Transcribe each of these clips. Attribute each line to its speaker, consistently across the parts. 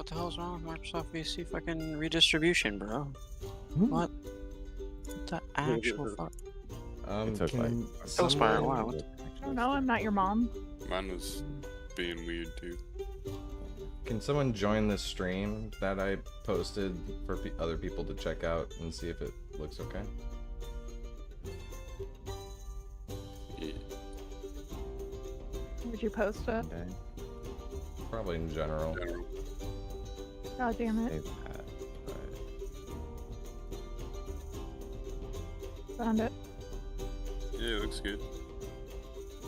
Speaker 1: the hell's wrong with Microsoft VC fucking redistribution, bro? What the actual fuck?
Speaker 2: It's okay.
Speaker 1: Can someone... Wow.
Speaker 3: I don't know, I'm not your mom.
Speaker 4: Mine was being weird too.
Speaker 2: Can someone join the stream that I posted for other people to check out and see if it looks okay?
Speaker 4: Yeah.
Speaker 3: Would you post it?
Speaker 2: Okay. Probably in general.
Speaker 3: God damn it. Found it.
Speaker 4: Yeah, it looks good.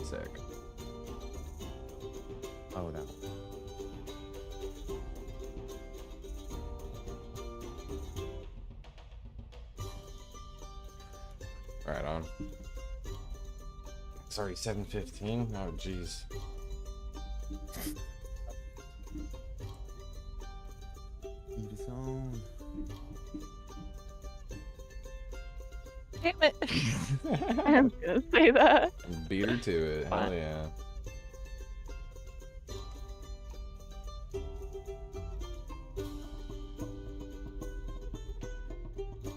Speaker 2: Sick.
Speaker 5: Oh no.
Speaker 2: Right on. It's already 7:15. Oh jeez.
Speaker 3: Damn it. I was gonna say that.
Speaker 2: Beat her to it. Hell yeah.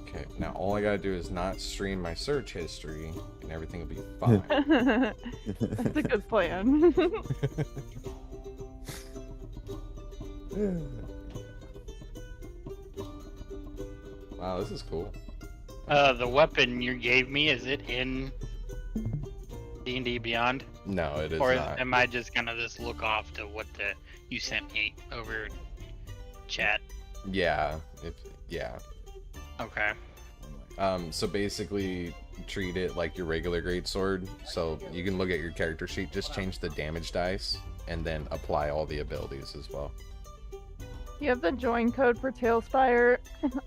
Speaker 2: Okay, now all I gotta do is not stream my search history and everything will be fine.
Speaker 3: That's a good plan.
Speaker 2: Wow, this is cool.
Speaker 6: The weapon you gave me, is it in D&D Beyond?
Speaker 2: No, it is
Speaker 6: or
Speaker 2: not.
Speaker 6: am I just gonna just look off to what you sent me over chat?
Speaker 2: Yeah, yeah.
Speaker 6: Okay.
Speaker 2: So basically treat it like your regular greatsword. So you can look at your character sheet, just change the damage dice, and then apply all the abilities as well.
Speaker 3: You have the join code for Tailspire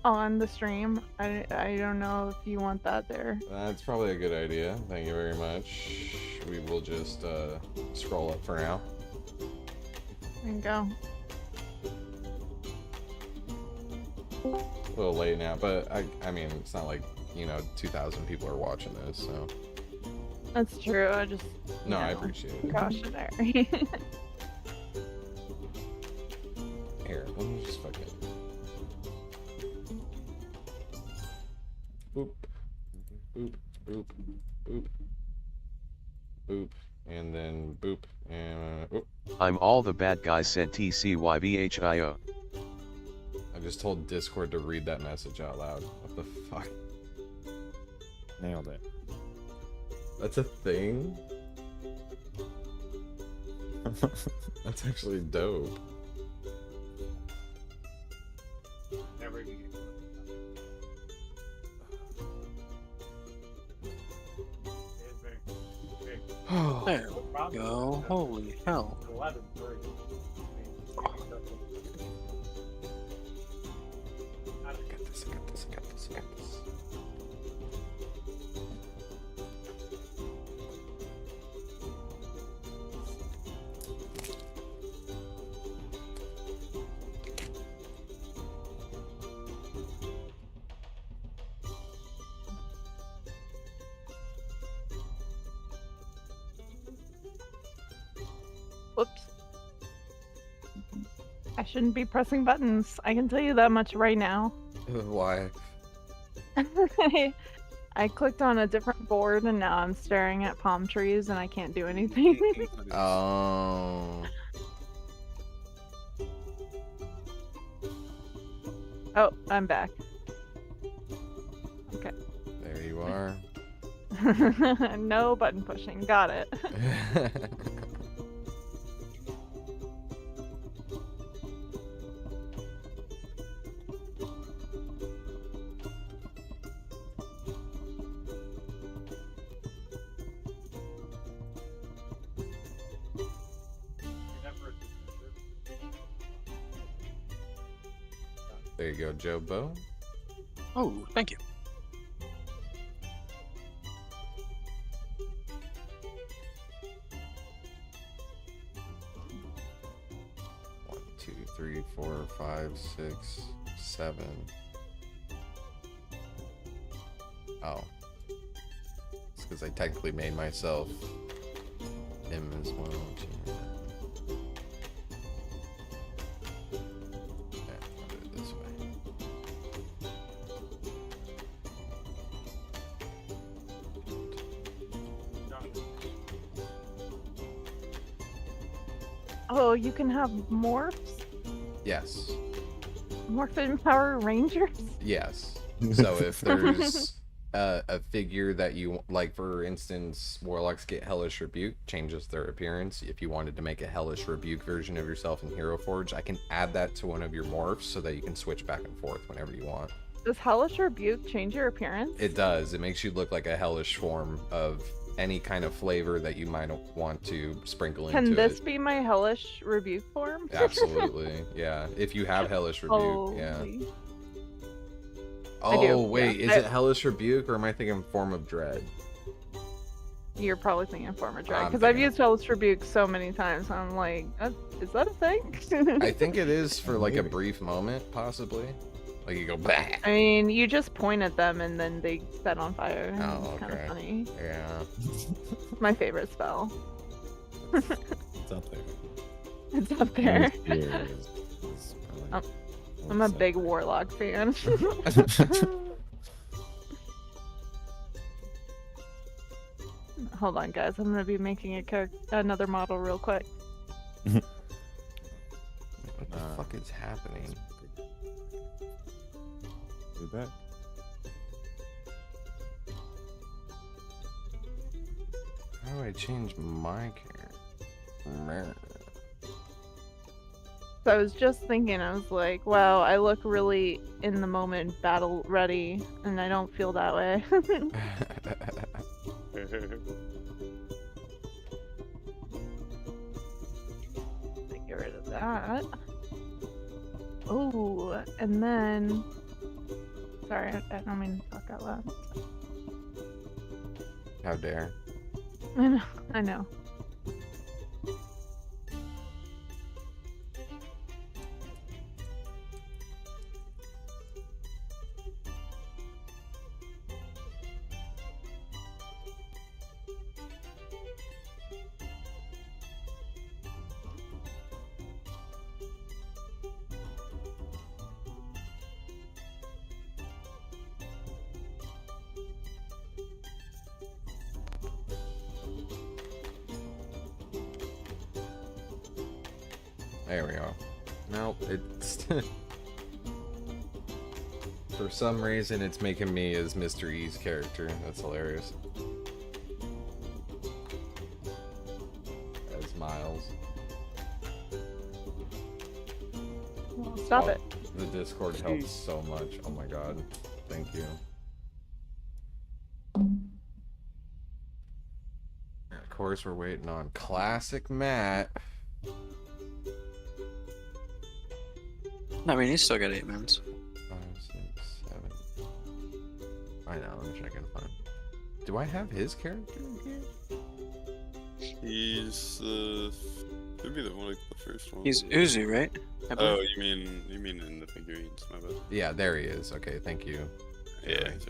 Speaker 3: on the stream. I don't know if you want that there.
Speaker 2: That's probably a good idea. Thank you very much. We will just scroll up for now.
Speaker 3: There you go.
Speaker 2: A little late now, but I mean, it's not like, 2,000 people are watching this, so.
Speaker 3: That's true. I just.
Speaker 2: No, I appreciate it.
Speaker 3: Cautionary.
Speaker 2: Here, let me just fucking. Boop. Boop. Boop. Boop. Boop. And then boop. And. Oop.
Speaker 7: I'm all the bad guys, said TCYVHIO.
Speaker 2: I just told Discord to read that message out loud. What the fuck?
Speaker 5: Nailed it.
Speaker 2: That's a thing? That's actually dope.
Speaker 1: There we go. Holy hell.
Speaker 2: I got this, I got this, I got this, I got this.
Speaker 3: Whoops. I shouldn't be pressing buttons. I can tell you that much right now.
Speaker 2: Why?
Speaker 3: I clicked on a different board and now I'm staring at palm trees and I can't do anything.
Speaker 2: Oh.
Speaker 3: Oh, I'm back. Okay.
Speaker 2: There you are.
Speaker 3: No button pushing. Got it.
Speaker 2: There you go, Joe Bo.
Speaker 1: Oh, thank you.
Speaker 2: One, 2, 3, 4, 5, 6, 7. Oh. It's because I technically made myself him as well.
Speaker 3: Oh, you can have morphs?
Speaker 2: Yes.
Speaker 3: Morphin Power Rangers?
Speaker 2: Yes. So if there's a figure that you like, for instance, Warlocks get Hellish Rebuke, changes their appearance. If you wanted to make a Hellish Rebuke version of yourself in Hero Forge, I can add that to one of your morphs so that you can switch back and forth whenever you want.
Speaker 3: Does Hellish Rebuke change your appearance?
Speaker 2: It does. It makes you look like a hellish form of any kind of flavor that you might want to sprinkle into it.
Speaker 3: Can this be my Hellish Rebuke form?
Speaker 2: Absolutely, yeah. If you have Hellish Rebuke, yeah.
Speaker 3: Holy.
Speaker 2: Oh,
Speaker 3: do,
Speaker 2: wait,
Speaker 3: yeah.
Speaker 2: is it Hellish Rebuke or am I thinking Form of Dread?
Speaker 3: You're probably thinking Form of Dread,
Speaker 2: I'm
Speaker 3: because I've
Speaker 2: thinking-
Speaker 3: used Hellish Rebuke so many times. I'm like, is that a thing?
Speaker 2: I think it is for like a brief moment, possibly. Like you go, bah!
Speaker 3: I mean, you just point at them and then they set on fire.
Speaker 2: Oh,
Speaker 3: It's kind
Speaker 2: okay.
Speaker 3: of funny.
Speaker 2: Yeah.
Speaker 3: My favorite spell.
Speaker 5: It's up there.
Speaker 3: It's up there.
Speaker 5: Here is probably-
Speaker 3: I'm a big Warlock fan. Hold on, guys. I'm gonna be making another model real quick.
Speaker 2: What the fuck is happening?
Speaker 5: Do that.
Speaker 2: How do I change my character?
Speaker 3: So I was just thinking, I was like, wow, I look really in the moment, battle ready, and I don't feel that way. Get rid of that. Oh, and then... Sorry, I don't mean to talk out loud.
Speaker 2: How dare.
Speaker 3: I know.
Speaker 2: There we go. Nope, it's... For some reason, it's making me as Mr. E's character. That's hilarious. As Miles.
Speaker 3: Well, stop
Speaker 2: Oh,
Speaker 3: it.
Speaker 2: The Discord helps so much. Oh my god. Thank you. Of course, we're waiting on Classic Matt.
Speaker 1: I mean, he's still got 8 minutes.
Speaker 2: 5, 6, 7. I know, I'm checking fine. Do I have his character in here?
Speaker 4: He's maybe the one, like the first one.
Speaker 1: He's Uzu, right? I
Speaker 4: Oh,
Speaker 1: believe.
Speaker 4: you mean in the figurines? My bad.
Speaker 2: Yeah, there he is. Okay, thank you.
Speaker 4: Yeah. He's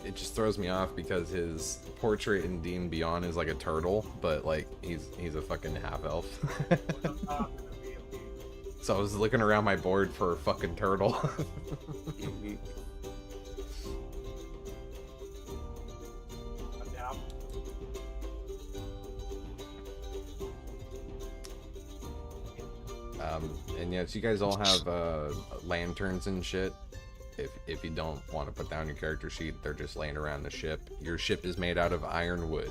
Speaker 2: It just throws me off because his portrait in D&D Beyond is like a turtle, but like he's a fucking half elf. So I was looking around my board for a fucking turtle.
Speaker 4: Mhm.
Speaker 2: And yes, you guys all have lanterns and shit. If you don't want to put down your character sheet, they're just laying around the ship. Your ship is made out of iron wood,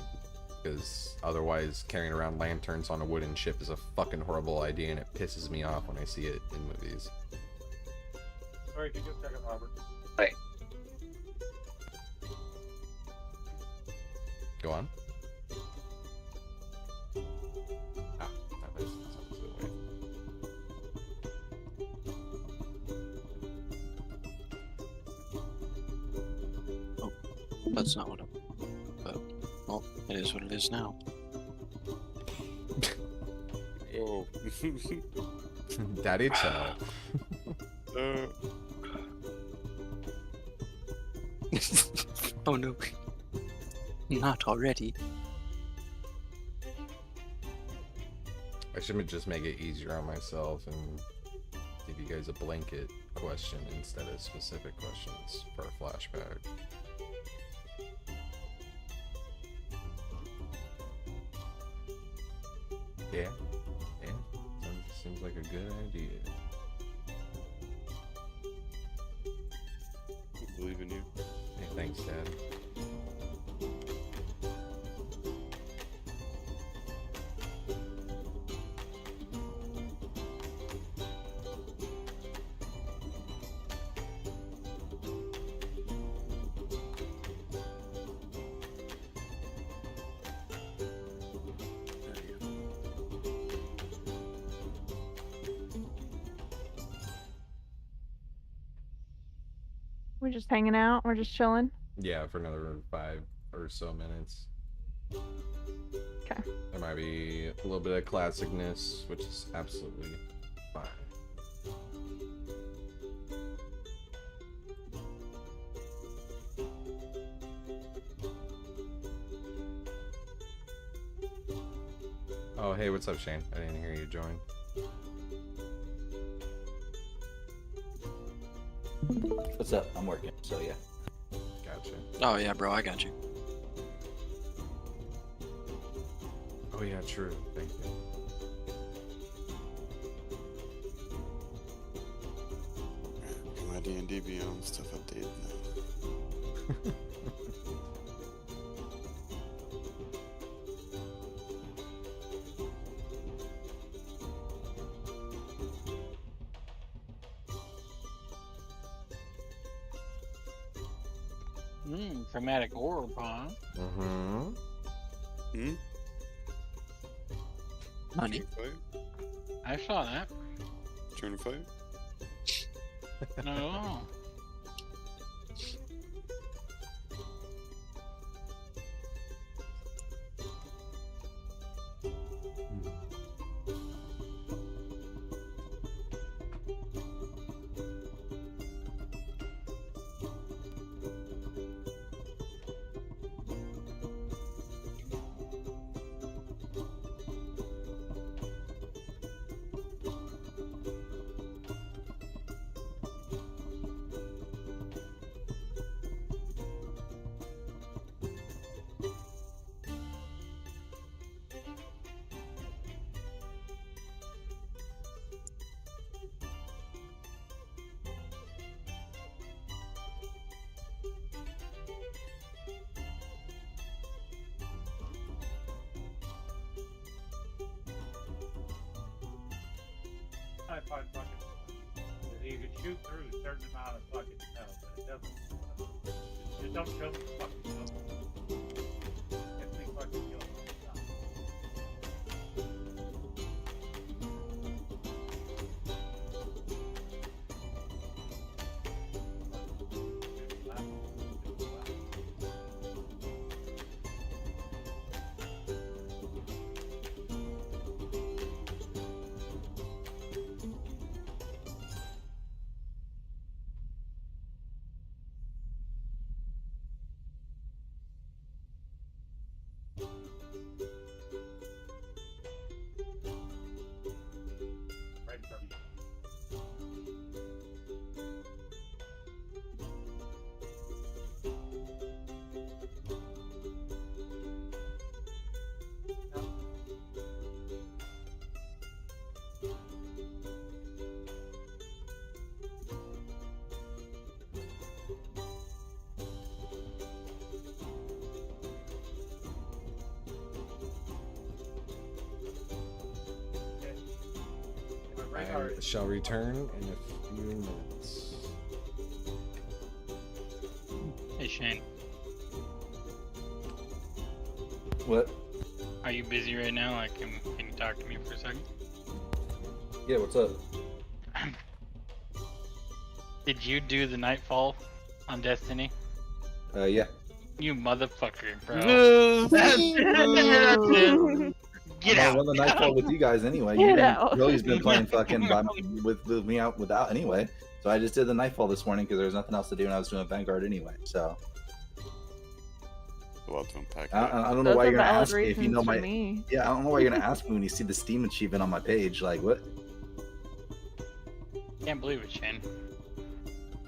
Speaker 2: because otherwise carrying around lanterns on a wooden ship is a fucking horrible idea, and it pisses me off when I see it in movies.
Speaker 8: Sorry, could you check it, Robert?
Speaker 2: Go on. Ah, that was the way.
Speaker 1: That's not what I'm... But, well, it is what it is now.
Speaker 4: Oh.
Speaker 2: Daddy chill.
Speaker 1: Oh no. Not already.
Speaker 2: I should just make it easier on myself and give you guys a blanket question instead of specific questions for a flashback. Yeah. Yeah. Seems like a good idea.
Speaker 4: I believe in you.
Speaker 2: Hey, thanks, Dad.
Speaker 3: We're just hanging out. We're just chilling.
Speaker 2: Yeah, for another 5 or so minutes.
Speaker 3: Okay.
Speaker 2: There might be a little bit of classicness, which is absolutely fine. Oh, hey, what's up, Shane? I didn't hear you join.
Speaker 9: What's up? I'm working, so yeah.
Speaker 2: Gotcha.
Speaker 1: Oh yeah, bro, I got you.
Speaker 2: Oh yeah, true. Thank you.
Speaker 4: Alright, my D&D Beyond stuff updated now.
Speaker 6: Chromatic orb, huh?
Speaker 2: Mm-hmm.
Speaker 4: Hmm?
Speaker 1: Honey.
Speaker 4: Trying to fight?
Speaker 6: I saw that.
Speaker 4: Trying to fight?
Speaker 6: Not at all.
Speaker 8: I find fucking that you can shoot through a certain amount of fucking metal, but it doesn't. Just don't show me the fucking metal. Get me fucking killed all the time. Right from you.
Speaker 2: I shall return in a few minutes.
Speaker 6: Hey Shane,
Speaker 9: What?
Speaker 6: are you busy right now? Like, can you talk to me for a second?
Speaker 9: Yeah, what's up?
Speaker 6: Did you do the Nightfall on Destiny?
Speaker 9: Yeah.
Speaker 6: You motherfucker, bro. Get
Speaker 9: I
Speaker 6: out.
Speaker 9: won the Nightfall with you guys anyway.
Speaker 3: Get out.
Speaker 9: Billy's been playing fucking with me out without anyway. So I just did the Nightfall this morning because there was nothing else to do and I was doing Vanguard anyway. So
Speaker 4: A lot to unpack.
Speaker 9: I don't know
Speaker 3: Those
Speaker 9: why
Speaker 3: are
Speaker 9: you're gonna
Speaker 3: valid
Speaker 9: ask me if you know
Speaker 3: reasons for
Speaker 9: my.
Speaker 3: me.
Speaker 9: Yeah, I don't know why you're gonna ask me when you see the Steam achievement on my page. Like what?
Speaker 6: Can't believe it, Shane.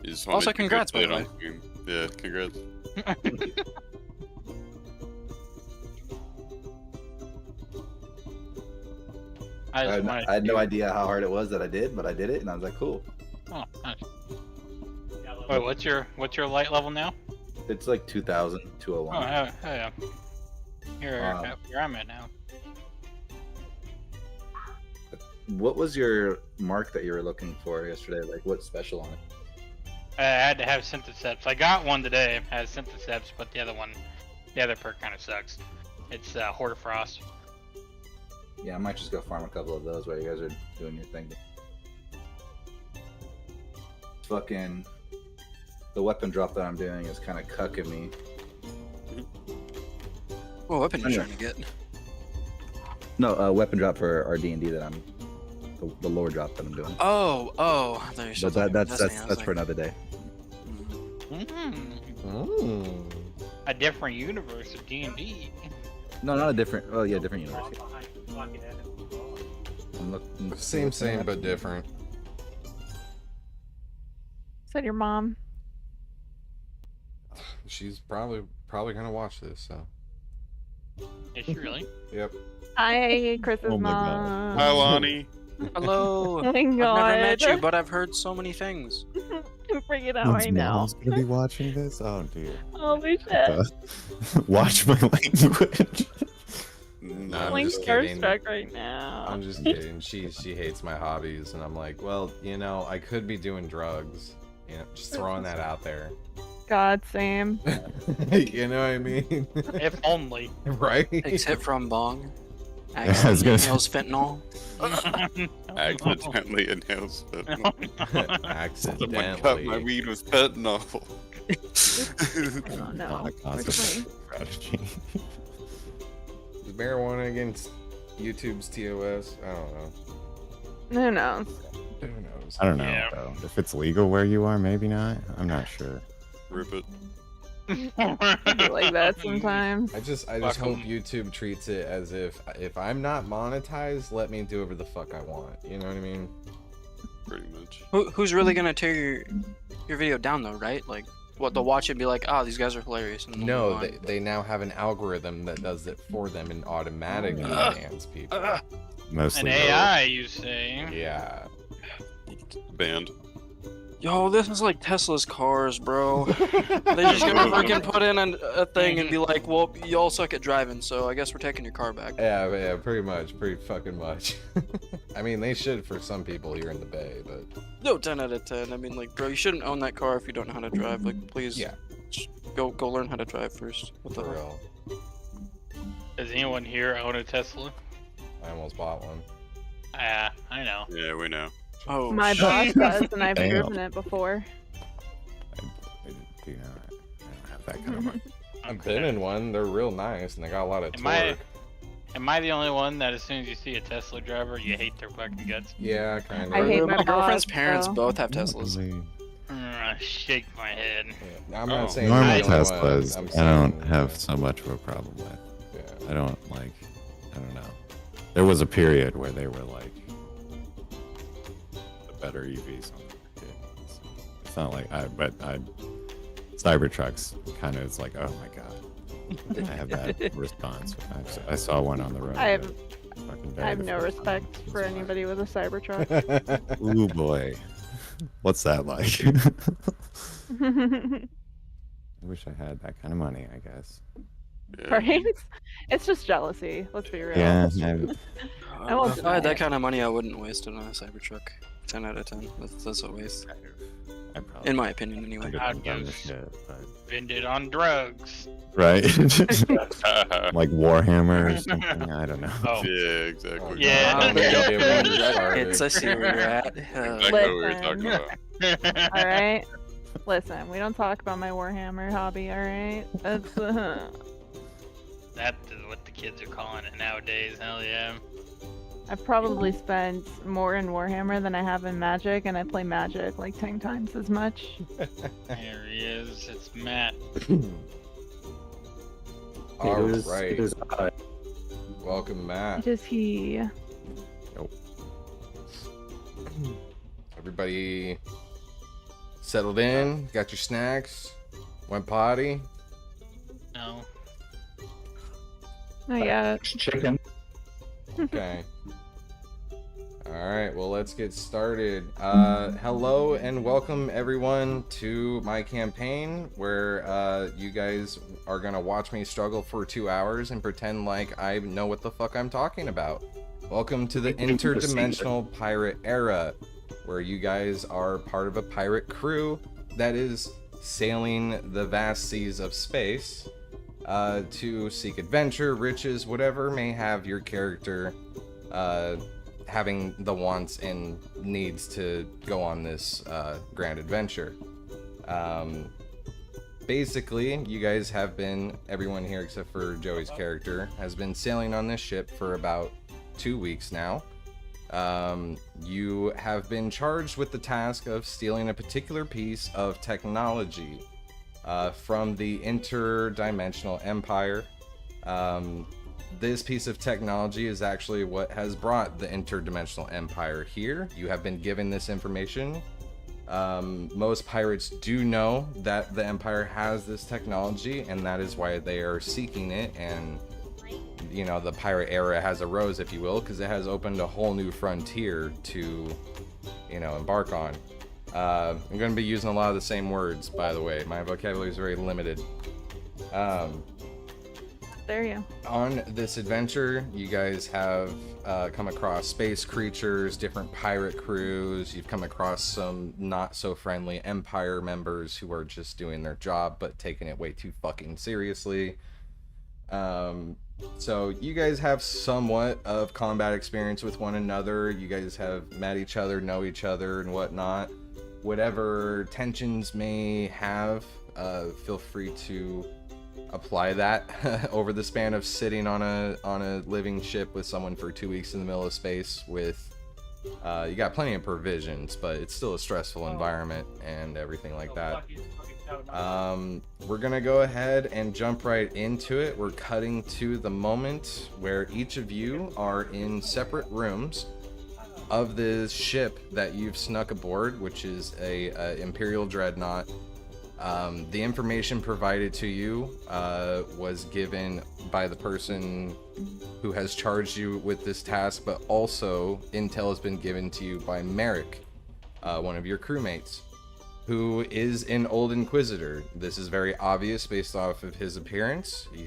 Speaker 4: You just
Speaker 1: Also,
Speaker 4: wanted to
Speaker 1: congrats, by
Speaker 4: play
Speaker 1: the
Speaker 4: it on stream. Yeah, congrats.
Speaker 6: I just
Speaker 9: I
Speaker 6: wanted
Speaker 9: had no
Speaker 6: to-
Speaker 9: idea how hard it was that I did, but I did it, and I was like, cool.
Speaker 6: Oh, nice. Wait, what's your light level now?
Speaker 9: It's like 2,000,
Speaker 6: Oh,
Speaker 9: 201.
Speaker 6: hell yeah. Here,
Speaker 9: Wow.
Speaker 6: where I'm at now.
Speaker 9: What was your mark that you were looking for yesterday? Like, what's special on it?
Speaker 6: I had to have Syntheseps. I got one today, has Syntheseps, but the other perk kind of sucks. It's Hortifrost.
Speaker 9: Yeah, I might just go farm a couple of those while you guys are doing your thing. Fucking the weapon drop that I'm doing is kind of cucking me.
Speaker 1: What weapon you
Speaker 9: Yeah.
Speaker 1: trying to get?
Speaker 9: No, weapon drop for our D&D that I'm the lore drop that I'm doing.
Speaker 1: Oh, I thought you were
Speaker 9: But
Speaker 1: talking about
Speaker 9: that's
Speaker 1: Destiny. I was
Speaker 9: that's for another day.
Speaker 6: A different universe of D&D.
Speaker 9: No, not a different. Oh yeah, different universe. I'm looking.
Speaker 2: Same, but different.
Speaker 3: Said your mom.
Speaker 2: She's probably gonna watch this, so.
Speaker 6: Is she really?
Speaker 2: Yep.
Speaker 3: Hi, Chris's
Speaker 5: Oh my God.
Speaker 3: mom.
Speaker 4: Hi, Lonnie.
Speaker 1: Hello.
Speaker 3: Oh my
Speaker 1: I've never met
Speaker 3: God.
Speaker 1: you, but I've heard so many things.
Speaker 3: Bring it out
Speaker 5: Someone's
Speaker 3: right now.
Speaker 5: mom's gonna be watching this. Oh dear.
Speaker 3: Holy shit.
Speaker 5: Watch my language.
Speaker 2: No, I'm
Speaker 3: Like
Speaker 2: just kidding.
Speaker 3: starstruck right now.
Speaker 2: I'm just kidding. She hates my hobbies, and I'm like, well, I could be doing drugs. Just throwing that out there.
Speaker 3: God, same.
Speaker 2: You know what I mean?
Speaker 6: If only.
Speaker 2: Right?
Speaker 1: Takes hit from bong.
Speaker 5: I was gonna say-
Speaker 1: Inhales fentanyl.
Speaker 4: Accidentally inhales fentanyl. Someone cut
Speaker 2: Accidentally.
Speaker 4: my weed with fentanyl.
Speaker 3: Oh no.
Speaker 5: Not a consequence strategy.
Speaker 2: Is marijuana against YouTube's TOS? I don't know.
Speaker 3: Who knows?
Speaker 2: Who knows?
Speaker 5: I don't know
Speaker 6: Yeah.
Speaker 5: though. If it's legal where you are, maybe not. I'm not sure.
Speaker 4: Rip it.
Speaker 3: I be like that sometimes.
Speaker 2: I just
Speaker 6: Fuck
Speaker 2: hope
Speaker 6: 'em.
Speaker 2: YouTube treats it as if I'm not monetized, let me do whatever the fuck I want. You know what I mean?
Speaker 4: Pretty much.
Speaker 1: Who's really gonna tear your video down though, right? Like, what they'll watch it and be like, these guys are hilarious. And they'll move
Speaker 2: No,
Speaker 1: on.
Speaker 2: they now have an algorithm that does it for them and automatically bans people.
Speaker 5: Mostly.
Speaker 6: An AI, you say?
Speaker 2: Yeah.
Speaker 4: Banned.
Speaker 1: Yo, this is like Tesla's cars, bro. They're just gonna freaking put in a thing and be like, well, y'all suck at driving, so I guess we're taking your car back.
Speaker 2: Yeah, pretty fucking much. I mean, they should for some people here in the Bay, but
Speaker 1: No, 10 out of 10. I mean, like, bro, you shouldn't own that car if you don't know how to drive. Like, please,
Speaker 2: yeah,
Speaker 1: just go learn how to drive first. What the
Speaker 2: for
Speaker 1: hell?
Speaker 2: real.
Speaker 6: Does anyone here own a Tesla?
Speaker 2: I almost bought one.
Speaker 6: I know.
Speaker 4: Yeah, we know.
Speaker 1: Oh,
Speaker 3: My
Speaker 1: shit.
Speaker 3: boss does, and I've
Speaker 5: Damn.
Speaker 3: driven it before.
Speaker 5: I do not. I don't have that kind of money.
Speaker 2: I've been in one. They're real nice, and they got a lot of
Speaker 6: Am I-
Speaker 2: torque.
Speaker 6: Am I the only one that as soon as you see a Tesla driver, you hate their fucking guts?
Speaker 2: Yeah, kind
Speaker 3: I
Speaker 2: of.
Speaker 3: hate
Speaker 1: My
Speaker 3: my
Speaker 1: girlfriend's
Speaker 3: boss,
Speaker 1: parents
Speaker 3: so-
Speaker 1: both have Teslas.
Speaker 5: Really
Speaker 6: I shake my head.
Speaker 2: Yeah, I'm
Speaker 4: Oh.
Speaker 2: not saying
Speaker 5: Normal
Speaker 2: you're the only one.
Speaker 5: Teslas,
Speaker 2: I'm
Speaker 5: I don't
Speaker 2: saying,
Speaker 5: have so much of a problem with.
Speaker 2: Yeah.
Speaker 5: I don't know. There was a period where they were like the better EVs on the market. It's not like Cybertrucks kind of is like, oh my god. I have that response. I saw one on the road.
Speaker 3: I have-
Speaker 5: fucking
Speaker 3: I have
Speaker 5: the
Speaker 3: no
Speaker 5: first time.
Speaker 3: respect for anybody with a Cybertruck.
Speaker 5: Ooh boy, what's that like? I wish I had that kind of money. I guess.
Speaker 4: Yeah.
Speaker 3: Right? It's just jealousy. Let's be real.
Speaker 5: Yeah.
Speaker 3: I won't
Speaker 1: If I had
Speaker 3: deny
Speaker 1: that
Speaker 3: it.
Speaker 1: kind of money, I wouldn't waste it on a Cybertruck. 10 out of 10. That's a waste.
Speaker 5: I probably
Speaker 1: In my opinion, anyway.
Speaker 5: could
Speaker 6: I'd
Speaker 5: have done
Speaker 6: go
Speaker 5: the shit, but
Speaker 6: Vend it on drugs.
Speaker 5: right, like Warhammer or something. I don't know.
Speaker 6: Oh,
Speaker 4: Yeah, exactly.
Speaker 6: Yeah.
Speaker 2: I don't know what they want to start
Speaker 1: It's
Speaker 2: it.
Speaker 1: I see where you're at.
Speaker 4: Exactly what we were talking
Speaker 3: Listen.
Speaker 4: about.
Speaker 3: All right. Listen, we don't talk about my Warhammer hobby. All right. That's
Speaker 6: that is what the kids are calling it nowadays. Hell yeah.
Speaker 3: I've probably spent more in Warhammer than I have in Magic, and I play Magic like 10 times as much.
Speaker 6: There he is. It's Matt.
Speaker 2: All
Speaker 9: It was-
Speaker 2: right.
Speaker 9: it was,
Speaker 2: Welcome, Matt.
Speaker 3: It is he.
Speaker 2: Everybody settled in? Got your snacks? Went potty?
Speaker 6: No.
Speaker 3: Not yet.
Speaker 9: chicken.
Speaker 2: Okay. Alright, well, let's get started. Hello and welcome everyone to my campaign where you guys are gonna watch me struggle for 2 hours and pretend like I know what the fuck I'm talking about. Welcome to the Interdimensional Pirate Era, where you guys are part of a pirate crew that is sailing the vast seas of space to seek adventure, riches, whatever may have your character having the wants and needs to go on this grand adventure. Basically, you guys have been, everyone here except for Joey's character, has been sailing on this ship for about 2 weeks now. You have been charged with the task of stealing a particular piece of technology from the Interdimensional Empire. This piece of technology is actually what has brought the Interdimensional Empire here. You have been given this information. Most pirates do know that the Empire has this technology, and that is why they are seeking it, and you know, the pirate era has arose, if you will, because it has opened a whole new frontier to, you know, embark on. I'm going to be using a lot of the same words, by the way. My vocabulary is very limited.
Speaker 3: There you.
Speaker 2: On this adventure, you guys have come across space creatures, different pirate crews. You've come across some not so friendly Empire members who are just doing their job but taking it way too fucking seriously. So you guys have somewhat of combat experience with one another. You guys have met each other, know each other, and whatnot. Whatever tensions may have, feel free to apply that over the span of sitting on a living ship with someone for 2 weeks in the middle of space with you got plenty of provisions, but it's still a stressful environment and everything like that. We're gonna go ahead and jump right into it. We're cutting to the moment where each of you are in separate rooms of this ship that you've snuck aboard, which is a Imperial Dreadnought. The information provided to you was given by the person who has charged you with this task, but also intel has been given to you by Marek, one of your crewmates, who is an old Inquisitor. This is very obvious based off of his appearance. He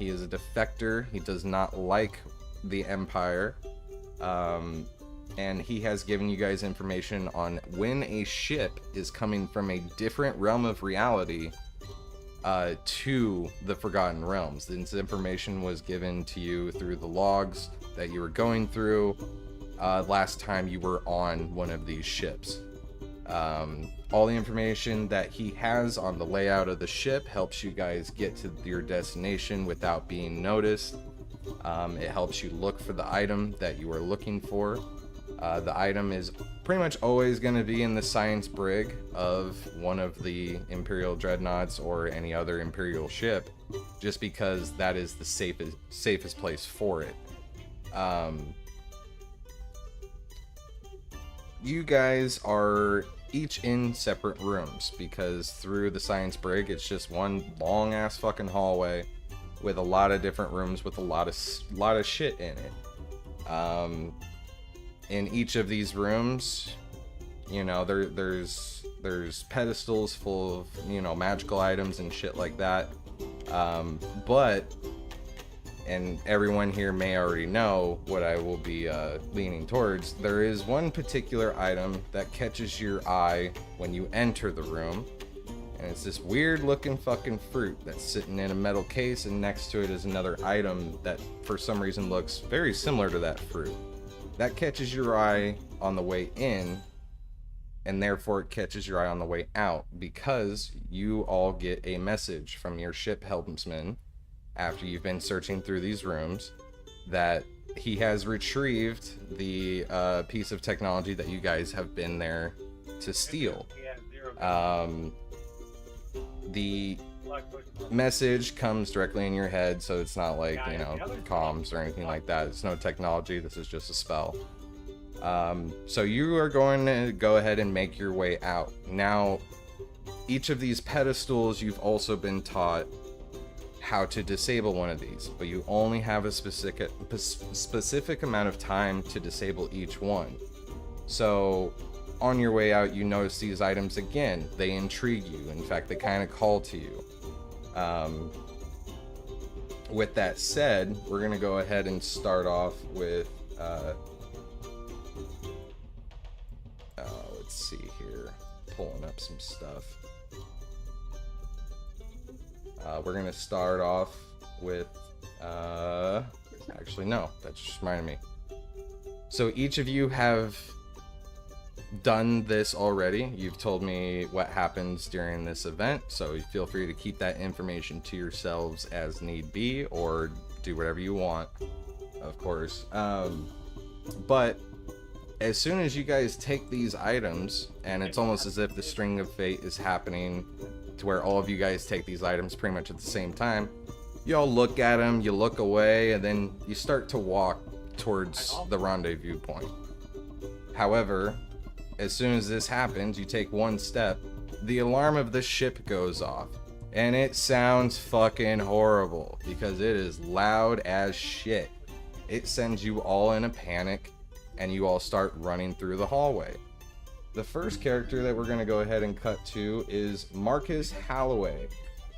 Speaker 2: is a defector. He does not like the Empire. And he has given you guys information on when a ship is coming from a different realm of reality to the Forgotten Realms. This information was given to you through the logs that you were going through last time you were on one of these ships. All the information that he has on the layout of the ship helps you guys get to your destination without being noticed. It helps you look for the item that you are looking for. The item is pretty much always going to be in the science brig of one of the Imperial Dreadnoughts or any other Imperial ship, just because that is the safest place for it. You guys are each in separate rooms, because through the science brig it's just one long ass fucking hallway with a lot of different rooms with a lot of shit in it. In each of these rooms, you know, there's pedestals full of, you know, magical items and shit like that. But, and everyone here may already know what I will be leaning towards, there is one particular item that catches your eye when you enter the room. And it's this weird looking fucking fruit that's sitting in a metal case, and next to it is another item that for some reason looks very similar to that fruit. That catches your eye on the way in, and therefore it catches your eye on the way out, because you all get a message from your ship helmsman after you've been searching through these rooms that he has retrieved the piece of technology that you guys have been there to steal. The message comes directly in your head, so it's not like, you know, comms or anything like that. It's no technology, this is just a spell. So you are going to go ahead and make your way out. Now, each of these pedestals, you've also been taught how to disable one of these, but you only have a specific amount of time to disable each one. So on your way out, you notice these items again. They intrigue you. In fact, they kind of call to you. With that said, we're gonna go ahead and start off with let's see here, pulling up some stuff. We're gonna start off with actually no, that just reminded me. So each of you have done this already. You've told me what happens during this event, so feel free to keep that information to yourselves as need be, or do whatever you want, of course. But as soon as you guys take these items, and it's almost as if the string of fate is happening to where all of you guys take these items pretty much at the same time, you all look at them, you look away, and then you start to walk towards the rendezvous point. However, as soon as this happens, you take one step, the alarm of the ship goes off. And it sounds fucking horrible because it is loud as shit. It sends you all in a panic and you all start running through the hallway. The first character that we're going to go ahead and cut to is Marcus Halloway.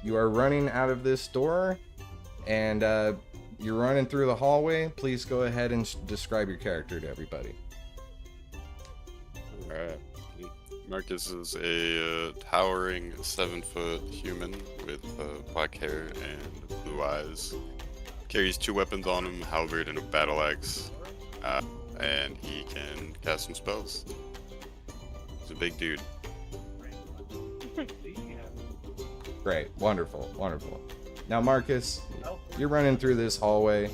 Speaker 2: You are running out of this door and you're running through the hallway. Please go ahead and describe your character to everybody.
Speaker 4: Alright. Marcus is a towering 7-foot human with black hair and blue eyes. Carries 2 weapons on him, halberd and a battle axe. And he can cast some spells. He's a big dude.
Speaker 2: Great. Wonderful. Wonderful. Now, Marcus, you're running through this hallway.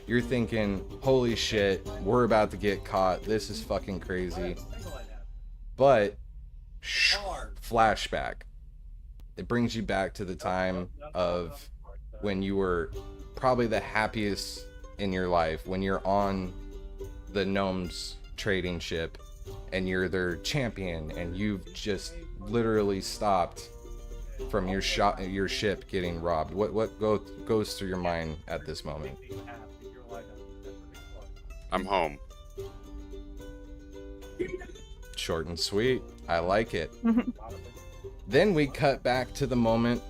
Speaker 2: You're thinking, holy shit, we're about to get caught. This is fucking crazy. But, flashback. It brings you back to the time of when you were probably the happiest in your life, when you're on the gnomes trading ship and you're their champion and you've just literally stopped from your ship getting robbed. What goes through your mind at this moment?
Speaker 4: I'm home.
Speaker 2: Short and sweet. I like it. Then we cut back to the moment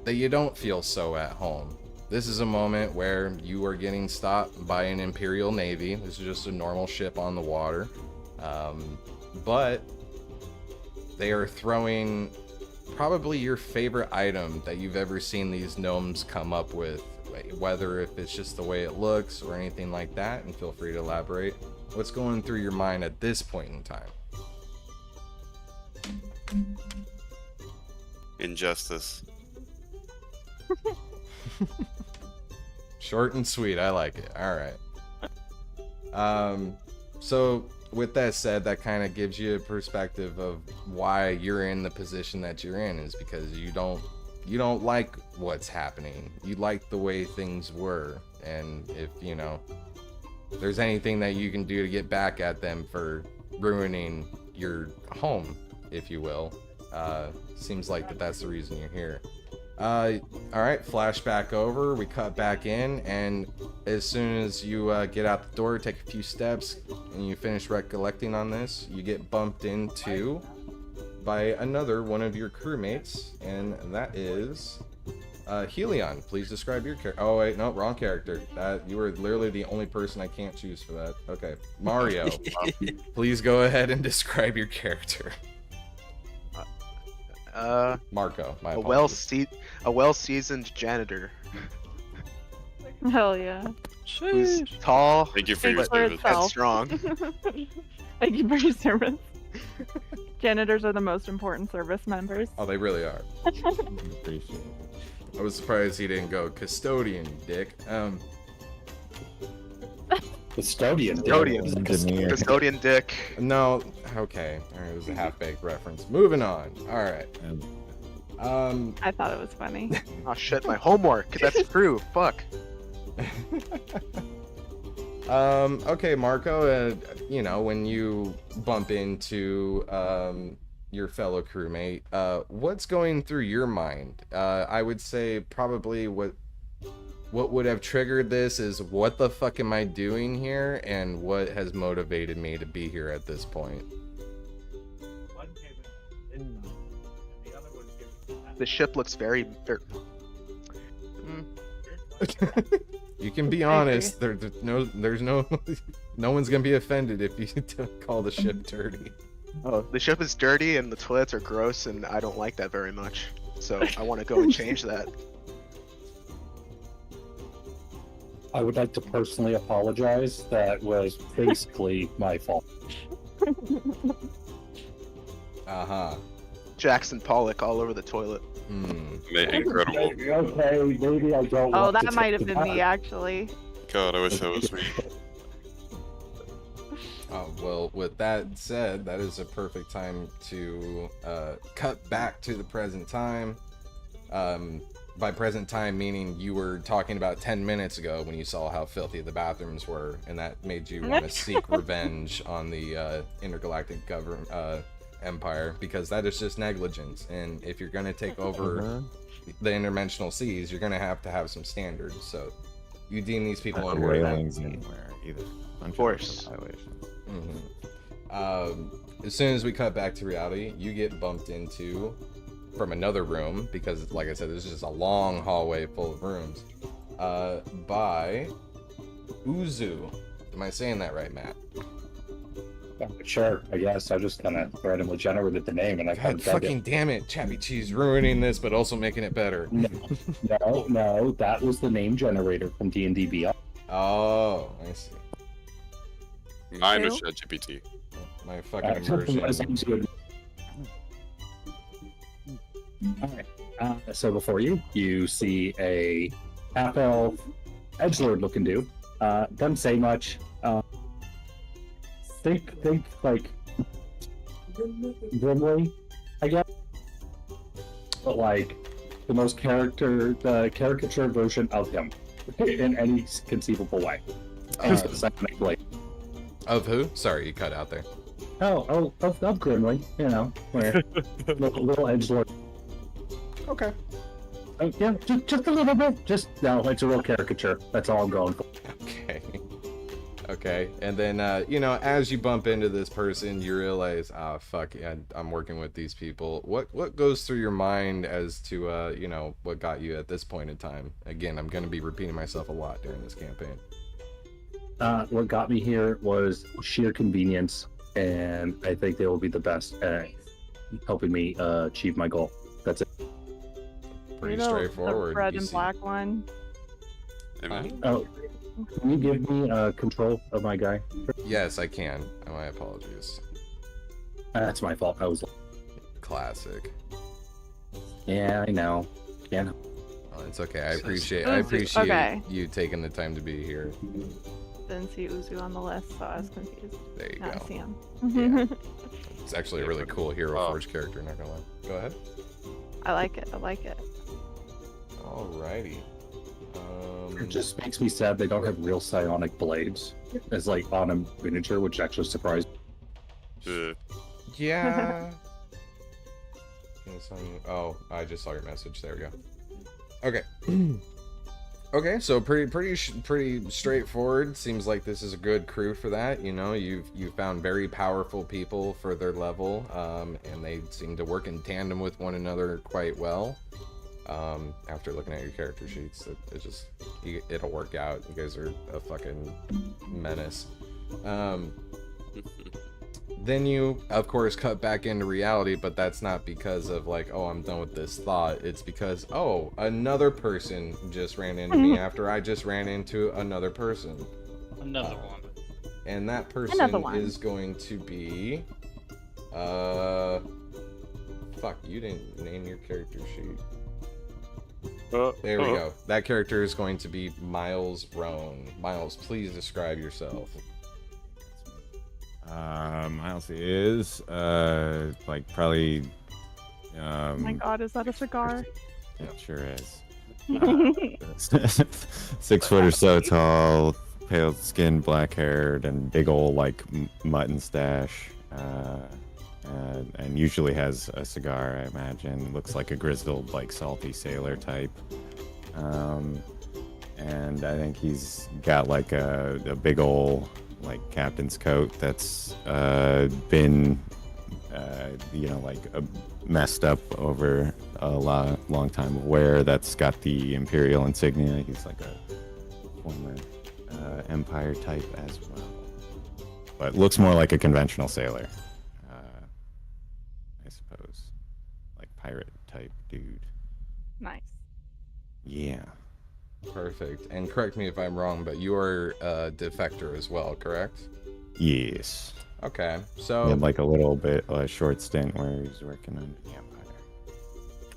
Speaker 2: that you don't feel so at home. This is a moment where you are getting stopped by an Imperial Navy. This is just a normal ship on the water. But they are throwing probably your favorite item that you've ever seen these gnomes come up with, whether if it's just the way it looks or anything like that, and feel free to elaborate. What's going through your mind at this point in time?
Speaker 4: Injustice.
Speaker 2: Short and sweet. I like it. All right. So with that said, that kind of gives you a perspective of why you're in the position that you're in, is because you don't like what's happening. You like the way things were, and if there's anything that you can do to get back at them for ruining your home, if you will, seems like that's the reason you're here. All right, flashback over. We cut back in, and as soon as you get out the door, take a few steps, and you finish recollecting on this, you get bumped into by another one of your crewmates, and that is Helion. Please describe your character. Oh wait, no, wrong character. You were literally the only person I can't choose for that. Okay, Mario. Please go ahead and describe your character. Marko, my apologies.
Speaker 10: A well-seasoned janitor.
Speaker 3: Hell yeah.
Speaker 10: Who's tall.
Speaker 4: Thank you for your
Speaker 3: Thanks for
Speaker 4: service.
Speaker 3: itself.
Speaker 10: And strong.
Speaker 3: Thank you for your service. Janitors are the most important service members.
Speaker 2: Oh, they really are.
Speaker 5: Appreciate it.
Speaker 2: I was surprised he didn't go custodian, dick.
Speaker 11: Custodian.
Speaker 10: Custodian dick.
Speaker 2: No, okay. All right, it was a half-baked reference. Moving on. All right.
Speaker 3: I thought it was funny.
Speaker 10: Oh shit, my homework. That's true. Fuck.
Speaker 2: Okay, Marko, when you bump into your fellow crewmate, what's going through your mind? I would say probably what would have triggered this is what the fuck am I doing here, and what has motivated me to be here at this point.
Speaker 8: One came in this time, and the other one came in that.
Speaker 10: The ship looks very.
Speaker 2: You can be honest. There's no no one's gonna be offended if you call the ship dirty.
Speaker 10: Oh, the ship is dirty and the toilets are gross, and I don't like that very much. So I want to go and change that.
Speaker 11: I would like to personally apologize. That was basically my fault.
Speaker 10: Jackson Pollock all over the toilet.
Speaker 4: Incredible.
Speaker 11: Okay, maybe I don't.
Speaker 3: Oh,
Speaker 11: want to
Speaker 3: that might have
Speaker 11: take
Speaker 3: been
Speaker 11: the
Speaker 3: me actually.
Speaker 4: God, I wish that was me.
Speaker 2: Well, with that said, that is a perfect time to cut back to the present time. By present time, meaning you were talking about 10 minutes ago when you saw how filthy the bathrooms were, and that made you want to seek revenge on the intergalactic government empire, because that is just negligence. And if you're going to take over the interdimensional seas, you're going to have some standards. So you deem these people unworthy.
Speaker 5: Railings anywhere either.
Speaker 10: Of course.
Speaker 2: As soon as we cut back to reality, you get bumped into from another room, because like I said, this is just a long hallway full of rooms, by Uzu. Am I saying that right, Matt?
Speaker 11: Sure, I guess. I just kind of randomly generated the name, and I kind
Speaker 2: God
Speaker 11: of dug
Speaker 2: fucking
Speaker 11: it.
Speaker 2: damn it, Chappy Cheese ruining this, but also making it better.
Speaker 11: No, that was the name generator from D&D Beyond.
Speaker 2: Oh, I see.
Speaker 4: Mine was ChatGPT.
Speaker 2: My fucking immersion.
Speaker 11: Alright, so before you see a half-elf, edgelord looking dude. Doesn't say much. Think like Grimly, I guess. But like the caricature version of him in any conceivable way. Phonetically.
Speaker 2: Of who? Sorry, you cut out there.
Speaker 11: Of Grimly, you know, where little edgelord.
Speaker 2: Okay.
Speaker 11: Yeah, just a little bit. No, it's a real caricature. That's all I'm going for.
Speaker 2: Okay. And then, as you bump into this person, you realize, fuck, yeah, I'm working with these people. What goes through your mind as to, what got you at this point in time? Again, I'm going to be repeating myself a lot during this campaign.
Speaker 11: What got me here was sheer convenience, and I think they will be the best at helping me achieve my goal. That's it.
Speaker 2: Pretty straightforward.
Speaker 3: The red and black one.
Speaker 11: Oh, can you give me control of my guy?
Speaker 2: Yes, I can. My apologies.
Speaker 11: That's my fault. I was
Speaker 2: classic.
Speaker 11: Yeah, I know. Yeah.
Speaker 2: Oh, it's okay. I appreciate
Speaker 3: okay.
Speaker 2: you taking the time to be here.
Speaker 3: Didn't see Uzu on the list, so I was confused.
Speaker 2: There you
Speaker 3: now
Speaker 2: go.
Speaker 3: I see him.
Speaker 2: Yeah. It's actually a really cool Hero Forge character, not gonna lie. Go ahead.
Speaker 3: I like it.
Speaker 2: Alrighty.
Speaker 11: It just makes me sad they don't have real psionic blades as like on a miniature, which actually surprised me.
Speaker 2: Yeah. Oh, I just saw your message. There we go. Okay. Okay, so pretty straightforward. Seems like this is a good crew for that. You know, you've found very powerful people for their level, and they seem to work in tandem with one another quite well. After looking at your character sheets, it'll work out. You guys are a fucking menace. Then you, of course, cut back into reality, but that's not because of like, oh, I'm done with this thought. It's because, oh, another person just ran into me after I just ran into another person.
Speaker 6: Another one.
Speaker 2: And that person is going to be, fuck, you didn't name your character sheet. There we go. That character is going to be Miles Rhone. Miles, please describe yourself.
Speaker 5: Miles is like probably
Speaker 3: oh my god, is that a cigar?
Speaker 5: It sure is. 6 foot or so tall, pale skin, black haired, and big old like mutton stash. and usually has a cigar, I imagine. Looks like a grizzled, like salty sailor type. And I think he's got like a big ol' like captain's coat that's been like messed up over a long time of wear. That's got the Imperial insignia. He's like a former Empire type as well, but looks more like a conventional sailor, I suppose, like pirate type dude.
Speaker 3: Nice.
Speaker 5: Yeah.
Speaker 2: Perfect. And correct me if I'm wrong, but you are a defector as well, correct?
Speaker 5: Yes.
Speaker 2: Okay,
Speaker 5: He
Speaker 2: so
Speaker 5: had like a little bit a short stint where he was working on the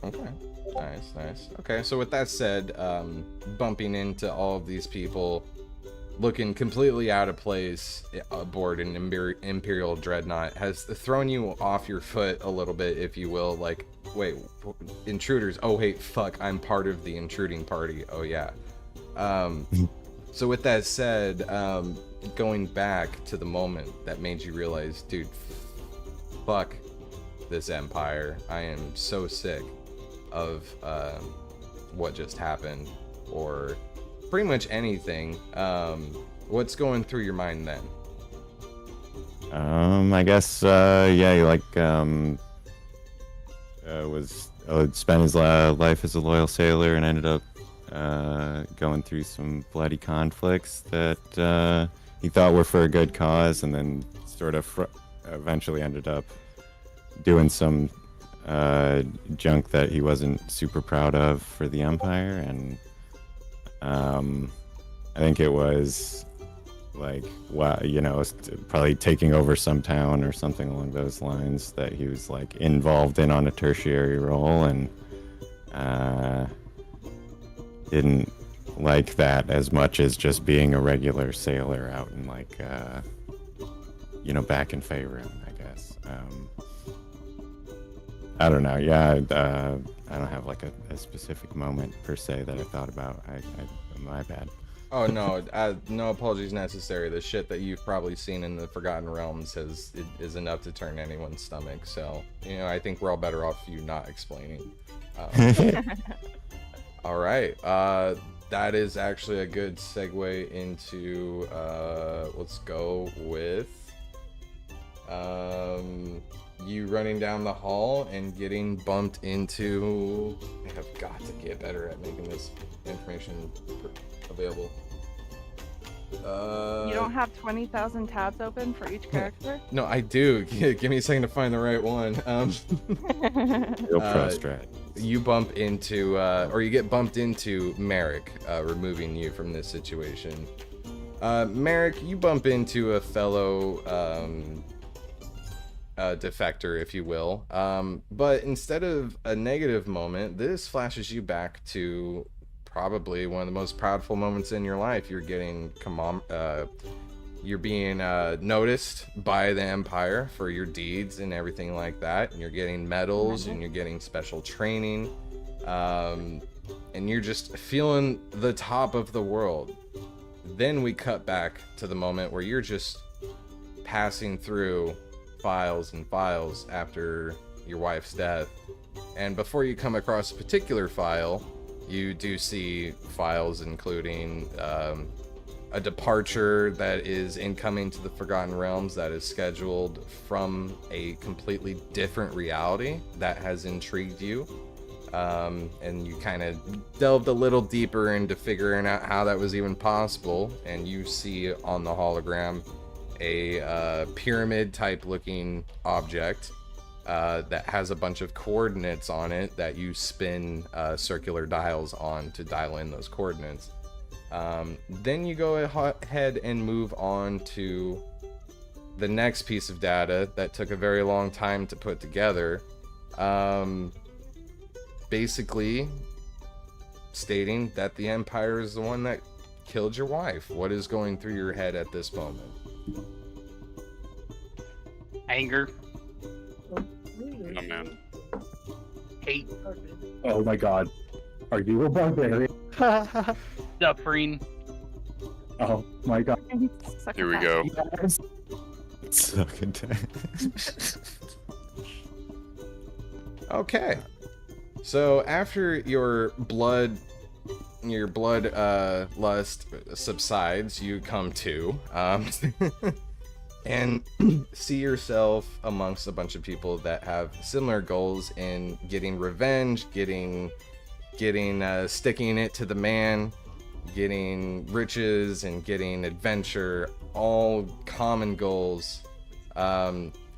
Speaker 5: Empire.
Speaker 2: okay, nice. Okay, so with that said, bumping into all of these people, looking completely out of place aboard an Imperial dreadnought, has thrown you off your foot a little bit, if you will. Like, wait, intruders? Oh, wait, fuck! I'm part of the intruding party. Oh yeah. So with that said, going back to the moment that made you realize, dude, fuck this Empire. I am so sick of what just happened, or pretty much anything. What's going through your mind then?
Speaker 5: I guess he like spent his life as a loyal sailor and ended up going through some bloody conflicts that he thought were for a good cause, and then sort of eventually ended up doing some junk that he wasn't super proud of for the Empire. And I think it was like, probably taking over some town or something along those lines that he was like involved in on a tertiary role, and didn't like that as much as just being a regular sailor out in like back in Faerun, I guess. I don't know. Yeah, I don't have like a specific moment per se that I thought about. My bad.
Speaker 2: Oh no, no apologies necessary. The shit that you've probably seen in the Forgotten Realms is enough to turn anyone's stomach. So I think we're all better off you not explaining. All right, that is actually a good segue into let's go with you running down the hall and getting bumped into. I have got to get better at making this information available.
Speaker 3: You don't have 20,000 tabs open for each character?
Speaker 2: No, I do. Give me a second to find the right one.
Speaker 5: Real pro strat.
Speaker 2: You bump into, or you get bumped into Marek, removing you from this situation. Marek, you bump into a fellow defector, if you will. But instead of a negative moment, this flashes you back to probably one of the most proudful moments in your life. You're getting you're being noticed by the Empire for your deeds and everything like that, and you're getting medals and you're getting special training, and you're just feeling the top of the world. Then we cut back to the moment where you're just passing through files and files after your wife's death, and before you come across a particular file, you do see files including a departure that is incoming to the Forgotten Realms that is scheduled from a completely different reality that has intrigued you. And you kind of delved a little deeper into figuring out how that was even possible, and you see on the hologram a pyramid type looking object that has a bunch of coordinates on it that you spin circular dials on to dial in those coordinates. Then you go ahead and move on to the next piece of data that took a very long time to put together. Basically stating that the Empire is the one that killed your wife. What is going through your head at this moment?
Speaker 6: Anger.
Speaker 4: Oh man.
Speaker 6: Hate.
Speaker 11: Oh my god. Are you a barbarian?
Speaker 6: Suffering.
Speaker 11: Oh my god.
Speaker 4: Here we go.
Speaker 11: Yes.
Speaker 5: Suck it.
Speaker 2: Okay. So after your blood lust subsides, you come to and see yourself amongst a bunch of people that have similar goals in getting revenge, getting sticking it to the man, getting riches, and getting adventure. All common goals.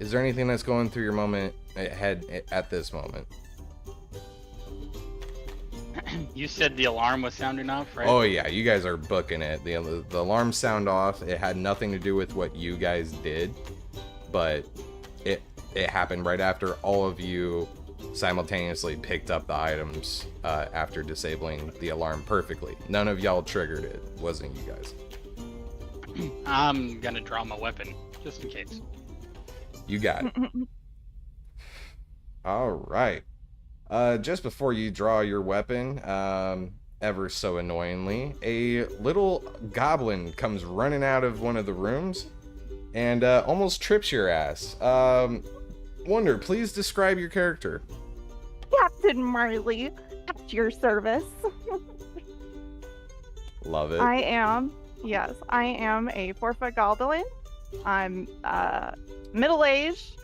Speaker 2: Is there anything that's going through your head at this moment?
Speaker 6: You said the alarm was sounding off, right?
Speaker 2: Oh yeah, you guys are booking it. The alarm sound off. It had nothing to do with what you guys did, but it happened right after all of you simultaneously picked up the items after disabling the alarm perfectly. None of y'all triggered it. Wasn't you guys?
Speaker 6: I'm gonna draw my weapon just in case.
Speaker 2: You got it. All right. Just before you draw your weapon, ever so annoyingly, a little goblin comes running out of one of the rooms and almost trips your ass. Wonder, please describe your character.
Speaker 3: Captain Marley, at your service.
Speaker 2: Love it.
Speaker 3: I am a 4-foot goblin. I'm middle-aged,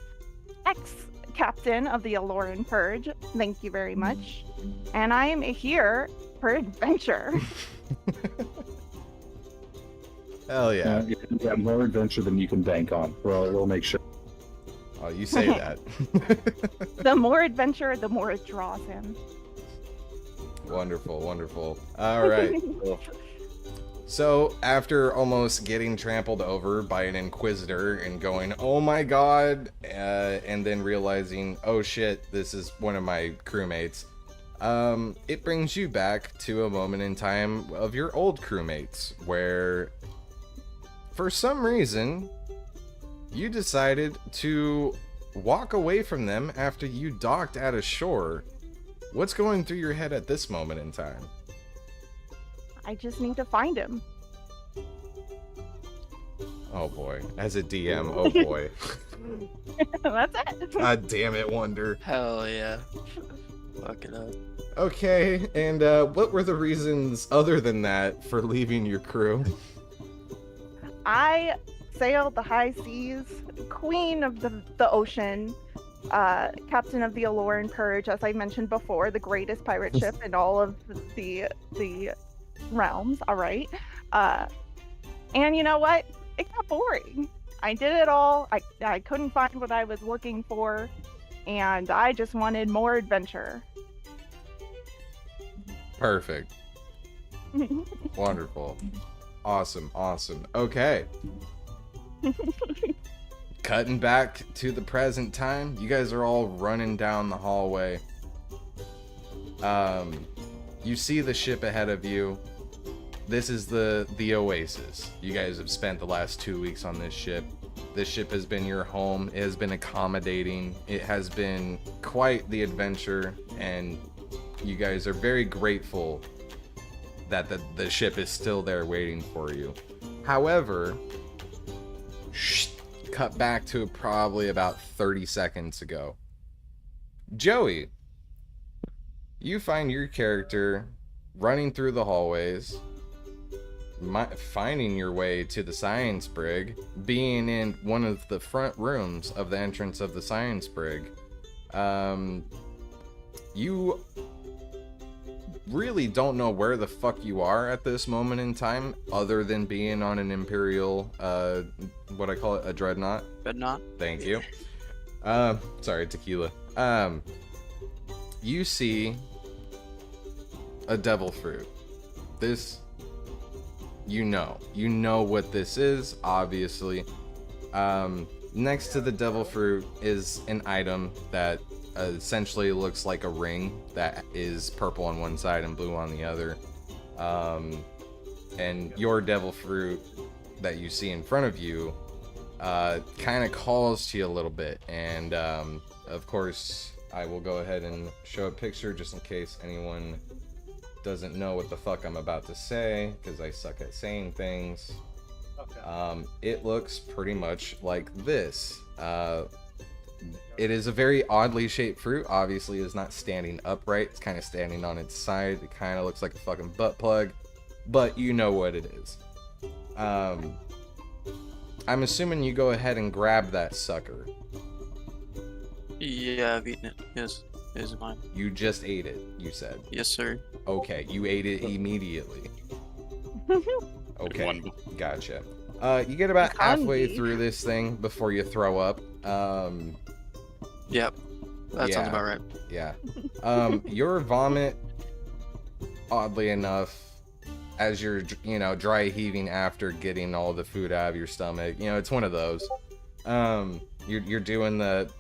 Speaker 3: ex-captain of the Aloran Purge. Thank you very much. And I am here for adventure.
Speaker 2: Hell yeah.
Speaker 11: Yeah, more adventure than you can bank on. We'll make sure.
Speaker 2: Oh, you say that.
Speaker 3: The more adventure, the more it draws him.
Speaker 2: Wonderful, wonderful. All right. So, after almost getting trampled over by an Inquisitor and going, oh my god, and then realizing, oh shit, this is one of my crewmates, it brings you back to a moment in time of your old crewmates, where, for some reason, you decided to walk away from them after you docked at a shore. What's going through your head at this moment in time?
Speaker 3: I just need to find him.
Speaker 2: Oh boy. As a DM, oh boy.
Speaker 3: That's it.
Speaker 2: God damn it, Wonder.
Speaker 1: Hell yeah. Fuck it up.
Speaker 2: Okay, and what were the reasons other than that for leaving your crew?
Speaker 3: I sailed the high seas, queen of the ocean, captain of the Aloran Purge, as I mentioned before, the greatest pirate ship in all of the realms. All right. And you know what? It got boring. I did it all. I couldn't find what I was looking for, and I just wanted more adventure.
Speaker 2: Perfect. Wonderful. Awesome, awesome. Okay. Cutting back to the present time, you guys are all running down the hallway. You see the ship ahead of you. This is the Oasis. You guys have spent the last 2 weeks on this ship. This ship has been your home. It has been accommodating. It has been quite the adventure, and you guys are very grateful that the ship is still there waiting for you. However, cut back to probably about 30 seconds ago. Joey, you find your character running through the hallways, finding your way to the science brig, being in one of the front rooms of the entrance of the science brig. You really don't know where the fuck you are at this moment in time, other than being on an Imperial, what I call it, a dreadnought.
Speaker 1: Dreadnought.
Speaker 2: Thank you. Sorry, tequila. You see a devil fruit. This, you know what this is, obviously. Next to the devil fruit is an item that essentially looks like a ring that is purple on one side and blue on the other. And your devil fruit that you see in front of you kind of calls to you a little bit. And of course, I will go ahead and show a picture just in case anyone doesn't know what the fuck I'm about to say, because I suck at saying things. It looks pretty much like this. It is a very oddly shaped fruit. Obviously, it's not standing upright. It's kind of standing on its side. It kind of looks like a fucking butt plug, but you know what it is. I'm assuming you go ahead and grab that sucker.
Speaker 1: Yeah, I've eaten it. Yes, it is mine.
Speaker 2: You just ate it, you said.
Speaker 1: Yes, sir.
Speaker 2: Okay, you ate it immediately. Okay, gotcha. You get about halfway through this thing before you throw up.
Speaker 1: Yep, that sounds about right.
Speaker 2: Yeah. Your vomit, oddly enough, as you're, dry heaving after getting all the food out of your stomach, it's one of those. You're doing the,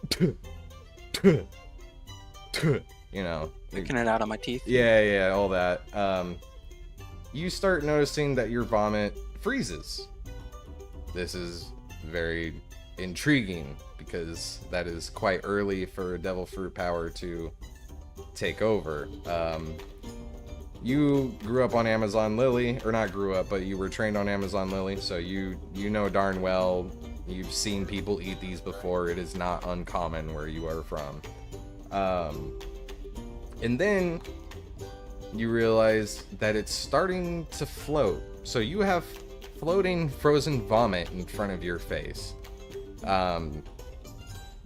Speaker 1: Picking it out of my teeth.
Speaker 2: Yeah, all that. You start noticing that your vomit freezes. This is very intriguing because that is quite early for devil fruit power to take over. You grew up on Amazon Lily, or not grew up, but you were trained on Amazon Lily, so you know darn well, you've seen people eat these before. It is not uncommon where you are from. And then you realize that it's starting to float. So you have floating frozen vomit in front of your face.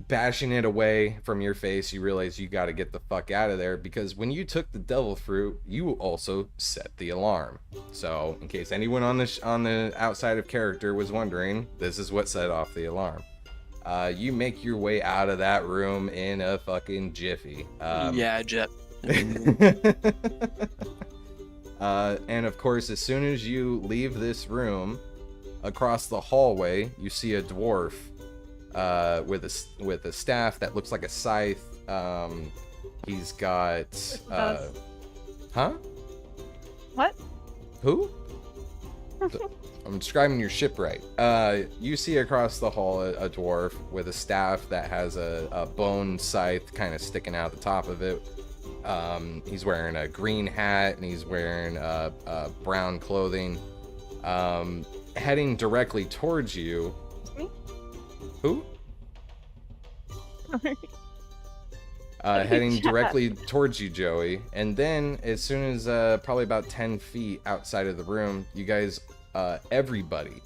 Speaker 2: Bashing it away from your face, you realize you got to get the fuck out of there, because when you took the devil fruit, you also set the alarm. So in case anyone on the outside of character was wondering, this is what set off the alarm. You make your way out of that room in a fucking jiffy.
Speaker 1: Jet.
Speaker 2: And of course, as soon as you leave this room, across the hallway, you see a dwarf with a staff that looks like a scythe. He's got huh?
Speaker 3: What?
Speaker 2: Who? I'm describing your ship right. You see across the hall a dwarf with a staff that has a bone scythe kind of sticking out the top of it. He's wearing a green hat and he's wearing brown clothing. Heading directly towards you.
Speaker 3: Me?
Speaker 2: Who? Heading directly towards you, Joey. And then, as soon as probably about 10 feet outside of the room, you guys, everybody,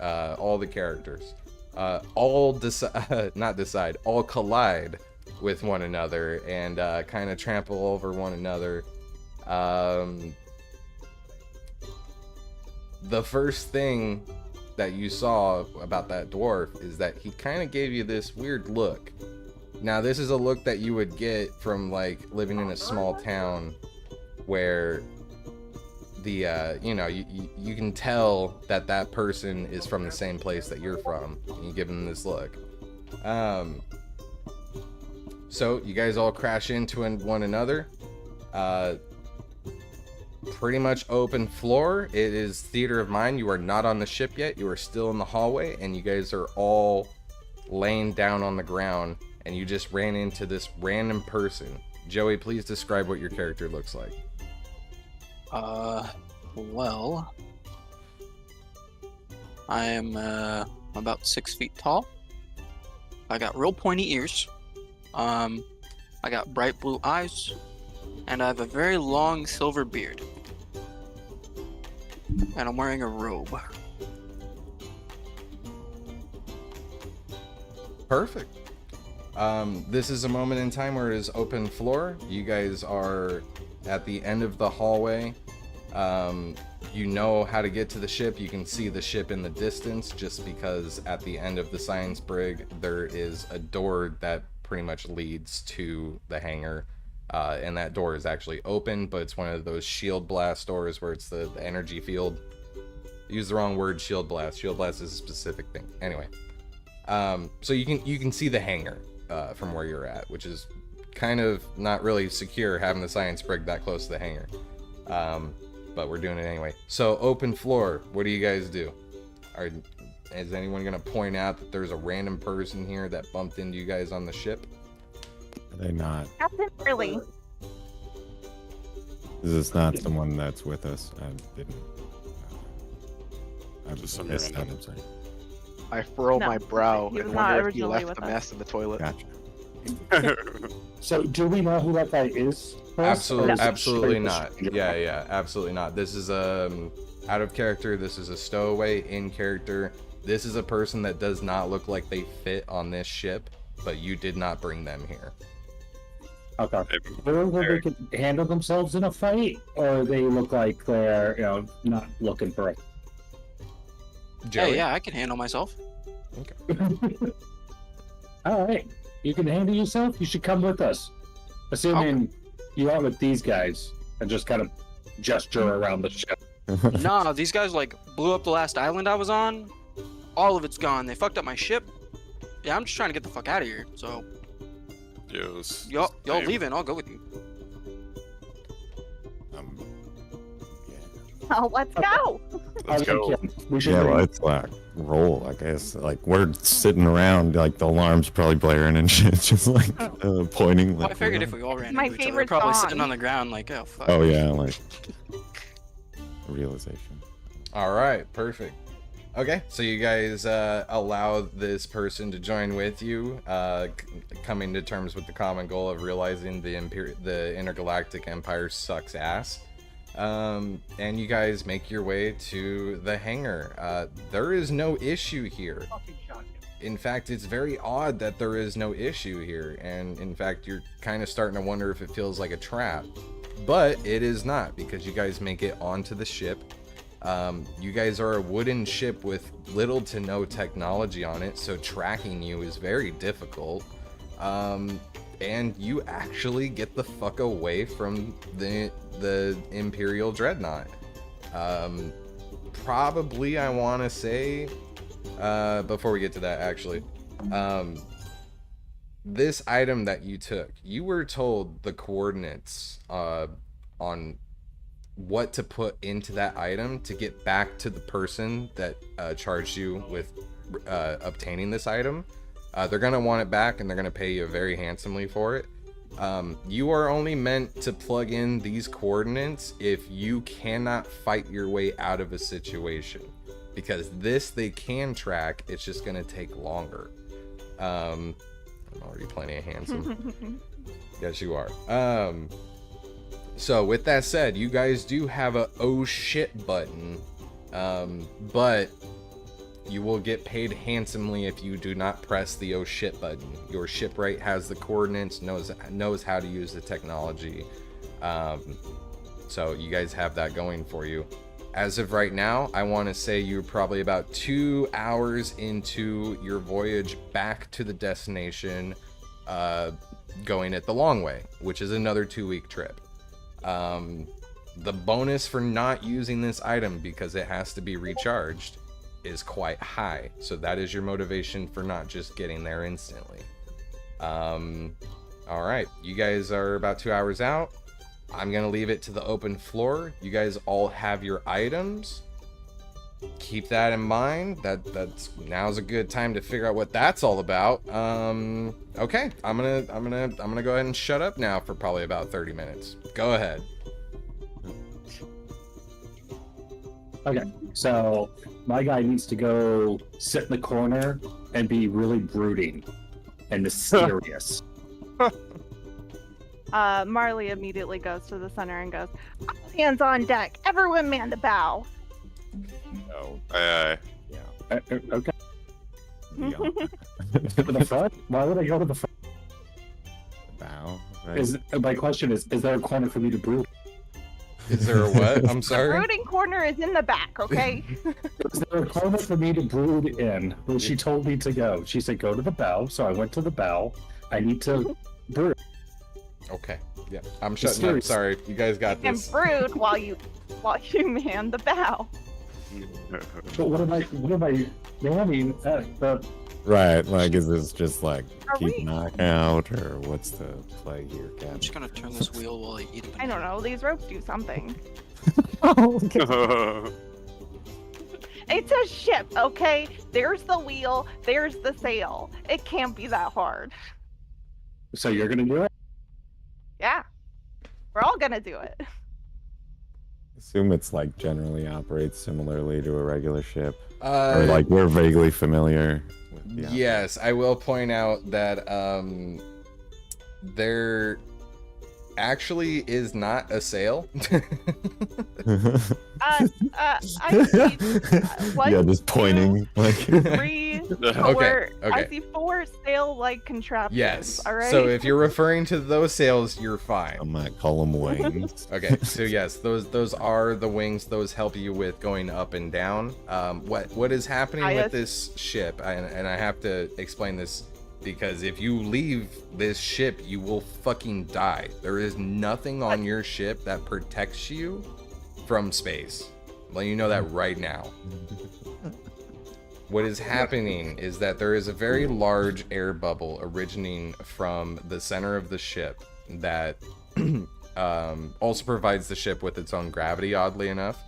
Speaker 2: all the characters, all collide with one another and kind of trample over one another. The first thing that you saw about that dwarf is that he kind of gave you this weird look. Now, this is a look that you would get from like living in a small town where the you can tell that that person is from the same place that you're from, and you give them this look. So you guys all crash into one another. Pretty much open floor. It is theater of mind. You are not on the ship yet. You are still in the hallway, and you guys are all laying down on the ground, and you just ran into this random person. Joey, please describe what your character looks like.
Speaker 1: Well, I am about 6 feet tall. I got real pointy ears. I got bright blue eyes, and I have a very long silver beard. And I'm wearing a robe.
Speaker 2: Perfect. This is a moment in time where it is open floor. You guys are at the end of the hallway. You know how to get to the ship. You can see the ship in the distance just because at the end of the science brig there is a door that pretty much leads to the hangar. And that door is actually open, but it's one of those shield blast doors where it's the energy field. Use the wrong word, shield blast. Shield blast is a specific thing. Anyway, so you can see the hangar from where you're at, which is kind of not really secure having the science brig that close to the hangar. But we're doing it anyway. So open floor. What do you guys do? Is anyone gonna point out that there's a random person here that bumped into you guys on the ship?
Speaker 5: Are they not?
Speaker 3: Captain Marley.
Speaker 5: This is not someone that's with us. I didn't. I
Speaker 4: Just some
Speaker 5: missed that.
Speaker 4: random.
Speaker 5: I'm sorry.
Speaker 10: I furrow
Speaker 3: No,
Speaker 10: my brow
Speaker 3: he was
Speaker 10: and
Speaker 3: not
Speaker 10: wonder if he
Speaker 3: originally
Speaker 10: left the
Speaker 3: with us.
Speaker 10: mess in the toilet.
Speaker 5: Gotcha.
Speaker 11: So, do we know who that guy is? first, or
Speaker 2: Absolutely,
Speaker 11: is it
Speaker 2: absolutely
Speaker 11: straight
Speaker 2: not.
Speaker 11: stranger?
Speaker 2: Yeah, absolutely not. This is out of character. This is a stowaway in character. This is a person that does not look like they fit on this ship, but you did not bring them here.
Speaker 11: Okay. Whether they can handle themselves in a fight, or they look like they're, not looking for it.
Speaker 2: Joey?
Speaker 1: Hey, yeah, I can handle myself.
Speaker 11: All right. You can handle yourself. You should come with us. Assuming you are with these guys and just kind of gesture around the ship.
Speaker 1: Nah, these guys like blew up the last island I was on. All of it's gone. They fucked up my ship. Yeah, I'm just trying to get the fuck out of here. So,
Speaker 4: Yes.
Speaker 1: y'all
Speaker 4: same.
Speaker 1: leaving? I'll go with you.
Speaker 3: Oh, let's go.
Speaker 4: Let's go.
Speaker 11: We should
Speaker 5: Yeah,
Speaker 11: bring-
Speaker 5: well, it's like roll, I guess. Like we're sitting around, like the alarm's probably blaring and shit, just like pointing.
Speaker 1: Well,
Speaker 5: Like,
Speaker 1: I figured if we all ran
Speaker 3: My
Speaker 1: into each other, we're
Speaker 3: favorite
Speaker 1: probably
Speaker 3: song.
Speaker 1: sitting on the ground like, oh fuck.
Speaker 5: Oh yeah, like realization.
Speaker 2: All right, perfect. Okay, so you guys allow this person to join with you, coming to terms with the common goal of realizing the intergalactic empire sucks ass. And you guys make your way to the hangar. There is no issue here.
Speaker 8: Fucking shotgun.
Speaker 2: In fact, it's very odd that there is no issue here, and in fact, you're kind of starting to wonder if it feels like a trap. But it is not, because you guys make it onto the ship. You guys are a wooden ship with little to no technology on it, so tracking you is very difficult. And you actually get the fuck away from the Imperial Dreadnought. Probably, I want to say, before we get to that, actually, this item that you took, you were told the coordinates on what to put into that item to get back to the person that charged you with obtaining this item. They're going to want it back, and they're going to pay you very handsomely for it. You are only meant to plug in these coordinates if you cannot fight your way out of a situation, because this they can track. It's just going to take longer. I'm already plenty of handsome. Yes, you are. So with that said, you guys do have a oh shit button, but you will get paid handsomely if you do not press the oh shit button. Your shipwright has the coordinates, knows how to use the technology. So you guys have that going for you. As of right now, I want to say you're probably about 2 hours into your voyage back to the destination, going it the long way, which is another 2-week trip. The bonus for not using this item, because it has to be recharged, is quite high. So that is your motivation for not just getting there instantly. All right, you guys are about 2 hours out. I'm gonna leave it to the open floor. You guys all have your items. Keep that in mind. That's now's a good time to figure out what that's all about. Okay, I'm gonna go ahead and shut up now for probably about 30 minutes. Go ahead.
Speaker 11: Okay, so my guy needs to go sit in the corner and be really brooding and mysterious.
Speaker 3: Marley immediately goes to the center and goes, "All hands on deck. Everyone man the bow."
Speaker 5: Oh,
Speaker 4: Aye, aye.
Speaker 11: Okay.
Speaker 5: yeah.
Speaker 11: To the front? Why would I go to the front?
Speaker 5: Bow. Right?
Speaker 11: My question is there a corner for me to brood?
Speaker 2: Is there a what? I'm
Speaker 3: The
Speaker 2: sorry.
Speaker 3: brooding corner is in the back, okay?
Speaker 11: Is there a corner for me to brood in where she told me to go? She said go to the bow, so I went to the bow. I need to brood.
Speaker 2: Okay. Yeah. I'm shutting up.
Speaker 11: Mysterious.
Speaker 2: Sorry. You guys got
Speaker 3: And
Speaker 2: this.
Speaker 3: brood while you man the bow.
Speaker 11: But what am I manning at the...
Speaker 5: Right, like is this just like
Speaker 3: Are
Speaker 5: keep
Speaker 3: we-
Speaker 5: knockout, or what's the play here,
Speaker 1: I'm
Speaker 5: Cap?
Speaker 1: just gonna turn this wheel while I eat a
Speaker 3: I don't know. These ropes do something. It's a ship, okay? There's the wheel. There's the sail. It can't be that hard.
Speaker 11: So you're gonna do it?
Speaker 3: Yeah. We're all gonna do it.
Speaker 5: Assume it's like generally operates similarly to a regular ship. Or like we're vaguely familiar with the
Speaker 2: Yes, I will point out that there actually is not a sale.
Speaker 3: I see,
Speaker 5: Yeah, just pointing like
Speaker 3: 3,
Speaker 2: Okay,
Speaker 3: I see 4 sail-like contraptions.
Speaker 2: Yes.
Speaker 3: All right.
Speaker 2: So if you're referring to those sails, you're fine.
Speaker 5: I might call them wings.
Speaker 2: Okay, so yes, those are the wings. Those help you with going up and down. What is happening with this ship? And I have to explain this because if you leave this ship, you will fucking die. There is nothing on your ship that protects you from space. I'm letting you know that right now. What is happening is that there is a very large air bubble originating from the center of the ship that also provides the ship with its own gravity, oddly enough.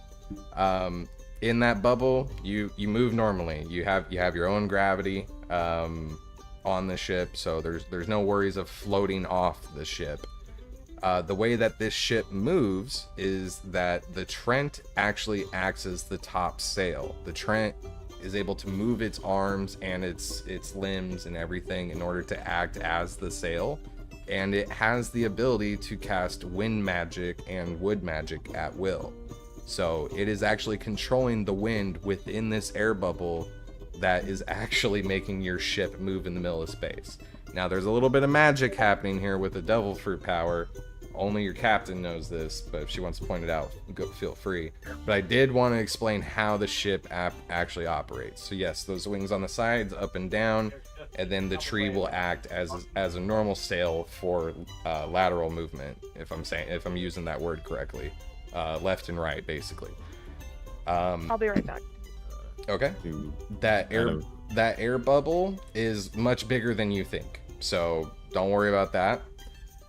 Speaker 2: In that bubble, you move normally. You have your own gravity on the ship, so there's no worries of floating off the ship. The way that this ship moves is that the Trent actually acts as the top sail. The Trent is able to move its arms and its limbs and everything in order to act as the sail, and it has the ability to cast wind magic and wood magic at will. So it is actually controlling the wind within this air bubble that is actually making your ship move in the middle of space. Now there's a little bit of magic happening here with the devil fruit power. Only your captain knows this, but if she wants to point it out, feel free. But I did want to explain how the ship actually operates. So yes, those wings on the sides, up and down, and then the tree will act as a normal sail for lateral movement. If I'm using that word correctly, left and right, basically.
Speaker 3: I'll be right back.
Speaker 2: Okay. That air bubble is much bigger than you think, so don't worry about that.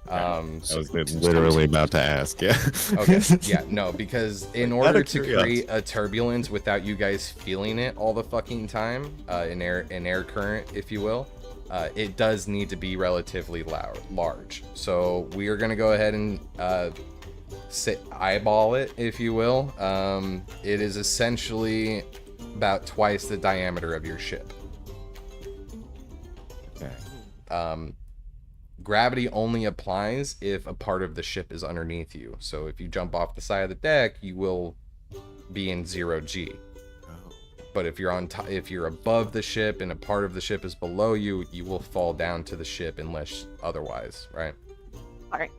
Speaker 5: I was literally about to ask. Yeah.
Speaker 2: Okay. Yeah. No, because in order to create a turbulence without you guys feeling it all the fucking time, an air current, if you will, it does need to be relatively large. So we are gonna go ahead and eyeball it, if you will. It is essentially about twice the diameter of your ship.
Speaker 5: Okay.
Speaker 2: Gravity only applies if a part of the ship is underneath you. So if you jump off the side of the deck, you will be in 0G.
Speaker 5: Oh.
Speaker 2: But if you're on if you're above the ship and a part of the ship is below you, you will fall down to the ship unless otherwise, right?
Speaker 3: All right.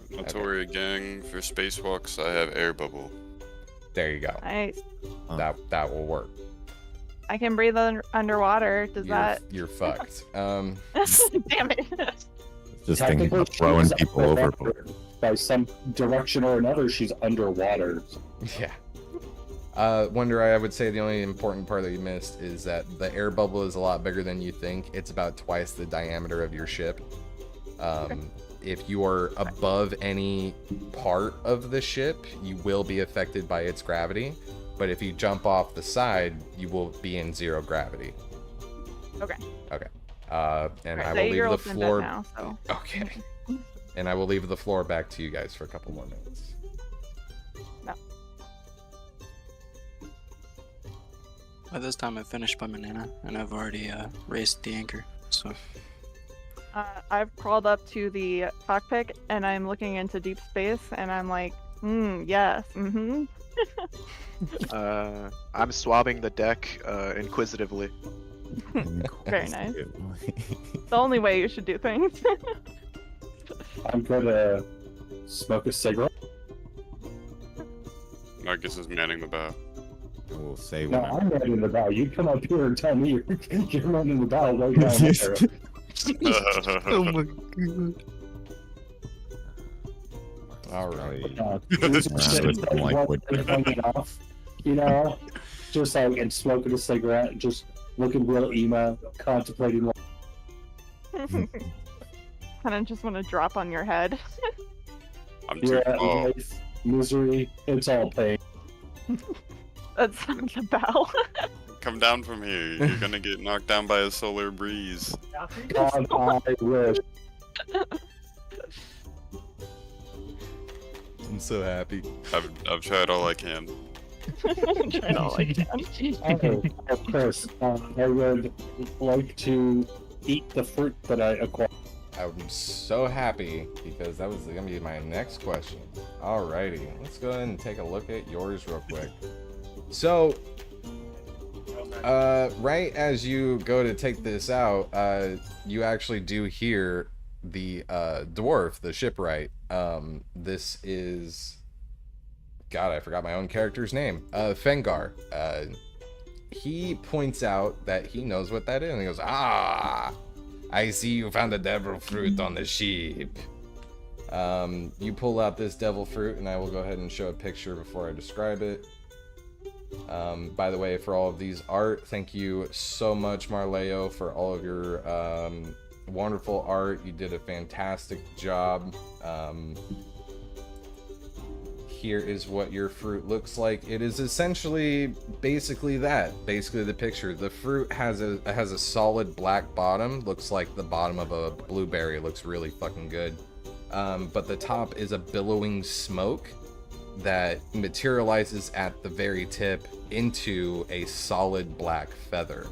Speaker 4: Not to worry, gang. For spacewalks, I have air bubble.
Speaker 2: There you go.
Speaker 3: Nice.
Speaker 2: That will work.
Speaker 3: I can breathe underwater.
Speaker 2: You're fucked.
Speaker 3: Damn it.
Speaker 5: Just thinking of throwing people overboard.
Speaker 11: By some direction or another, she's underwater.
Speaker 2: Yeah. Wonder, I would say the only important part that you missed is that the air bubble is a lot bigger than you think. It's about twice the diameter of your ship. If you are above any part of the ship, you will be affected by its gravity. But if you jump off the side, you will be in 0 gravity.
Speaker 3: Okay.
Speaker 2: Okay. And
Speaker 3: right,
Speaker 2: I will leave the floor.
Speaker 3: Now, so.
Speaker 2: Okay. And I will leave the floor back to you guys for a couple more minutes.
Speaker 3: No.
Speaker 1: By this time, I've finished my banana, and I've already raised the anchor. So.
Speaker 3: I've crawled up to the cockpit, and I'm looking into deep space, and I'm like, yes, mm-hmm.
Speaker 10: I'm swabbing the deck inquisitively.
Speaker 3: Very nice. The only way you should do things.
Speaker 11: I'm gonna smoke a cigarette.
Speaker 4: Marcus is manning the bow.
Speaker 5: We'll say
Speaker 11: No, I'm running the bow. You come up here and tell me you're running the bow right down there.
Speaker 1: Oh my god.
Speaker 2: Alright.
Speaker 11: Off, you know, just like and smoking a cigarette, just looking real emo, contemplating.
Speaker 3: Kind of just want to drop on your head.
Speaker 4: I'm too tall.
Speaker 11: Life, misery, it's all pain.
Speaker 3: That's not the bow.
Speaker 4: Come down from here. You're gonna get knocked down by a solar breeze.
Speaker 11: God, I wish.
Speaker 2: I'm so happy.
Speaker 4: I've tried all I can.
Speaker 3: Trying all I can.
Speaker 11: Of course. I would like to eat the fruit that I acquired.
Speaker 2: I'm so happy because that was gonna be my next question. Alrighty, let's go ahead and take a look at yours real quick. So, right as you go to take this out, you actually do hear the dwarf, the shipwright. This is, God, I forgot my own character's name. Fengar. He points out that he knows what that is, and he goes, "Ah, I see you found the devil fruit on the ship." You pull out this devil fruit, and I will go ahead and show a picture before I describe it. By the way, for all of these art, thank you so much, Marley, for all of your wonderful art. You did a fantastic job. Here is what your fruit looks like. It is essentially basically the picture. The fruit has a solid black bottom, looks like the bottom of a blueberry. It looks really fucking good. But the top is a billowing smoke that materializes at the very tip into a solid black feather.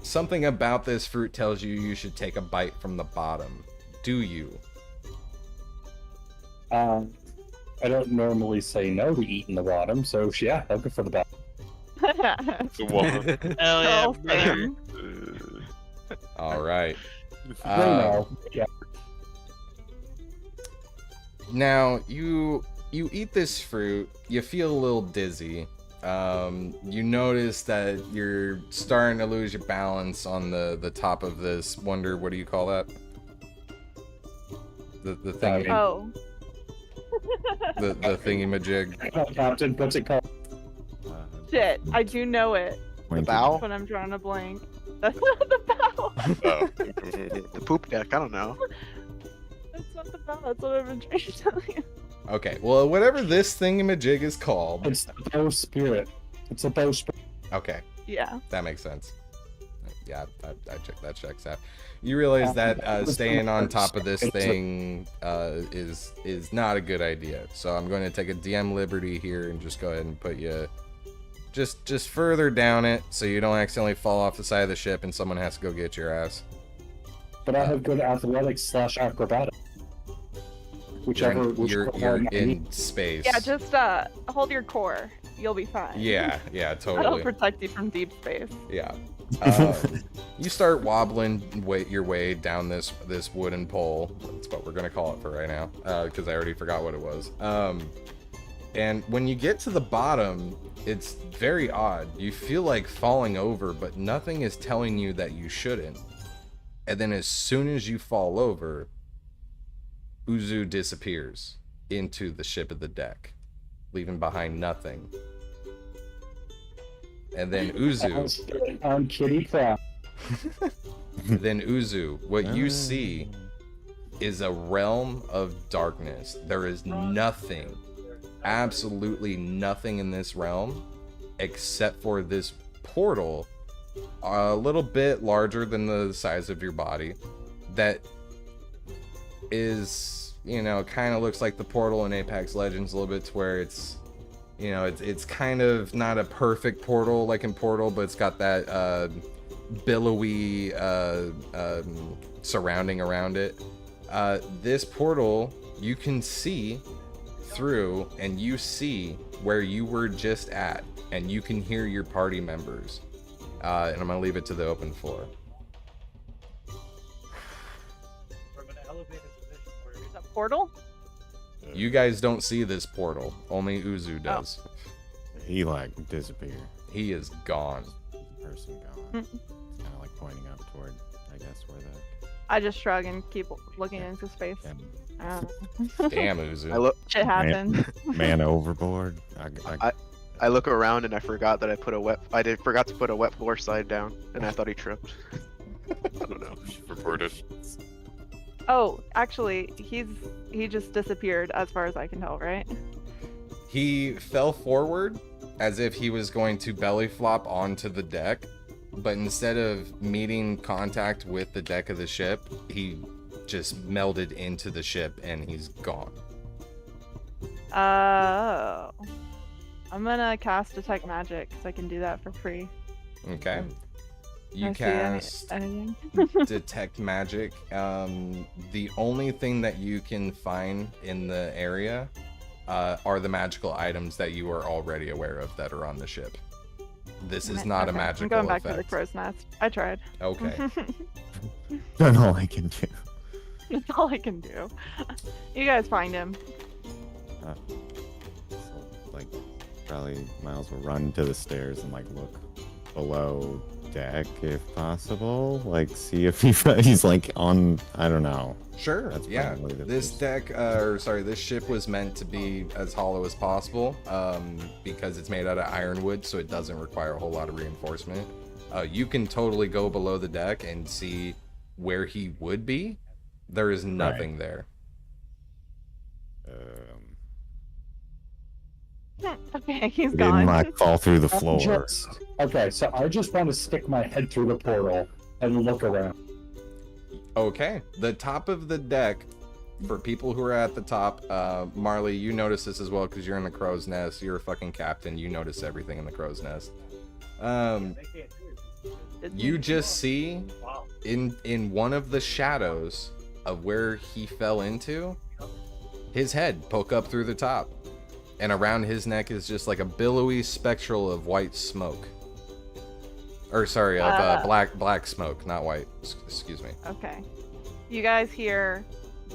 Speaker 2: Something about this fruit tells you you should take a bite from the bottom. Do you?
Speaker 11: I don't normally say no to eating the bottom, so yeah, I'll go for the bottom.
Speaker 6: Hell yeah,
Speaker 3: Oh,
Speaker 6: brother.
Speaker 2: All right.
Speaker 11: Yeah.
Speaker 2: Now you eat this fruit. You feel a little dizzy. You notice that you're starting to lose your balance on the top of this. Wonder, what do you call that? The thing.
Speaker 3: Oh.
Speaker 2: The thingy-majig.
Speaker 11: Captain, what's it called?
Speaker 3: Shit, I do know it.
Speaker 10: The bow?
Speaker 3: But I'm drawing a blank. That's not the bow.
Speaker 4: Oh.
Speaker 10: The poop deck, I don't know.
Speaker 3: That's not the bow. That's what I've been trying to tell you.
Speaker 2: Okay, well, whatever this thingy-majig is called.
Speaker 11: It's the bow spirit. It's a bow spirit.
Speaker 2: Okay,
Speaker 3: Yeah.
Speaker 2: that makes sense. Yeah, that checks out. You realize that staying on top of this thing is not a good idea. So I'm going to take a DM liberty here and just go ahead and put you just further down it so you don't accidentally fall off the side of the ship and someone has to go get your ass.
Speaker 11: But I have good athletics / acrobatics. Whichever.
Speaker 2: You're in space.
Speaker 3: Yeah, just hold your core. You'll be fine.
Speaker 2: Yeah,
Speaker 3: That'll
Speaker 2: totally.
Speaker 3: protect you from deep space.
Speaker 2: Yeah. You start wobbling your way down this wooden pole. That's what we're gonna call it for right now, because I already forgot what it was. And when you get to the bottom, it's very odd. You feel like falling over, but nothing is telling you that you shouldn't. And then as soon as you fall over, Uzu disappears into the ship of the deck, leaving behind nothing. And then Uzu.
Speaker 11: On Kitty Crap.
Speaker 2: Then Uzu, what you see is a realm of darkness. There is nothing, absolutely nothing in this realm except for this portal, a little bit larger than the size of your body, that is, kind of looks like the portal in Apex Legends a little bit, to where it's, it's kind of not a perfect portal like in Portal, but it's got that billowy surrounding around it. This portal you can see through, and you see where you were just at, and you can hear your party members. And I'm gonna leave it to the open floor.
Speaker 8: From an elevated position where
Speaker 3: There's a portal?
Speaker 2: You guys don't see this portal. Only Uzu does.
Speaker 5: He disappeared.
Speaker 2: He is gone.
Speaker 5: Person gone. It's kind of pointing up toward, I guess, where the.
Speaker 3: I just shrug and keep looking into space.
Speaker 2: Damn, Uzu.
Speaker 3: Shit happens.
Speaker 5: Man overboard.
Speaker 10: I look around and I forgot that I forgot to put a wet floor slide down, and I thought he tripped.
Speaker 4: I don't know. Reported.
Speaker 3: Oh, actually, he just disappeared as far as I can tell, right?
Speaker 2: He fell forward as if he was going to belly flop onto the deck, but instead of meeting contact with the deck of the ship, he just melded into the ship and he's gone.
Speaker 3: Oh. I'm gonna cast Detect Magic because I can do that for free.
Speaker 2: Okay. You
Speaker 3: I see
Speaker 2: cast
Speaker 3: anything?
Speaker 2: Detect Magic. The only thing that you can find in the area are the magical items that you are already aware of that are on the ship. This is not a
Speaker 3: Okay,
Speaker 2: magical
Speaker 3: I'm going back
Speaker 2: effect.
Speaker 3: to the crow's nest. I tried.
Speaker 2: Okay.
Speaker 5: Done all I can do.
Speaker 3: That's all I can do. You guys find him.
Speaker 5: So, like, probably Miles will run to the stairs and like look below deck if possible. Like, see if he's like on. I don't know.
Speaker 2: Sure.
Speaker 5: That's
Speaker 2: Yeah.
Speaker 5: probably the
Speaker 2: This
Speaker 5: first-
Speaker 2: deck, or sorry, this ship was meant to be as hollow as possible, because it's made out of ironwood, so it doesn't require a whole lot of reinforcement. You can totally go below the deck and see where he would be. There is nothing there.
Speaker 3: Okay, he's
Speaker 5: It
Speaker 3: gone.
Speaker 5: didn't like fall through the floor.
Speaker 11: Okay, so I just want to stick my head through the portal and look around.
Speaker 2: Okay. The top of the deck, for people who are at the top, Marley, you notice this as well because you're in the crow's nest. You're a fucking captain. You notice everything in the crow's nest. You just see in one of the shadows of where he fell into, his head poke up through the top. And around his neck is just like a billowy spectral of white smoke. Or sorry, of black smoke, not white. Excuse me.
Speaker 3: Okay. You guys hear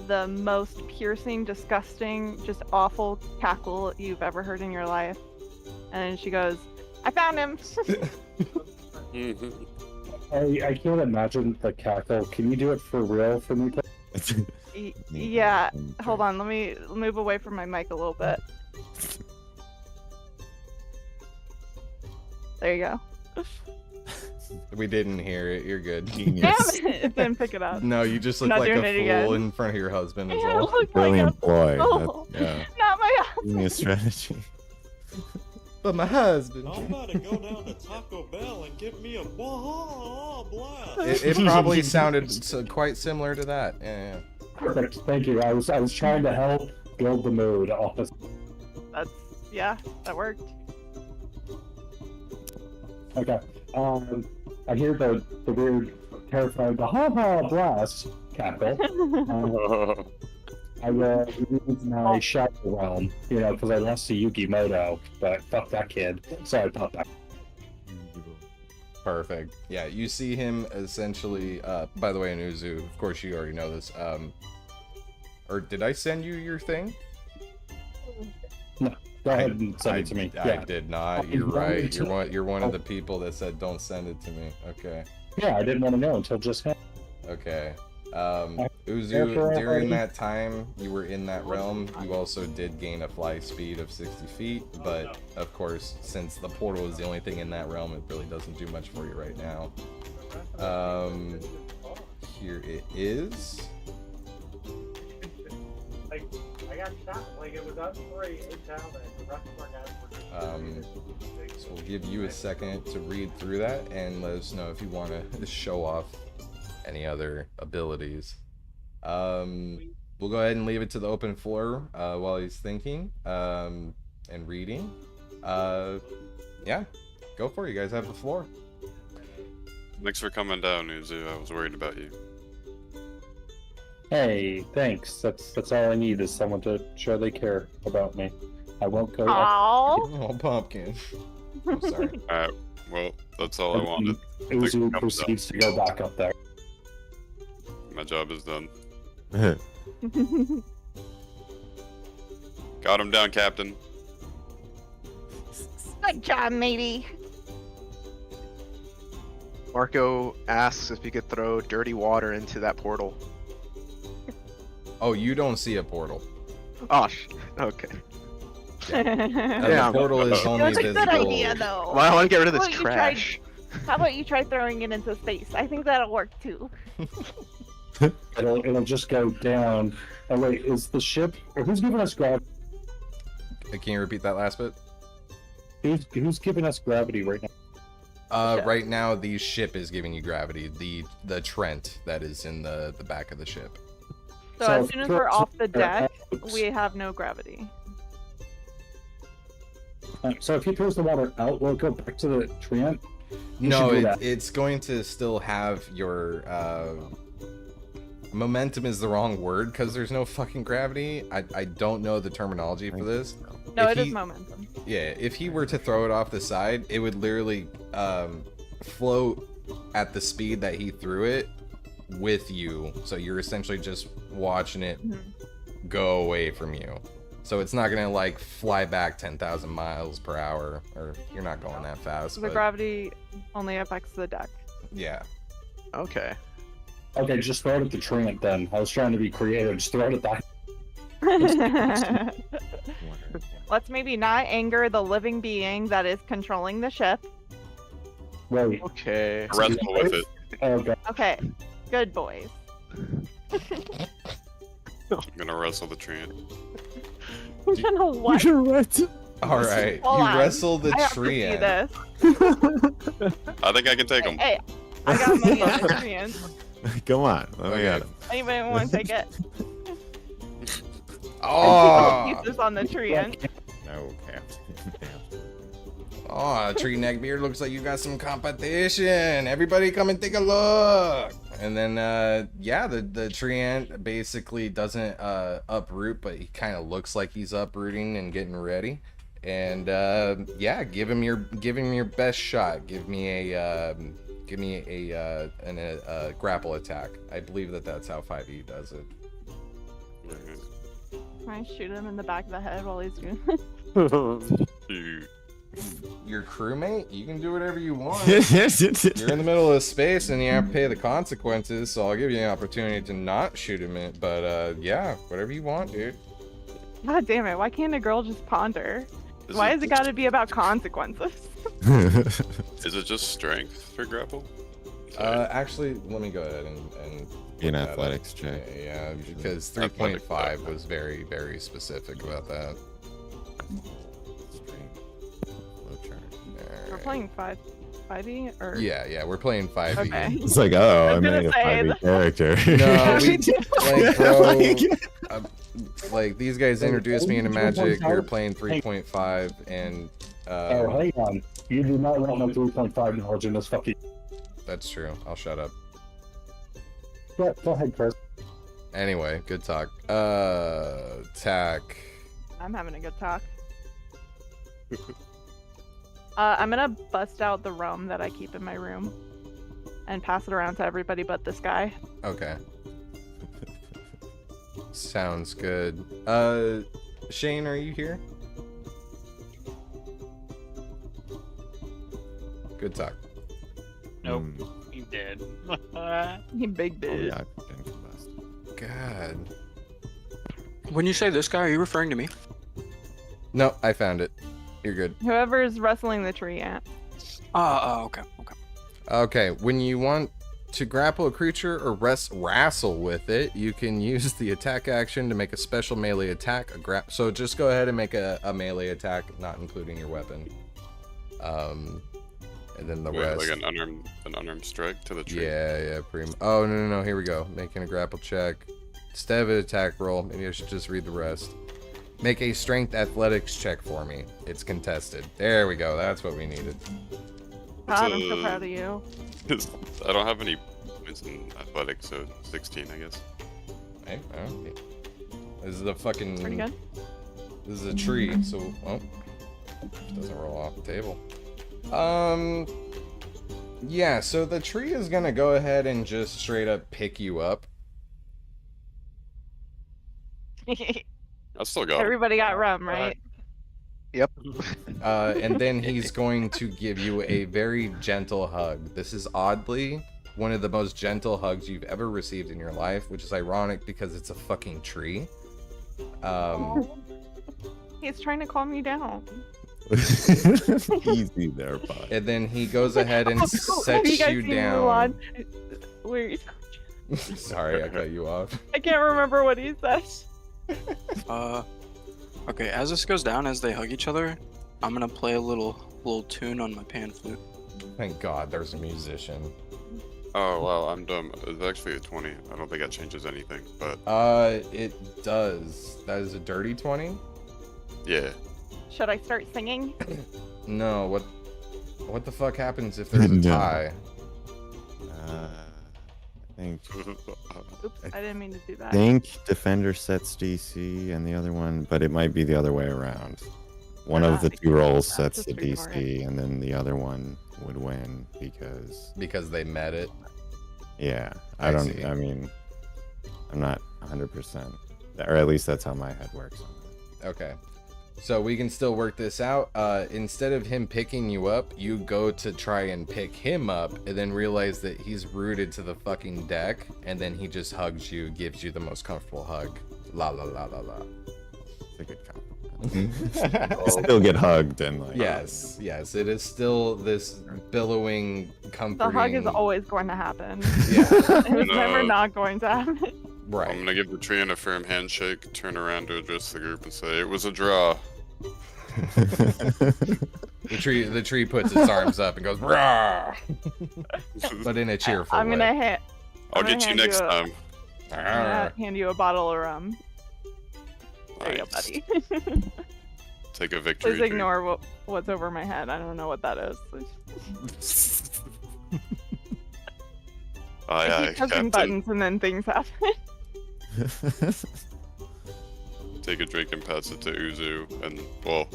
Speaker 3: the most piercing, disgusting, just awful cackle you've ever heard in your life. And then she goes, I found him!
Speaker 11: I can't imagine the cackle. Can you do it for real for me?
Speaker 3: Yeah, hold on, let me move away from my mic a little bit. There you go.
Speaker 2: We didn't hear it. You're good.
Speaker 3: Damn it! It didn't pick it up.
Speaker 2: No, you just look
Speaker 3: Not
Speaker 2: like a
Speaker 3: doing it again.
Speaker 2: fool in front of your husband as
Speaker 3: Yeah,
Speaker 2: well.
Speaker 3: look like a
Speaker 5: Brilliant ploy.
Speaker 3: fool.
Speaker 5: Yeah.
Speaker 3: Not my
Speaker 5: Give me a strategy.
Speaker 2: But my husband.
Speaker 12: I'm about to go down to Taco Bell and get me a blast.
Speaker 2: It probably sounded quite similar to that. Yeah.
Speaker 11: Perfect. Thank you. I was trying to help build the mood.
Speaker 3: Yeah, that worked.
Speaker 11: Okay. I hear the weird, terrifying, the ha-ha blast cackle. I will use my Shadow Realm, because I lost to Yukimoto, but fuck that kid. So I popped that.
Speaker 2: Perfect. Yeah, you see him essentially, by the way, in Uzu, of course you already know this, or did I send you your thing?
Speaker 11: No, go ahead and send it to me.
Speaker 2: I did not. You're right. You're one of the people that said don't send it to me. Okay.
Speaker 11: Yeah, I didn't want to know until just now.
Speaker 2: Okay. Uzu, during that time you were in that realm, you also did gain a fly speed of 60 feet, but of course, since the portal is the only thing in that realm, it really doesn't do much for you right now. Here it is.
Speaker 8: Like, I got shot, like it was us three in town, and the rest of our guys were
Speaker 2: So we'll give you a second to read through that and let us know if you want to show off any other abilities. We'll go ahead and leave it to the open floor while he's thinking and reading. Yeah, go for it. You guys have the floor.
Speaker 4: Thanks for coming down, Uzu. I was worried about you.
Speaker 11: Hey, thanks. That's all I need is someone to show they care about me. I won't go.
Speaker 2: Oh, pumpkin. I'm sorry.
Speaker 4: Alright, well, that's all I wanted. Thanks for
Speaker 11: Uzu
Speaker 4: coming
Speaker 11: proceeds to go back up there.
Speaker 4: down. My job is done. Got him down, Captain.
Speaker 3: Good job, matey.
Speaker 10: Marko asks if you could throw dirty water into that portal.
Speaker 2: Oh, you don't see a portal.
Speaker 10: Oh, okay.
Speaker 2: The portal is only
Speaker 3: That's a
Speaker 2: visible.
Speaker 3: good idea, though.
Speaker 10: Well, I want to get rid of this
Speaker 3: How about you
Speaker 10: trash.
Speaker 3: How about you try throwing it into space? I think that'll work too.
Speaker 11: It'll just go down. Oh wait, is the ship? Or who's giving us gravity?
Speaker 2: Can you repeat that last bit?
Speaker 11: Who's giving us gravity right now?
Speaker 2: Right now, the ship is giving you gravity. The Trent that is in the back of the ship.
Speaker 3: So as soon as we're off the deck, we have no gravity.
Speaker 11: So if he throws the water out, will it go back to the treant?
Speaker 2: No, it's going to still have your momentum is the wrong word because there's no fucking gravity. I don't know the terminology for this.
Speaker 3: No, it is momentum.
Speaker 2: Yeah, if he were to throw it off the side, it would literally float at the speed that he threw it with you. So you're essentially just watching it go away from you. So it's not gonna like fly back 10,000 miles per hour, or you're not going that fast.
Speaker 3: The gravity only affects the deck.
Speaker 2: Yeah.
Speaker 10: Okay.
Speaker 11: Okay, just throw it at the treant then. I was trying to be creative. Just throw it at that.
Speaker 3: Let's maybe not anger the living being that is controlling the ship.
Speaker 11: Right.
Speaker 10: Okay.
Speaker 4: Wrestle with it.
Speaker 11: Okay.
Speaker 3: Okay, good boys.
Speaker 4: I'm gonna wrestle the treant.
Speaker 3: I'm gonna what?
Speaker 2: All right,
Speaker 3: Hold
Speaker 2: you
Speaker 3: on.
Speaker 2: wrestle the
Speaker 3: I have to
Speaker 2: tree
Speaker 3: see
Speaker 2: in.
Speaker 3: this.
Speaker 4: I think I can take him.
Speaker 3: Hey, I got money on the treant.
Speaker 5: Come on, let me at him.
Speaker 3: Anybody want to take it?
Speaker 2: Oh,
Speaker 3: Pieces on the treant.
Speaker 5: No, Captain.
Speaker 2: oh, tree neckbeard, looks like you got some competition. Everybody come and take a look. And then, yeah, the tree ant basically doesn't uproot, but he kind of looks like he's uprooting and getting ready. And yeah, give him your best shot. Give me a grapple attack. I believe that's how 5e does it.
Speaker 3: Can I shoot him in the back of the head while he's doing
Speaker 2: Your crewmate, you can do whatever you want. You're in the middle of space and you have to pay the consequences, so I'll give you an opportunity to not shoot him in, but yeah, whatever you want, dude.
Speaker 3: God damn it, why can't a girl just ponder? Why has it gotta be about consequences?
Speaker 4: Is it just strength for grapple?
Speaker 2: Actually, let me go ahead and
Speaker 5: Be an
Speaker 2: look that
Speaker 5: athletics
Speaker 2: up.
Speaker 5: check.
Speaker 2: Yeah, because 3.5 was very, very specific about that.
Speaker 3: We're playing 5e or
Speaker 2: Yeah, we're playing 5e.
Speaker 3: Okay.
Speaker 5: It's like, oh, I
Speaker 3: was
Speaker 5: made
Speaker 3: gonna
Speaker 5: a
Speaker 3: say
Speaker 5: 5e character.
Speaker 2: No, we like, bro,
Speaker 5: Like-
Speaker 2: like these guys introduced me into Magic. We were playing 3.5, and
Speaker 11: Oh, hang on. You do not want no 3.5 knowledge in this fucking.
Speaker 2: that's true. I'll shut up.
Speaker 11: Go ahead, Chris.
Speaker 2: Anyway, good talk. Attack.
Speaker 3: I'm having a good talk. I'm gonna bust out the rum that I keep in my room and pass it around to everybody but this guy.
Speaker 2: Okay. Sounds good. Shane, are you here? Good talk.
Speaker 6: Nope. He dead.
Speaker 3: He big
Speaker 5: Oh,
Speaker 3: bitch.
Speaker 5: yeah, I've been combust.
Speaker 2: God.
Speaker 1: When you say this guy, are you referring to me?
Speaker 2: No, I found it. You're good.
Speaker 3: Whoever is wrestling the tree ant.
Speaker 1: Okay.
Speaker 2: Okay, when you want to grapple a creature or wrestle with it, you can use the attack action to make a special melee attack. So just go ahead and make a melee attack, not including your weapon. And then the rest.
Speaker 4: Like an unarmed strike to the tree.
Speaker 2: Yeah, oh, no, here we go. Making a grapple check. Instead of an attack roll, maybe I should just read the rest. Make a strength athletics check for me. It's contested. There we go. That's what we needed.
Speaker 3: God, I'm so proud of you.
Speaker 4: I don't have any points in athletics, so 16, I guess.
Speaker 2: Hey, oh, this is a fucking...
Speaker 3: Pretty good.
Speaker 2: This is a tree, so... Oh. It doesn't roll off the table. Yeah, so the tree is gonna go ahead and just straight up pick you up.
Speaker 4: I still got it.
Speaker 3: Everybody got rum, right?
Speaker 10: Yep.
Speaker 2: And then he's going to give you a very gentle hug. This is oddly one of the most gentle hugs you've ever received in your life, which is ironic because it's a fucking tree.
Speaker 3: He's trying to calm you down.
Speaker 5: Easy there, bud.
Speaker 2: And then he goes ahead and
Speaker 3: Have
Speaker 2: sets
Speaker 3: you guys
Speaker 2: you
Speaker 3: seen
Speaker 2: down.
Speaker 3: Mulan? Where
Speaker 2: Sorry, I cut you off.
Speaker 3: I can't remember what he says.
Speaker 1: Okay, as this goes down, as they hug each other, I'm gonna play a little tune on my pan flute.
Speaker 2: Thank God there's a musician.
Speaker 4: Oh, wow, I'm dumb. It's actually a 20. I don't think that changes anything, but...
Speaker 2: It does. That is a dirty 20?
Speaker 4: Yeah.
Speaker 3: Should I start singing?
Speaker 2: No, what the fuck happens if there's a
Speaker 5: No.
Speaker 2: tie?
Speaker 5: I think
Speaker 3: Oops, I didn't mean to do that.
Speaker 5: defender sets DC and the other one, but it might be the other way around. One of the
Speaker 3: Ah,
Speaker 5: two rolls
Speaker 3: yeah,
Speaker 5: sets
Speaker 3: just
Speaker 5: the
Speaker 3: ignore
Speaker 5: DC, and then the other one would win because
Speaker 2: They met it.
Speaker 5: yeah,
Speaker 2: I
Speaker 5: I don't.
Speaker 2: see.
Speaker 5: I mean, I'm not 100%, or at least that's how my head works.
Speaker 2: Okay. So we can still work this out. Instead of him picking you up, you go to try and pick him up, and then realize that he's rooted to the fucking deck, and then he just hugs you, gives you the most comfortable hug. La la la la la.
Speaker 5: It's a good compliment. Still get hugged and like.
Speaker 2: Yes, yes, it is still this billowing,
Speaker 3: The
Speaker 2: comforting.
Speaker 3: hug is always going to happen.
Speaker 2: Yeah,
Speaker 3: It's never not going to happen.
Speaker 2: right.
Speaker 4: I'm gonna give the tree a firm handshake, turn around to address the group, and say, "It was a draw."
Speaker 2: The tree puts its arms up and goes, "Rah!" but in a cheerful
Speaker 3: I'm
Speaker 2: way.
Speaker 3: gonna
Speaker 4: I'll
Speaker 3: I'm
Speaker 4: get you
Speaker 3: gonna
Speaker 4: next
Speaker 3: hand
Speaker 4: time.
Speaker 3: I'm gonna hand you a bottle of rum. There you go,
Speaker 4: Nice.
Speaker 3: buddy.
Speaker 4: Take a victory.
Speaker 3: Please
Speaker 4: tree.
Speaker 3: ignore what's over my head. I don't know what that is.
Speaker 4: Aye,
Speaker 3: I
Speaker 4: aye,
Speaker 3: keep pressing
Speaker 4: Captain.
Speaker 3: buttons and then things happen.
Speaker 4: Take a drink and pass it to Uzu, and well,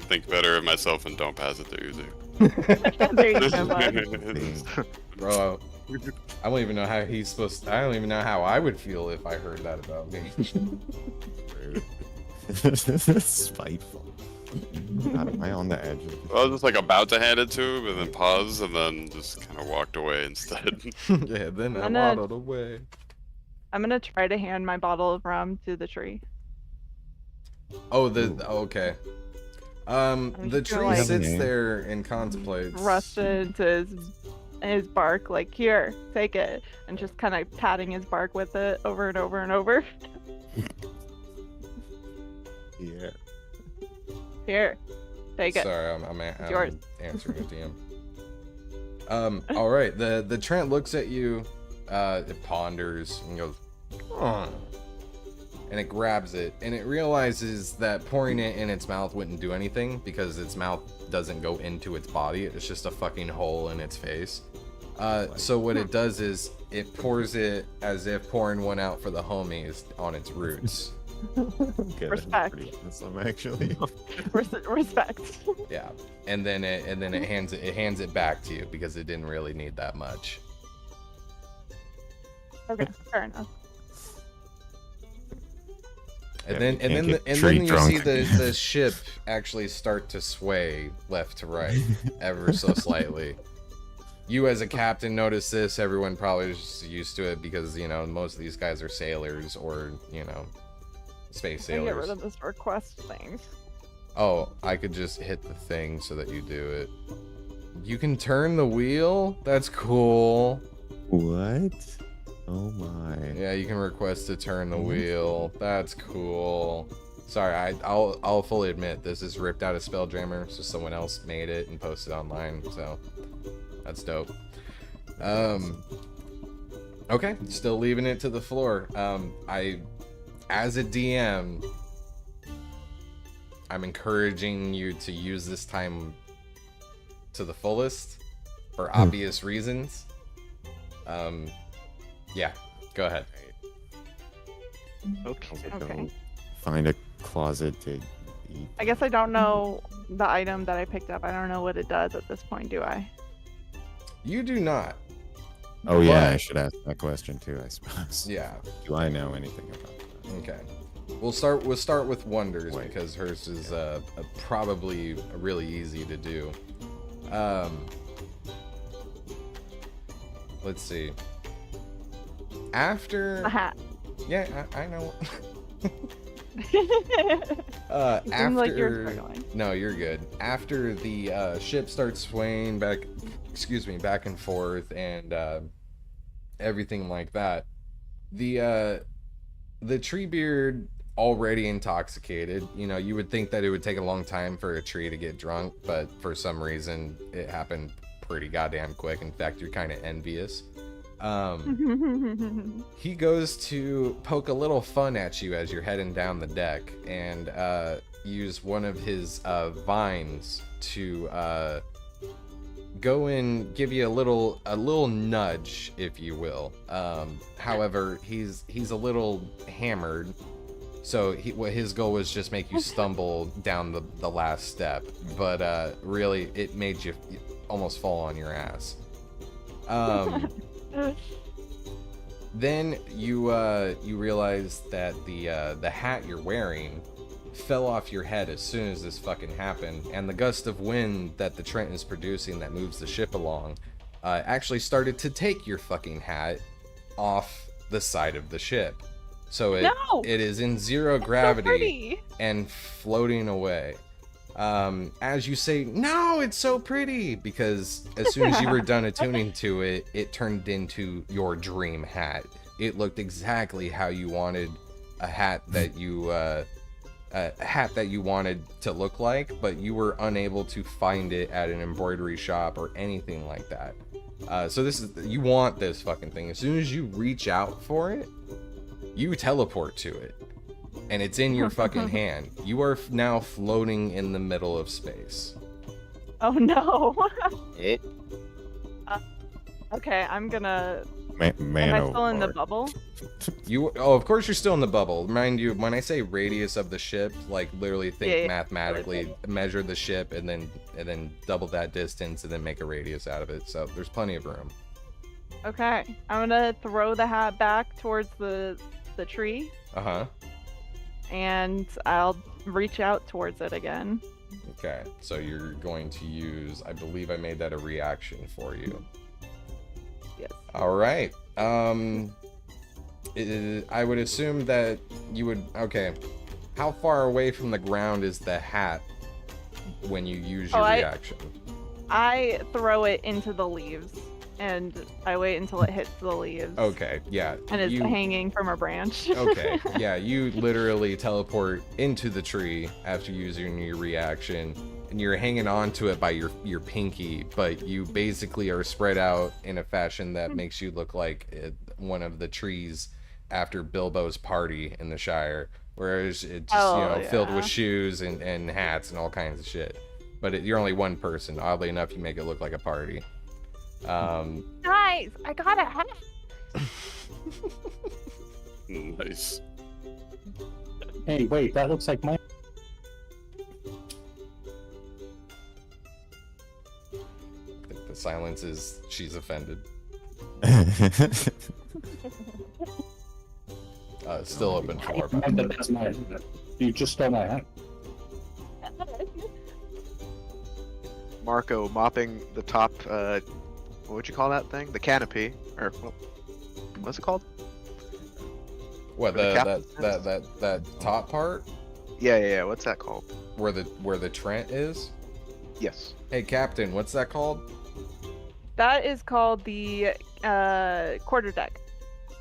Speaker 4: think better of myself and don't pass it to Uzu.
Speaker 3: There you go, bud.
Speaker 2: Bro, I don't even know how he's supposed to, I don't even know how I would feel if I heard that about me.
Speaker 5: Spiteful. God, am I on the edge?
Speaker 4: I was just like about to hand it to him, and then pause, and then just kind of walked away instead.
Speaker 2: Yeah, then I
Speaker 3: I'm gonna-
Speaker 2: waddled away.
Speaker 3: I'm gonna try to hand my bottle of rum to the tree.
Speaker 2: Oh, okay.
Speaker 3: I'm
Speaker 2: The
Speaker 3: just gonna,
Speaker 2: tree
Speaker 3: like,
Speaker 2: sits there and contemplates.
Speaker 3: Rust into his bark, like, here, take it, and just kind of patting his bark with it over and over and over.
Speaker 5: Yeah.
Speaker 3: Here, take it.
Speaker 2: Sorry, I'm
Speaker 3: yours.
Speaker 2: answering a DM. All right. The Trent looks at you, it ponders and goes, "Huh," and it grabs it, and it realizes that pouring it in its mouth wouldn't do anything because its mouth doesn't go into its body. It's just a fucking hole in its face. So what it does is it pours it as if pouring one out for the homies on its roots.
Speaker 5: Okay,
Speaker 3: Respect.
Speaker 5: That's pretty awesome, actually.
Speaker 3: Respect.
Speaker 2: Yeah, and then it hands it back to you because it didn't really need that much.
Speaker 3: Okay, fair enough.
Speaker 2: And
Speaker 5: Yeah,
Speaker 2: then
Speaker 5: we
Speaker 2: and
Speaker 5: can't
Speaker 2: then
Speaker 5: get
Speaker 2: and
Speaker 5: tree
Speaker 2: then you
Speaker 5: drunk.
Speaker 2: see the ship actually start to sway left to right ever so slightly. You as a captain notice this. Everyone probably is just used to it because most of these guys are sailors or space
Speaker 3: I get rid
Speaker 2: sailors.
Speaker 3: of this request thing.
Speaker 2: Oh, I could just hit the thing so that you do it. You can turn the wheel? That's cool.
Speaker 5: What? Oh my.
Speaker 2: Yeah, you can request to turn the wheel. That's cool. Sorry, I'll fully admit this is ripped out of Spelljammer, so someone else made it and posted online, so that's dope. Okay, still leaving it to the floor. As a DM, I'm encouraging you to use this time to the fullest for obvious reasons. Yeah, go ahead.
Speaker 10: Okay.
Speaker 3: Okay.
Speaker 5: Find a closet to eat.
Speaker 3: I guess I don't know the item that I picked up. I don't know what it does at this point, do I?
Speaker 2: You do not.
Speaker 5: Oh yeah, I
Speaker 2: But-
Speaker 5: should ask that question too, I suppose.
Speaker 2: Yeah.
Speaker 5: Do I know anything about that?
Speaker 2: Okay. We'll start with wonders because hers is probably really easy to do. Let's see. After
Speaker 3: A hat.
Speaker 2: Yeah, I know.
Speaker 3: It seems like you're struggling.
Speaker 2: No, you're good. After the ship starts swaying back and forth and everything like that, the Treebeard already intoxicated. You would think that it would take a long time for a tree to get drunk, but for some reason it happened pretty goddamn quick. In fact, you're kind of envious. He goes to poke a little fun at you as you're heading down the deck, and use one of his vines to go and give you a little nudge, if you will. However, he's a little hammered, so his goal was just make you stumble down the last step, but really it made you almost fall on your ass. Then you realize that the hat you're wearing fell off your head as soon as this fucking happened, and the gust of wind that the Trent is producing that moves the ship along actually started to take your fucking hat off the side of the ship. So it is in zero gravity and floating away. As you say, no, it's so pretty, because as soon as you were done attuning to it, it turned into your dream hat. It looked exactly how you wanted a hat that you wanted to look like, but you were unable to find it at an embroidery shop or anything like that. So you want this fucking thing. As soon as you reach out for it, you teleport to it, and it's in your fucking hand. You are now floating in the middle of space.
Speaker 3: Oh no. Okay, I'm gonna... Am I still in the bubble?
Speaker 2: Of course you're still in the bubble. Mind you, when I say radius of the ship, like literally think mathematically, measure the ship and then double that distance and then make a radius out of it. So there's plenty of room.
Speaker 3: Okay, I'm gonna throw the hat back towards the tree. And I'll reach out towards it again.
Speaker 2: Okay, so you're going to use, I believe I made that a reaction for you.
Speaker 3: Yes.
Speaker 2: All right. I would assume that you would. Okay. How far away from the ground is the hat when you use your reaction?
Speaker 3: I throw it into the leaves, and I wait until it hits the leaves.
Speaker 2: Okay. Yeah.
Speaker 3: And it's hanging from a branch.
Speaker 2: Okay. Yeah. You literally teleport into the tree after using your reaction. And you're hanging on to it by your pinky, but you basically are spread out in a fashion that makes you look like one of the trees after Bilbo's party in the Shire, whereas it's just filled with shoes and hats and all kinds of shit. But you're only one person. Oddly enough, you make it look like a party.
Speaker 3: Guys, I got a hat.
Speaker 4: Nice.
Speaker 11: Hey, wait, that looks like my...
Speaker 2: The silence is she's offended. Still open for
Speaker 11: That's my... You just stole my hat.
Speaker 10: Marko mopping the top, what would you call that thing? The canopy, or what's it called?
Speaker 2: What, that top part?
Speaker 10: Yeah. What's that called?
Speaker 2: Where the Trent is?
Speaker 10: Yes.
Speaker 2: Hey, Captain, what's that called?
Speaker 3: That is called the quarterdeck.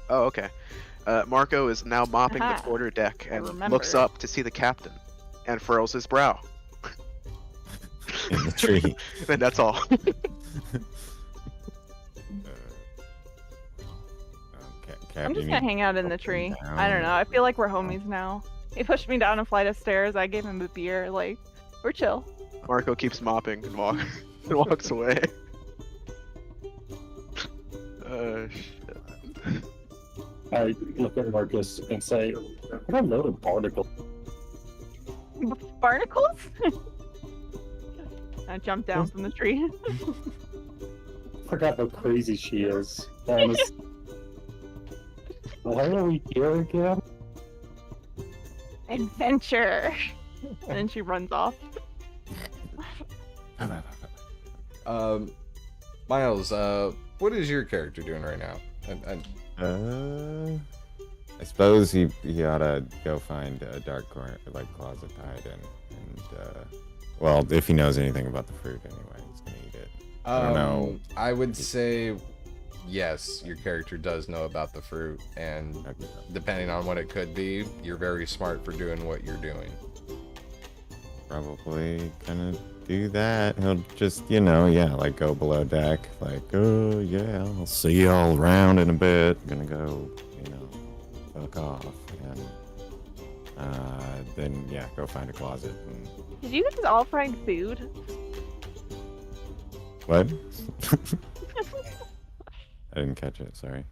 Speaker 10: Oh, okay. Marko is now mopping the quarterdeck and looks up to see the captain and furrows his brow.
Speaker 5: In the tree.
Speaker 10: And that's all.
Speaker 3: I'm just gonna hang out in the tree. I don't know. I feel like we're homies now. He pushed me down a flight of stairs. I gave him a beer. Like, we're chill.
Speaker 10: Marko keeps mopping and walks away. Shit.
Speaker 11: I look at Marcus and say, what a load of barnacles.
Speaker 3: Barnacles? I jump down from the tree.
Speaker 11: Forgot how crazy she is. Why are we here again?
Speaker 3: Adventure! And then she runs off.
Speaker 2: Miles, what is your character doing right now?
Speaker 5: I suppose he ought to go find a dark corner, like closet to hide in, and well, if he knows anything about the fruit anyway, he's gonna eat it. I don't know.
Speaker 2: I would say yes, your character does know about the fruit, and depending on what it could be, you're very smart for doing what you're doing.
Speaker 5: Probably gonna do that. He'll just, like go below deck. Like, oh, yeah, I'll see y'all around in a bit. Gonna go, fuck off. And then, go find a closet. And...
Speaker 3: Did you guys all find food?
Speaker 5: What? I didn't catch it, sorry.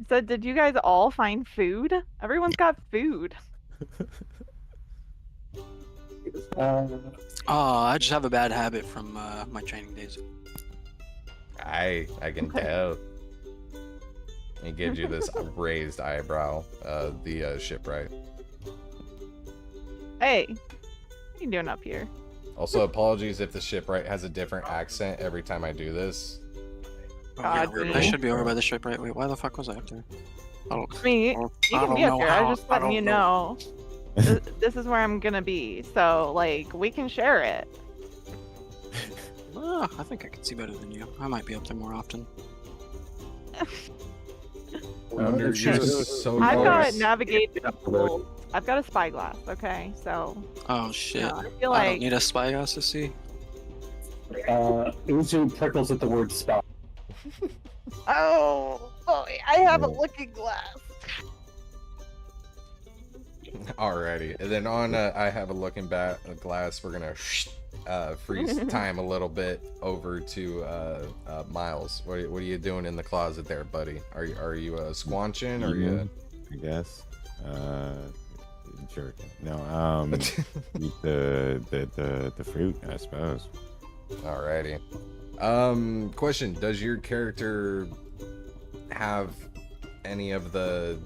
Speaker 3: So did you guys all find food? Everyone's got food.
Speaker 1: I just have a bad habit from my training days.
Speaker 2: I can tell. He gives you this raised eyebrow, the shipwright.
Speaker 3: Hey, what are you doing up here?
Speaker 2: Also, apologies if the shipwright has a different accent every time I do this.
Speaker 1: I should be over by the ship, right? Wait, why the fuck was I up there?
Speaker 3: You can be up here. I'm just letting you know. This is where I'm gonna be, so like we can share it.
Speaker 1: I think I can see better than you. I might be up there more often.
Speaker 3: I've got navigation. I've got a spyglass. Okay, so.
Speaker 1: Oh shit!
Speaker 3: I feel like
Speaker 1: I don't need a spyglass to see.
Speaker 11: Uzu prickles at the word spy.
Speaker 3: Oh, I have a looking glass.
Speaker 2: Alrighty, and then on I have a looking glass. We're gonna freeze time a little bit over to Miles. What are you doing in the closet there, buddy? Are you squanching or you?
Speaker 5: I guess. Jerking. No. Eat the fruit, I suppose.
Speaker 2: Alrighty. Question: does your character have any of the?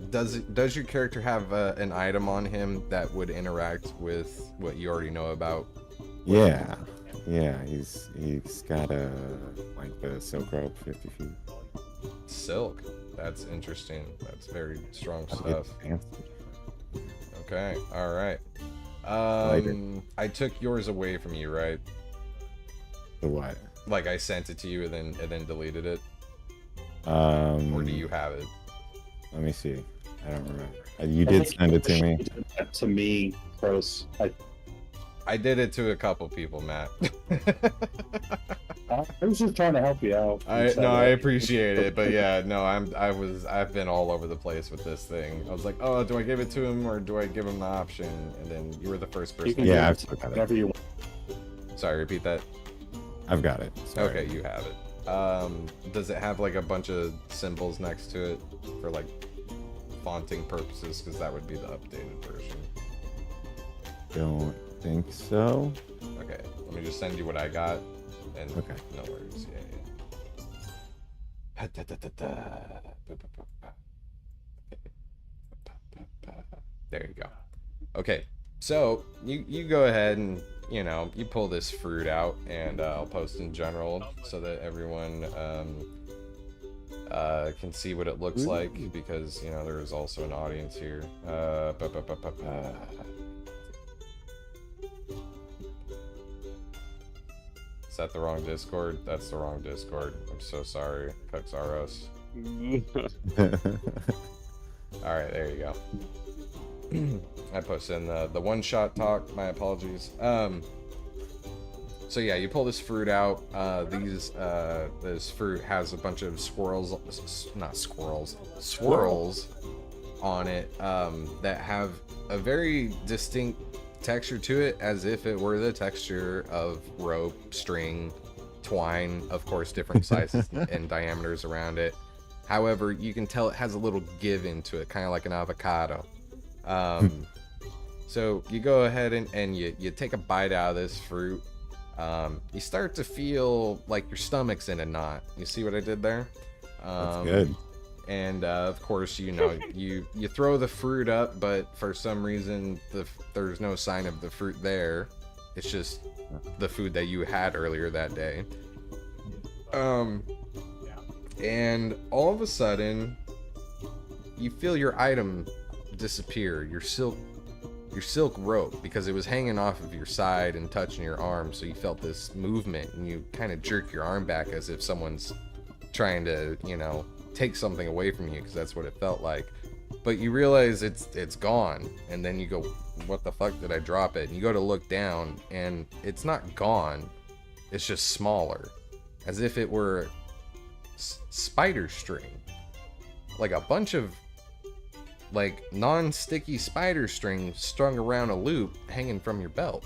Speaker 2: Does your character have an item on him that would interact with what you already know about?
Speaker 5: Yeah. He's got the silk rope, 50 feet.
Speaker 2: Silk. That's interesting. That's very strong stuff. Okay. All right. I took yours away from you, right?
Speaker 5: The what?
Speaker 2: Like I sent it to you and then deleted it.
Speaker 5: Or
Speaker 2: do you have it?
Speaker 5: Let me see. I don't remember. You did send it to me.
Speaker 11: To me, gross.
Speaker 2: I did it to a couple people, Matt.
Speaker 11: I was just trying to help you out.
Speaker 2: I appreciate it, but yeah, no, I've been all over the place with this thing. I was like, oh, do I give it to him or do I give him the option? And then you were the first person.
Speaker 5: Yeah, I've got it.
Speaker 11: Whatever you want.
Speaker 2: Sorry, repeat that.
Speaker 5: I've got it. Sorry.
Speaker 2: Okay, you have it. Does it have like a bunch of symbols next to it for like fonting purposes? Because that would be the updated version.
Speaker 5: Don't think so.
Speaker 2: Okay, let me just send you what I got. And
Speaker 5: okay.
Speaker 2: No worries. There you go. Okay, so you go ahead and you pull this fruit out, and I'll post in general so that everyone can see what it looks like, because there is also an audience here. Is that the wrong Discord? That's the wrong Discord. I'm so sorry, Cuxaros. Alright, there you go. I posted in the one-shot talk. My apologies. So yeah, you pull this fruit out. This fruit has a bunch of swirls on it that have a very distinct texture to it, as if it were the texture of rope, string, twine, of course different sizes and diameters around it. However, you can tell it has a little give into it, kind of like an avocado. So you go ahead and you take a bite out of this fruit. You start to feel like your stomach's in a knot. You see what I did there?
Speaker 5: That's good.
Speaker 2: And of course, you throw the fruit up, but for some reason there's no sign of the fruit there. It's just the food that you had earlier that day. And all of a sudden, you feel your item disappear. Your silk rope, because it was hanging off of your side and touching your arm, so you felt this movement, and you kind of jerk your arm back as if someone's trying to take something away from you, because that's what it felt like. But you realize it's gone, and then you go, what the fuck did I drop it? And you go to look down, and it's not gone. It's just smaller, as if it were spider string, like a bunch of like non-sticky spider string strung around a loop hanging from your belt.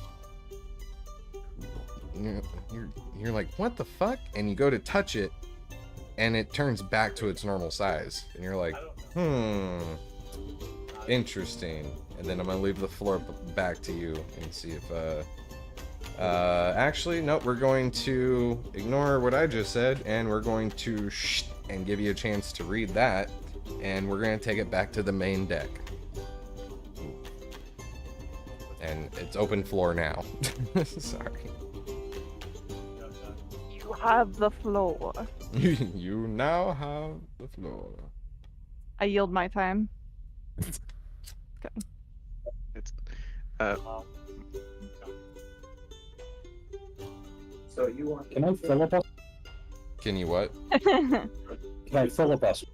Speaker 2: You're like, what the fuck? And you go to touch it, and it turns back to its normal size, and you're like, interesting. And then I'm gonna leave the floor back to you and see if actually nope, we're going to ignore what I just said, and we're going to and give you a chance to read that, and we're gonna take it back to the main deck. And it's open floor now. Sorry.
Speaker 3: You have the floor.
Speaker 2: You now have the floor.
Speaker 3: I yield my time. Okay.
Speaker 10: It's
Speaker 11: So you want? Can I filibuster?
Speaker 2: Can you what?
Speaker 11: Can I filibuster?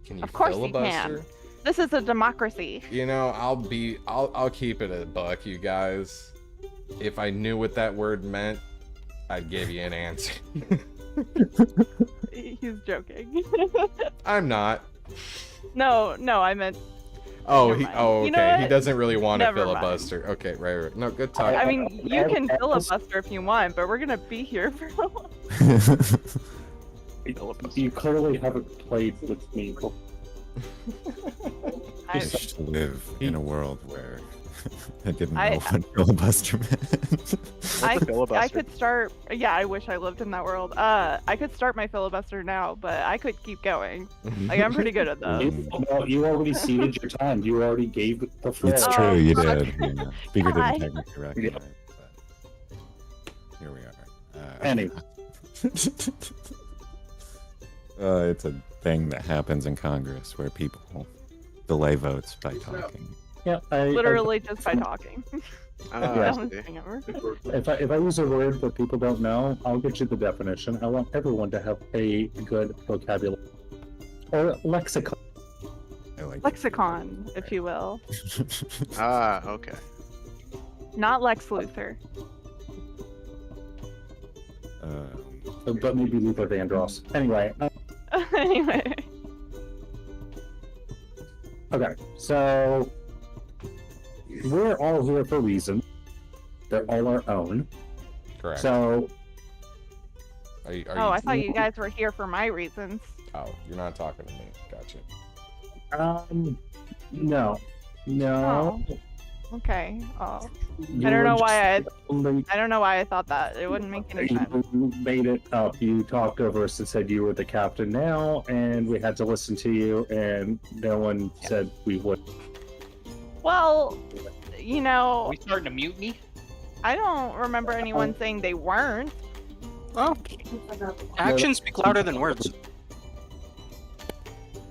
Speaker 2: Can you
Speaker 3: Of course
Speaker 2: filibuster?
Speaker 3: you can. This is a democracy.
Speaker 2: You know, I'll keep it a buck, you guys. If I knew what that word meant, I'd give you an answer.
Speaker 3: He's joking.
Speaker 2: I'm not.
Speaker 3: No, I meant.
Speaker 2: Oh,
Speaker 3: Never
Speaker 2: he.
Speaker 3: mind.
Speaker 2: Oh,
Speaker 3: You know
Speaker 2: okay.
Speaker 3: what?
Speaker 2: He doesn't really want to
Speaker 3: Never mind.
Speaker 2: filibuster. Okay, right. No, good talk.
Speaker 3: I mean, you can filibuster if you want, but we're gonna be here for a while.
Speaker 11: You clearly haven't played with me.
Speaker 5: I used to live in a world where I didn't know what filibuster meant.
Speaker 3: I could start. Yeah, I wish I lived in that world. I could start my filibuster now, but I could keep going. Like, I'm pretty good at those.
Speaker 11: You already ceded your time. You already gave the floor.
Speaker 5: It's true, you did. Yeah. Speaker
Speaker 3: God.
Speaker 5: didn't technically recognize it, but here we are.
Speaker 11: Anyway.
Speaker 5: It's a thing that happens in Congress where people delay votes by talking.
Speaker 11: Yeah,
Speaker 3: Literally just by talking.
Speaker 11: Yeah. If I use a word that people don't know, I'll get you the definition. I want everyone to have a good vocabulary. Or lexicon.
Speaker 5: I like
Speaker 3: Lexicon, if you will.
Speaker 10: okay.
Speaker 3: Not Lex Luthor.
Speaker 11: But maybe Luther Vandross. Anyway.
Speaker 3: Anyway.
Speaker 11: Okay, so we're all here for a reason. They're all our own.
Speaker 2: Correct.
Speaker 11: So.
Speaker 2: Are you
Speaker 3: I thought you guys were here for my reasons.
Speaker 2: Oh, you're not talking to me. Gotcha.
Speaker 11: No.
Speaker 3: Oh. Okay. Oh. I don't know why I thought that. It wouldn't make any sense.
Speaker 11: You made it up. You talked over us and said you were the captain now, and we had to listen to you, and no one said we would.
Speaker 3: Well, you know.
Speaker 6: Are we starting a mutiny?
Speaker 3: I don't remember anyone saying they weren't.
Speaker 1: Well, actions speak louder than words.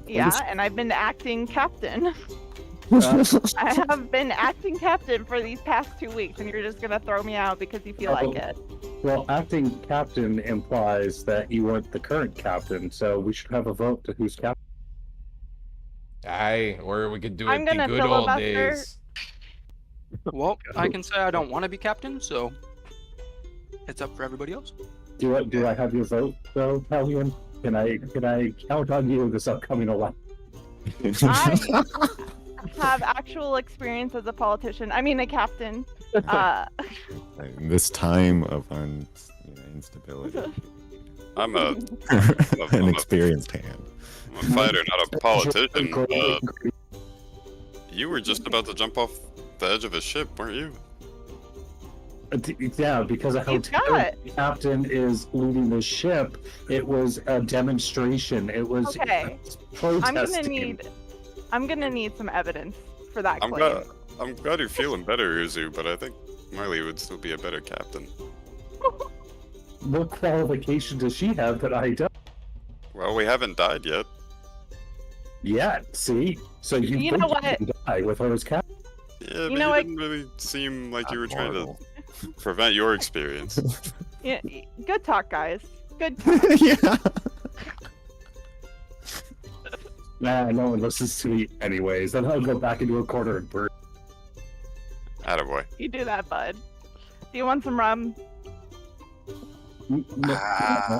Speaker 3: Yeah, and I've been acting captain. I have been acting captain for these past 2 weeks, and you're just gonna throw me out because you feel like it.
Speaker 11: Well, acting captain implies that you weren't the current captain, so we should have a vote to who's captain.
Speaker 2: Aye, or we could do
Speaker 3: I'm
Speaker 2: it the
Speaker 3: gonna
Speaker 2: good old
Speaker 3: filibuster.
Speaker 2: days.
Speaker 1: Well, I can say I don't want to be captain, so it's up for everybody else.
Speaker 11: Do I have your vote though, Helion? Can I count on you this upcoming election?
Speaker 3: I have actual experience as a politician. I mean, a captain.
Speaker 5: In this time of instability.
Speaker 4: I'm an
Speaker 5: an experienced hand.
Speaker 4: I'm a fighter, not a politician. You were just about to jump off the edge of a ship, weren't you?
Speaker 11: Yeah, because of how terrible the captain is leading the ship, it was a demonstration. It was
Speaker 3: Okay.
Speaker 11: protesting.
Speaker 3: I'm gonna need some evidence for that claim.
Speaker 4: I'm glad you're feeling better, Uzu, but I think Marley would still be a better captain.
Speaker 11: What qualification does she have that I don't?
Speaker 4: Well, we haven't died yet.
Speaker 11: Yet, see? So you
Speaker 3: know
Speaker 11: think
Speaker 3: what?
Speaker 11: you can die with her as captain?
Speaker 4: Yeah, but
Speaker 3: know
Speaker 4: you
Speaker 3: what?
Speaker 4: didn't really seem like you were trying to prevent your experience.
Speaker 3: Yeah, good talk, guys. Good talk.
Speaker 5: Yeah.
Speaker 11: Nah, no one listens to me anyways. Then I'll go back into a corner and burn.
Speaker 4: Attaboy.
Speaker 3: You do that, bud. Do you want some rum?
Speaker 11: No,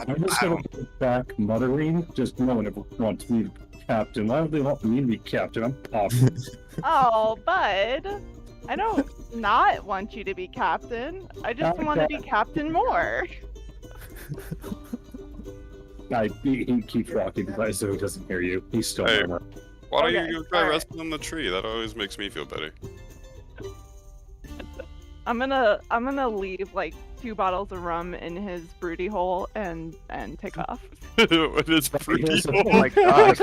Speaker 11: I'm just gonna go back muttering, just no one ever wants me to be captain. Why do they want me to be captain? I'm popping.
Speaker 3: Oh, bud. I don't not want you to be captain. I just want to be captain more.
Speaker 11: He keeps rocking so he doesn't hear you. He's still
Speaker 4: Hey,
Speaker 11: murmuring.
Speaker 4: why don't
Speaker 3: Okay,
Speaker 4: you go try
Speaker 3: alright.
Speaker 4: resting on the tree? That always makes me feel better.
Speaker 3: I'm gonna leave like 2 bottles of rum in his broody hole and take off.
Speaker 4: What is pretty
Speaker 11: Here's the-
Speaker 10: Oh my god.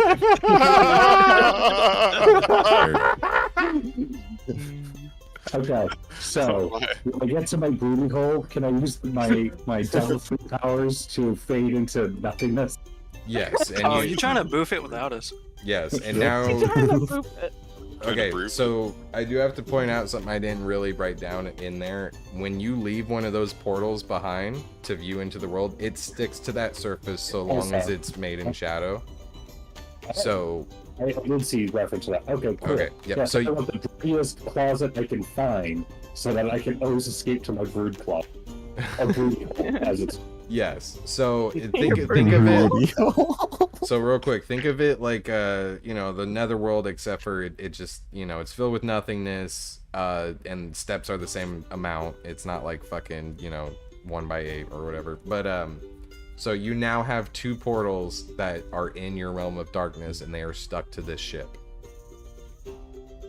Speaker 11: Okay, so when I get to my broody hole, can I use my devil fruit powers to fade into nothingness?
Speaker 2: Yes, and
Speaker 1: Oh, you're trying to boof it without us.
Speaker 2: yes, and now
Speaker 3: Trying to boop it.
Speaker 2: okay, so I do have to point out something I didn't really write down in there. When you leave one of those portals behind to view into the world, it sticks to that surface so long as it's made in shadow. So
Speaker 11: I did see reference to that. Okay, cool.
Speaker 2: Okay, yep,
Speaker 11: Yeah,
Speaker 2: so
Speaker 11: I want the dirtiest closet I can find so that I can always escape to my brood closet. Or brood hole, as it's
Speaker 2: yes, so think
Speaker 3: Your
Speaker 2: of it.
Speaker 5: Rodeo.
Speaker 2: So real quick, think of it like you know, the netherworld, except for it just, you know, it's filled with nothingness, and steps are the same amount. It's not like fucking, you know, 1x8 or whatever. But so you now have 2 portals that are in your realm of darkness, and they are stuck to this ship.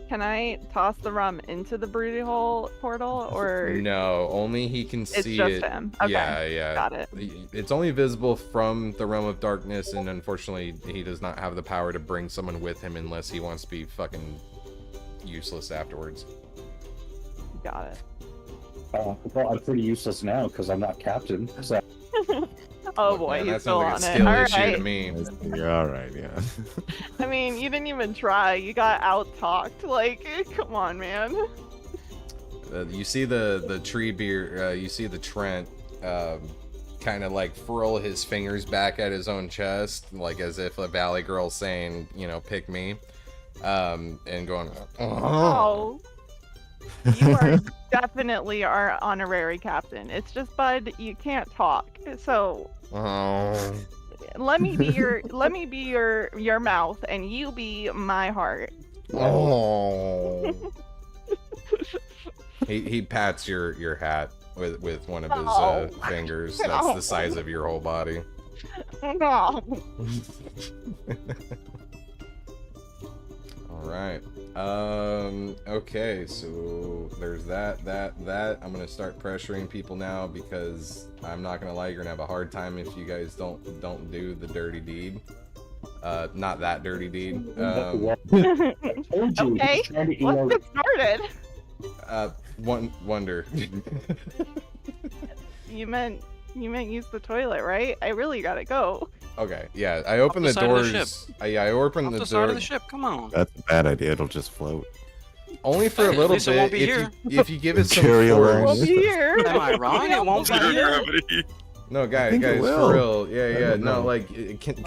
Speaker 3: Can I toss the rum into the broody hole portal, or
Speaker 2: No, only he can
Speaker 3: it's
Speaker 2: see
Speaker 3: just
Speaker 2: it.
Speaker 3: him? Okay,
Speaker 2: Yeah.
Speaker 3: got it.
Speaker 2: It's only visible from the realm of darkness, and unfortunately, he does not have the power to bring someone with him unless he wants to be fucking useless afterwards.
Speaker 3: Got it.
Speaker 11: well, I'm pretty useless now because I'm not captain. So
Speaker 3: Oh boy,
Speaker 2: Man,
Speaker 3: he's
Speaker 2: that
Speaker 3: still
Speaker 2: sounds like
Speaker 3: on
Speaker 2: a
Speaker 3: it.
Speaker 2: skill issue to
Speaker 3: Alright.
Speaker 2: me.
Speaker 5: You're all right, yeah.
Speaker 3: I mean, you didn't even try. You got out-talked. Like, come on, man.
Speaker 2: You see the tree beer. You see the Trent kind of like furl his fingers back at his own chest, like as if a valley girl saying, you know, pick me, and going,
Speaker 3: Oh. You are definitely our honorary captain. It's just, bud, you can't talk. So
Speaker 2: oh.
Speaker 3: let me be your mouth, and you be my heart.
Speaker 2: Oh. he pats your hat with one of his
Speaker 3: Oh.
Speaker 2: fingers. That's the size of your whole body.
Speaker 3: No.
Speaker 2: All right. Okay, so there's that. I'm gonna start pressuring people now because I'm not gonna lie, you're gonna have a hard time if you guys don't do the dirty deed. Not that dirty deed.
Speaker 11: I told you,
Speaker 3: Okay,
Speaker 11: he's trying to eat
Speaker 3: let's
Speaker 11: our-
Speaker 3: get started.
Speaker 2: Wonder.
Speaker 3: You meant use the toilet, right? I really gotta go.
Speaker 2: Okay, yeah, I opened
Speaker 1: Off
Speaker 2: the
Speaker 1: the side of the
Speaker 2: doors.
Speaker 1: ship.
Speaker 2: I opened
Speaker 1: Off
Speaker 2: the
Speaker 1: the side
Speaker 2: door
Speaker 1: of the ship. Come on.
Speaker 5: That's a bad idea. It'll just float.
Speaker 2: only for a
Speaker 1: At
Speaker 2: little
Speaker 1: least it won't
Speaker 2: bit.
Speaker 1: be here.
Speaker 2: If you give it some
Speaker 5: Cherry
Speaker 2: force.
Speaker 5: along.
Speaker 3: We'll be here.
Speaker 1: Am I wrong? It won't be
Speaker 4: Zero
Speaker 1: here.
Speaker 4: gravity.
Speaker 2: No, guys,
Speaker 5: think it will.
Speaker 2: for real. Yeah.
Speaker 5: don't
Speaker 2: No,
Speaker 5: know.
Speaker 2: like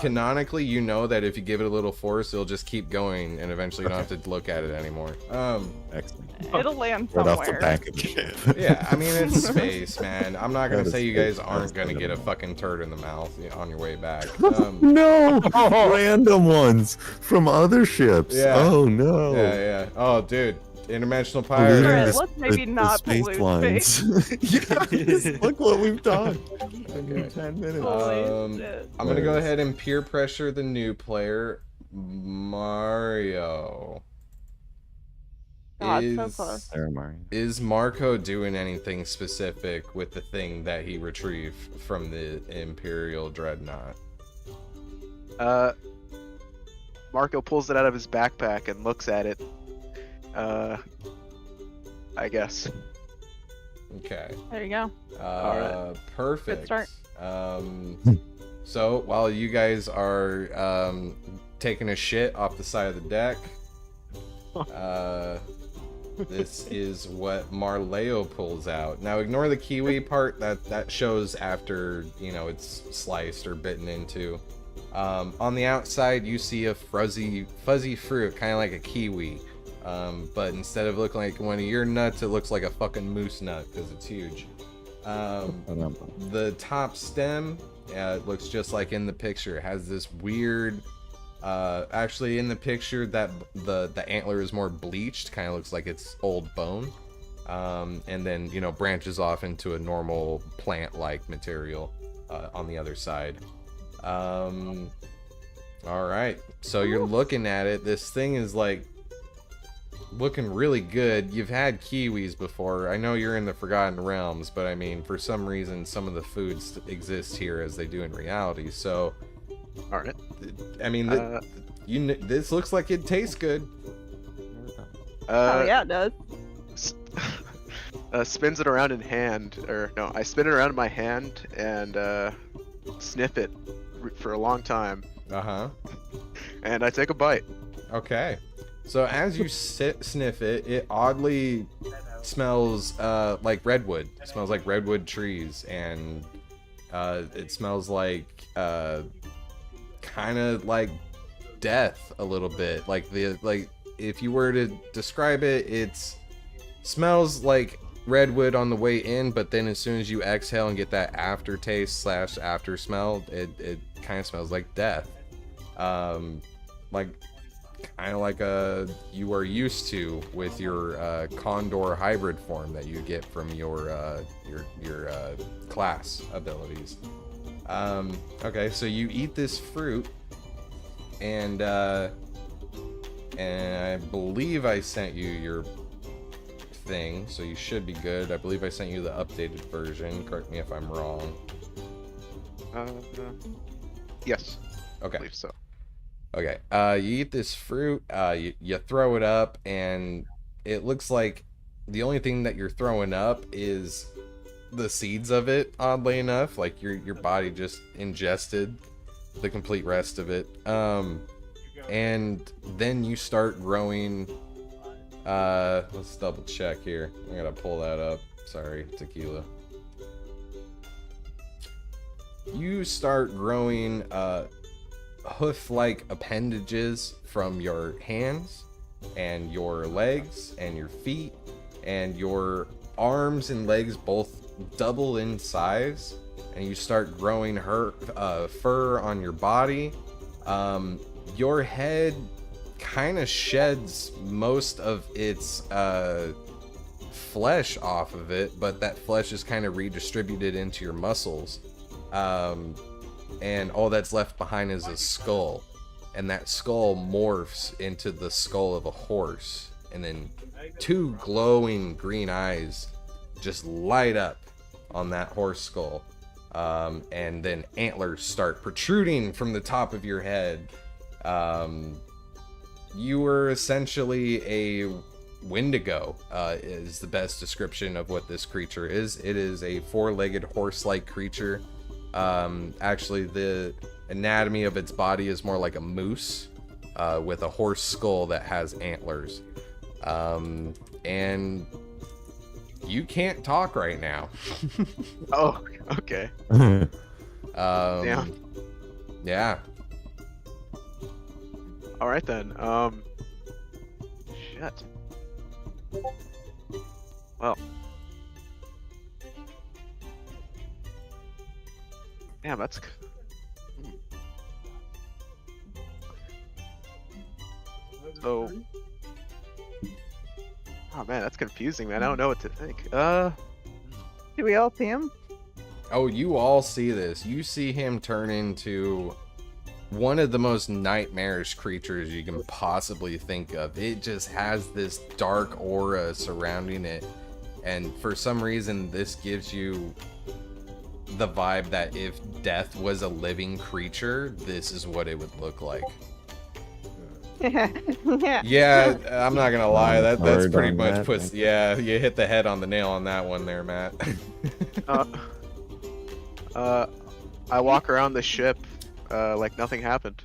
Speaker 2: canonically, you know that if you give it a little force, it'll just keep going, and eventually you don't have to look at it anymore.
Speaker 5: Excellent.
Speaker 3: It'll land
Speaker 5: Right off the
Speaker 3: somewhere.
Speaker 5: back of the ship.
Speaker 2: Yeah, I mean it's space, man. I'm not gonna
Speaker 5: That
Speaker 2: say
Speaker 5: is
Speaker 2: you guys
Speaker 5: space.
Speaker 2: aren't gonna get a fucking turd in the mouth on your way back.
Speaker 5: No! Random ones from other ships.
Speaker 2: Yeah.
Speaker 5: Oh no.
Speaker 2: Yeah. Oh, dude, Interdimensional
Speaker 5: Polluting
Speaker 2: Pirate.
Speaker 3: Alright,
Speaker 5: the-
Speaker 3: let's maybe
Speaker 5: the
Speaker 3: not
Speaker 5: space
Speaker 3: pollute
Speaker 5: lines.
Speaker 3: space.
Speaker 5: Look what we've done.
Speaker 2: Okay.
Speaker 5: In 10 minutes.
Speaker 3: Holy shit.
Speaker 2: I'm gonna go ahead and peer pressure the new player, Mario.
Speaker 3: God, so close.
Speaker 5: There, Mario.
Speaker 2: Is Marko doing anything specific with the thing that he retrieved from the Imperial Dreadnought?
Speaker 10: Marko pulls it out of his backpack and looks at it. I guess.
Speaker 2: Okay.
Speaker 3: There you go.
Speaker 10: Alright.
Speaker 2: Perfect.
Speaker 3: Good
Speaker 2: So while you guys are taking a shit off the side of the deck, this is what Marleo pulls out. Now ignore the kiwi part, that shows after, you know, it's sliced or bitten into. On the outside you see a fuzzy fruit, kind of like a kiwi. But instead of looking like one of your nuts, it looks like a fucking moose nut because it's huge. The top stem, it looks just like in the picture. It has this weird, actually in the picture that the antler is more bleached, kind of looks like it's old bone. And then, you know, branches off into a normal plant-like material on the other side. All right, so you're looking at it. This thing is like looking really good. You've had kiwis before. I know you're in the Forgotten Realms, but I mean, for some reason, some of the foods exist here as they do in reality. So,
Speaker 10: all right.
Speaker 2: I mean, this looks like it tastes good.
Speaker 3: Oh yeah, it does.
Speaker 10: Spins it around in hand, or no, I spin it around in my hand and sniff it for a long time. And I take a bite.
Speaker 2: Okay. So as you sniff it, it oddly smells like redwood. It smells like redwood trees, and it smells like kind of like death a little bit. Like if you were to describe it, it smells like redwood on the way in, but then as soon as you exhale and get that aftertaste / after smell, it kind of smells like death. Like kind of like you are used to with your condor hybrid form that you get from your class abilities. Okay, so you eat this fruit, and I believe I sent you your thing, so you should be good. I believe I sent you the updated version. Correct me if I'm wrong.
Speaker 10: Yes.
Speaker 2: Okay.
Speaker 10: I believe so.
Speaker 2: Okay, you eat this fruit, you throw it up, and it looks like the only thing that you're throwing up is the seeds of it, oddly enough. Like your body just ingested the complete rest of it. And then you start growing, let's double check here. I gotta pull that up. Sorry, tequila. You start growing, hoof-like appendages from your hands and your legs and your feet, and your arms and legs both double in size, and you start growing fur on your body. Your head kind of sheds most of its flesh off of it, but that flesh is kind of redistributed into your muscles. And all that's left behind is a skull, and that skull morphs into the skull of a horse, and then two glowing green eyes just light up on that horse skull, and then antlers start protruding from the top of your head. You were essentially a Wendigo, is the best description of what this creature is. It is a four-legged horse-like creature. Actually, the anatomy of its body is more like a moose, with a horse skull that has antlers. And you can't talk right now.
Speaker 10: Oh, okay.
Speaker 2: Yeah.
Speaker 10: All right then. Shit. Well. Damn, that's. So. Oh man, that's confusing, man. I don't know what to think.
Speaker 3: Do we all see him?
Speaker 2: Oh, you all see this. You see him turn into one of the most nightmarish creatures you can possibly think of. It just has this dark aura surrounding it, and for some reason this gives you the vibe that if death was a living creature, this is what it would look like. Yeah, I'm not gonna lie, that's pretty much puts. Yeah, you hit the head on the nail on that one there, Matt.
Speaker 10: I walk around the ship like nothing happened.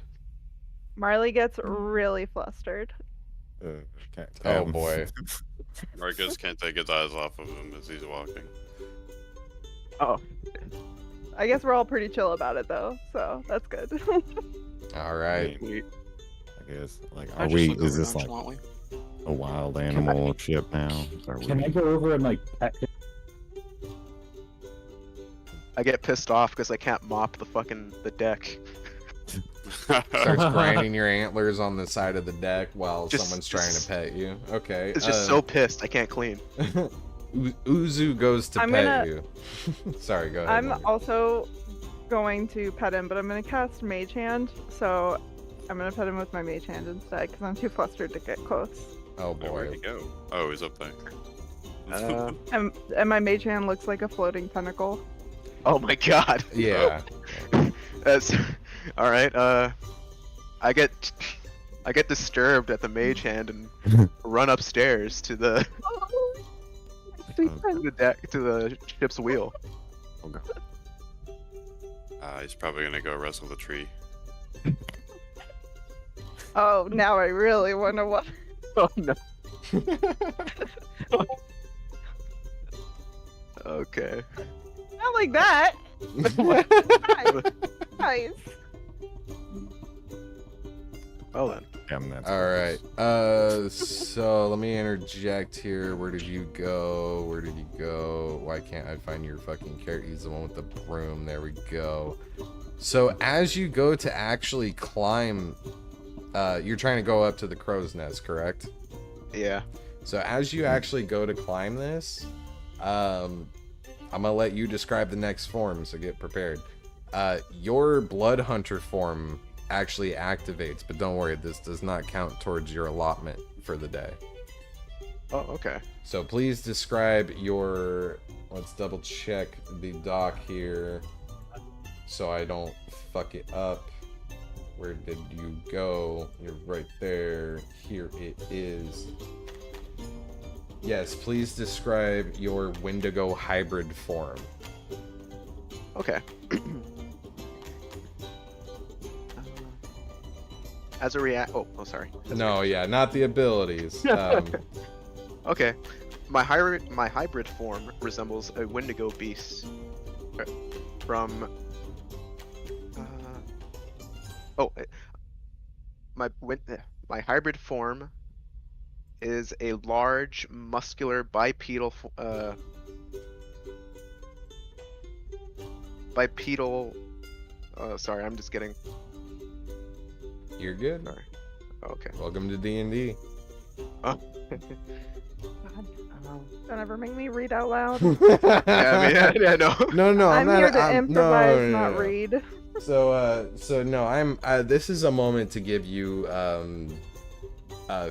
Speaker 3: Marley gets really flustered.
Speaker 2: Oh boy.
Speaker 4: Marcus can't take his eyes off of him as he's walking.
Speaker 10: Oh.
Speaker 3: I guess we're all pretty chill about it though, so that's good.
Speaker 2: All right.
Speaker 5: I guess, like, are we? Is this like? a wild animal ship now.
Speaker 11: Can I go over and like pet him?
Speaker 10: I get pissed off because I can't mop the deck.
Speaker 2: Starts grinding your antlers on the side of the deck while
Speaker 10: Just-
Speaker 2: someone's trying to pet you. Okay.
Speaker 10: It's just so pissed I can't clean.
Speaker 2: Uzu goes to
Speaker 3: I'm
Speaker 2: pet
Speaker 3: gonna-
Speaker 2: you. Sorry, go ahead.
Speaker 3: I'm
Speaker 2: Mark.
Speaker 3: also going to pet him, but I'm going to cast Mage Hand, so I'm going to pet him with my Mage Hand instead, because I'm too flustered to get close.
Speaker 2: Oh
Speaker 4: Where'd
Speaker 2: boy.
Speaker 4: he go? Oh, he's up there.
Speaker 3: And my Mage Hand looks like a floating tentacle.
Speaker 10: Oh my god.
Speaker 2: Yeah.
Speaker 10: That's all right. I get disturbed at the mage hand and run upstairs to the to the ship's wheel.
Speaker 4: He's probably gonna go wrestle the tree.
Speaker 3: Oh, now I really want to watch.
Speaker 10: Oh no. Okay.
Speaker 3: Not like that. Nice.
Speaker 10: Well then.
Speaker 2: All right. So let me interject here. Where did you go? Where did you go? Why can't I find your fucking character? He's the one with the broom. There we go. So as you go to actually climb, you're trying to go up to the crow's nest, correct?
Speaker 10: Yeah.
Speaker 2: So as you actually go to climb this, I'm gonna let you describe the next form, so get prepared. Your blood hunter form actually activates, but don't worry, this does not count towards your allotment for the day.
Speaker 10: Oh, okay.
Speaker 2: So please describe your, let's double check the doc here so I don't fuck it up. Where did you go? You're right there. Here it is. Yes, please describe your Windigo hybrid form.
Speaker 10: Okay. As a oh, sorry.
Speaker 2: No, yeah, not the abilities.
Speaker 10: Okay. My hybrid form resembles a Windigo beast from my hybrid form is a large, muscular, bipedal sorry, I'm just getting...
Speaker 2: You're good.
Speaker 10: Sorry. Okay.
Speaker 2: Welcome to D&D.
Speaker 10: Oh.
Speaker 3: Don't ever make me read out loud.
Speaker 10: Yeah, no.
Speaker 2: No,
Speaker 3: I'm
Speaker 2: not,
Speaker 3: here to
Speaker 2: I'm,
Speaker 3: improvise,
Speaker 2: no.
Speaker 3: not read.
Speaker 2: So no, I'm. This is a moment to give you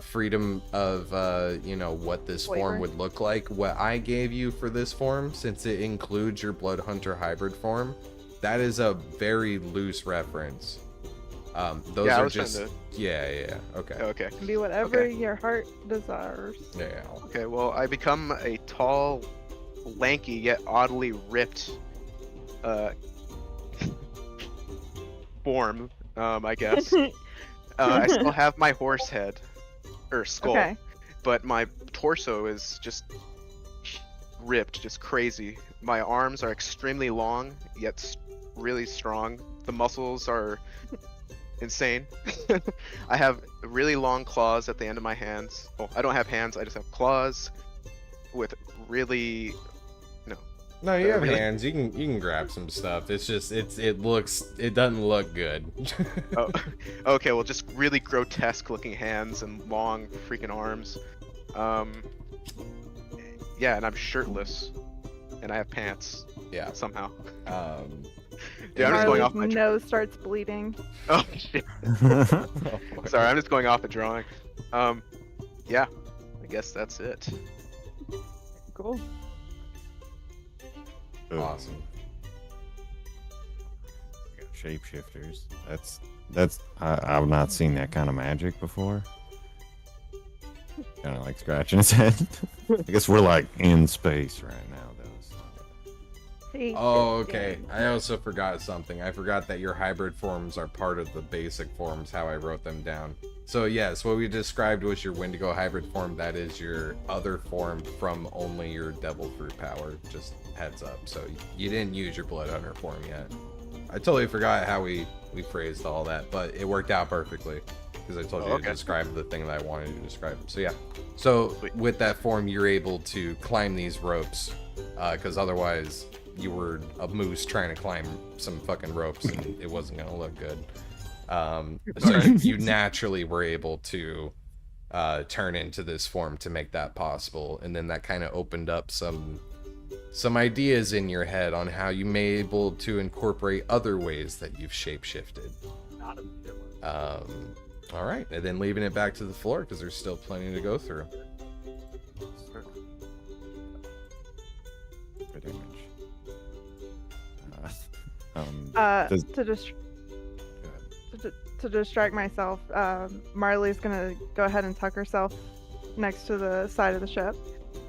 Speaker 2: freedom of you know, what this
Speaker 3: Flavor.
Speaker 2: form would look like. What I gave you for this form, since it includes your Blood Hunter hybrid form, that is a very loose reference. Those
Speaker 10: Yeah, I
Speaker 2: are
Speaker 10: was trying
Speaker 2: just
Speaker 10: to-
Speaker 2: yeah. Okay.
Speaker 10: Okay.
Speaker 3: Can be whatever
Speaker 10: Okay.
Speaker 3: your heart desires.
Speaker 2: Yeah.
Speaker 10: Okay, well, I become a tall, lanky, yet oddly ripped form, I guess. I still have my horse head, or skull,
Speaker 3: Okay.
Speaker 10: but my torso is just ripped, just crazy. My arms are extremely long, yet really strong. The muscles are insane. I have really long claws at the end of my hands. Well, I don't have hands, I just have claws with really...
Speaker 2: No, you have
Speaker 10: really-
Speaker 2: hands. You can grab some stuff. It's just it doesn't look good.
Speaker 10: Oh, okay, well, just really grotesque looking hands and long freaking arms. Yeah, and I'm shirtless. And I have pants.
Speaker 2: Yeah.
Speaker 10: Somehow.
Speaker 2: Yeah,
Speaker 10: I'm just going off
Speaker 3: Marley's
Speaker 10: my...
Speaker 3: nose starts bleeding.
Speaker 10: Oh, shit. Sorry, I'm just going off the drawing. Yeah, I guess that's it.
Speaker 3: Cool.
Speaker 2: Awesome.
Speaker 5: Shapeshifters. That's I've not seen that kind of magic before. Kind of like scratching his head. I guess we're like in space right now, though. So.
Speaker 2: Oh, okay. I also forgot something. I forgot that your hybrid forms are part of the basic forms, how I wrote them down. So yes, what we described was your Windigo hybrid form. That is your other form from only your Devil Fruit power. Just heads up. So you didn't use your Blood Hunter form yet. I totally forgot how we phrased all that, but it worked out perfectly. because I told you
Speaker 10: Okay.
Speaker 2: to describe the thing that I wanted to describe. So yeah. So with that form, you're able to climb these ropes, because otherwise you were a moose trying to climb some fucking ropes and it wasn't gonna look good. So you naturally were able to turn into this form to make that possible, and then that kind of opened up some ideas in your head on how you may be able to incorporate other ways that you've shapeshifted. All right, and then leaving it back to the floor because there's still plenty to go through.
Speaker 5: Good image.
Speaker 3: To distract myself, Marley's gonna go ahead and tuck herself next to the side of the ship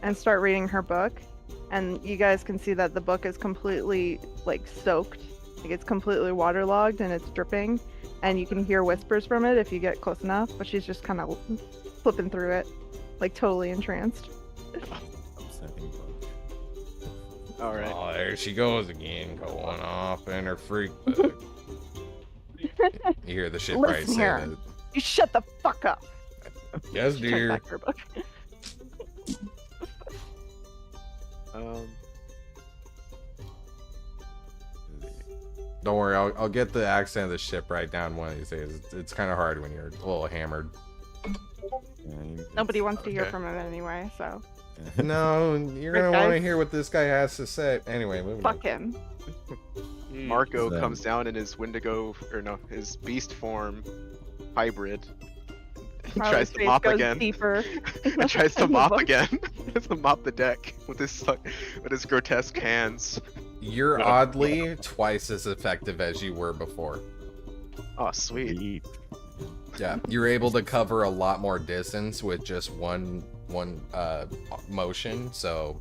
Speaker 3: and start reading her book. And you guys can see that the book is completely like soaked, like it's completely waterlogged and it's dripping. And you can hear whispers from it if you get close enough. But she's just kind of flipping through it, like totally entranced.
Speaker 10: All right.
Speaker 2: Oh, there she goes again, going off in her freak book. You hear the ship right
Speaker 3: Listen
Speaker 2: say
Speaker 3: here.
Speaker 2: that.
Speaker 3: You shut the fuck up.
Speaker 2: Yes,
Speaker 3: She turned
Speaker 2: dear.
Speaker 3: back her book.
Speaker 2: Don't worry, I'll get the accent of the ship right down one of these days. It's kind of hard when you're a little hammered.
Speaker 3: Nobody wants to hear
Speaker 2: Okay.
Speaker 3: from him anyway, so
Speaker 2: No, you're gonna
Speaker 3: Right,
Speaker 2: want to
Speaker 3: guys?
Speaker 2: hear what this guy has to say. Anyway, moving on.
Speaker 3: fuck him.
Speaker 10: Marko
Speaker 2: So-
Speaker 10: comes down in his his beast form hybrid. He
Speaker 3: Marley's
Speaker 10: tries to
Speaker 3: face
Speaker 10: mop
Speaker 3: goes
Speaker 10: again.
Speaker 3: deeper.
Speaker 10: He tries to
Speaker 3: in the
Speaker 10: mop
Speaker 3: book.
Speaker 10: again. Tries to mop the deck with his grotesque hands.
Speaker 2: You're oddly twice as effective as you were before.
Speaker 10: Oh, sweet.
Speaker 2: Yeah, you're able to cover a lot more distance with just one motion. So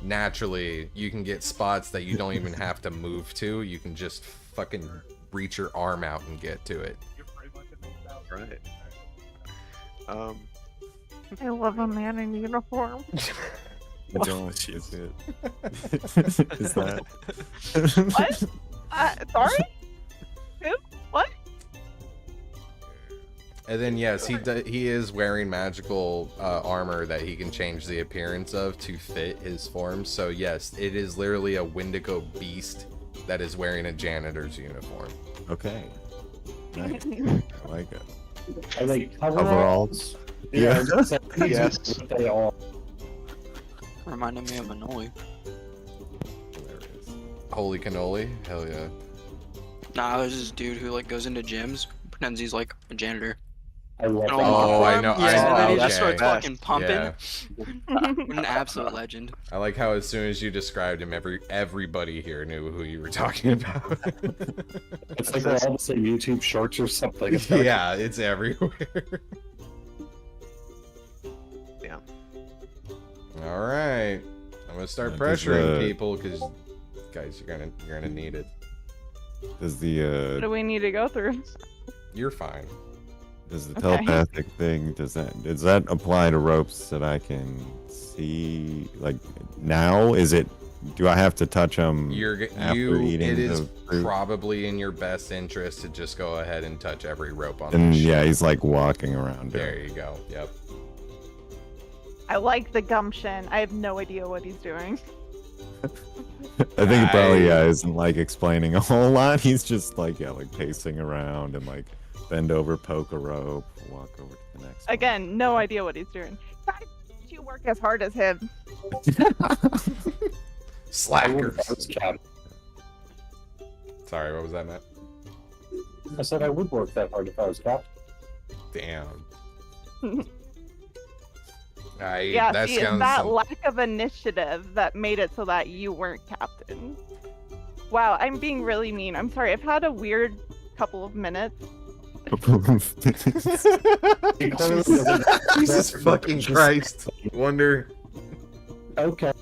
Speaker 2: naturally, you can get spots that you don't even have to move to. You can just fucking reach your arm out and get to it.
Speaker 10: Right.
Speaker 3: I love a man in uniform.
Speaker 5: Don't is it? Is that?
Speaker 3: What? Sorry? Who? What?
Speaker 2: And then yes, he is wearing magical armor that he can change the appearance of to fit his form. So yes, it is literally a Windigo beast that is wearing a janitor's uniform.
Speaker 5: Okay. Nice. I like it.
Speaker 11: Are they
Speaker 5: Overalls?
Speaker 11: Yeah.
Speaker 10: Yes.
Speaker 11: They all.
Speaker 1: Reminded me of Anoli.
Speaker 2: Holy cannoli, hell yeah.
Speaker 1: Nah, there's this dude who like goes into gyms, pretends he's like a janitor.
Speaker 11: I love
Speaker 1: And
Speaker 11: that.
Speaker 2: Oh, I know.
Speaker 1: Yeah,
Speaker 2: I
Speaker 1: and then he
Speaker 2: know.
Speaker 1: just starts
Speaker 2: Okay.
Speaker 1: fucking pumping.
Speaker 2: Yeah.
Speaker 1: An absolute legend.
Speaker 2: I like how as soon as you described him, everybody here knew who you were talking about.
Speaker 11: It's like we're all the same YouTube shorts or something.
Speaker 2: Yeah, it's everywhere.
Speaker 10: Yeah.
Speaker 2: All right, I'm gonna start
Speaker 5: Yeah, does
Speaker 2: pressuring
Speaker 5: the-
Speaker 2: people because, guys, you're gonna need it.
Speaker 5: Does
Speaker 3: What
Speaker 5: the
Speaker 3: do we need to go through?
Speaker 2: You're fine.
Speaker 5: does the
Speaker 3: Okay.
Speaker 5: telepathic thing does that apply to ropes that I can see like now? Is it? Do I have to touch them after eating
Speaker 2: It is
Speaker 5: the fruit?
Speaker 2: probably in your best interest to just go ahead and touch every rope on
Speaker 5: And
Speaker 2: the
Speaker 5: yeah,
Speaker 2: ship.
Speaker 5: he's like walking around.
Speaker 2: There you go. Yep.
Speaker 3: I like the gumption. I have no idea what he's doing.
Speaker 5: I think it probably isn't like explaining a whole lot. He's just like like pacing around and like bend over, poke a rope, walk over to the next.
Speaker 3: Again, no idea what he's doing. Guys, you work as hard as him.
Speaker 2: Slackers.
Speaker 11: I
Speaker 2: Sorry, what was that, Matt?
Speaker 11: said I would work that hard if I was captain.
Speaker 2: Damn.
Speaker 3: Yeah,
Speaker 2: that
Speaker 3: see,
Speaker 2: sounds
Speaker 3: that
Speaker 2: some-
Speaker 3: lack of initiative that made it so that you weren't captain. Wow, I'm being really mean. I'm sorry. I've had a weird couple of minutes.
Speaker 2: Jesus fucking Christ. Wonder.
Speaker 11: Okay.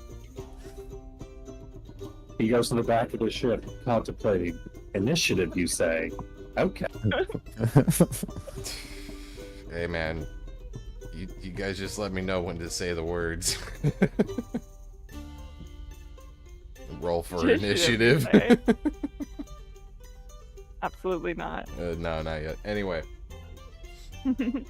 Speaker 11: He goes to the back of the ship, contemplating. Initiative, you say? Okay.
Speaker 2: Hey, man. You guys just let me know when to say the words. Roll for initiative.
Speaker 3: Absolutely not.
Speaker 2: No, not yet. Anyway.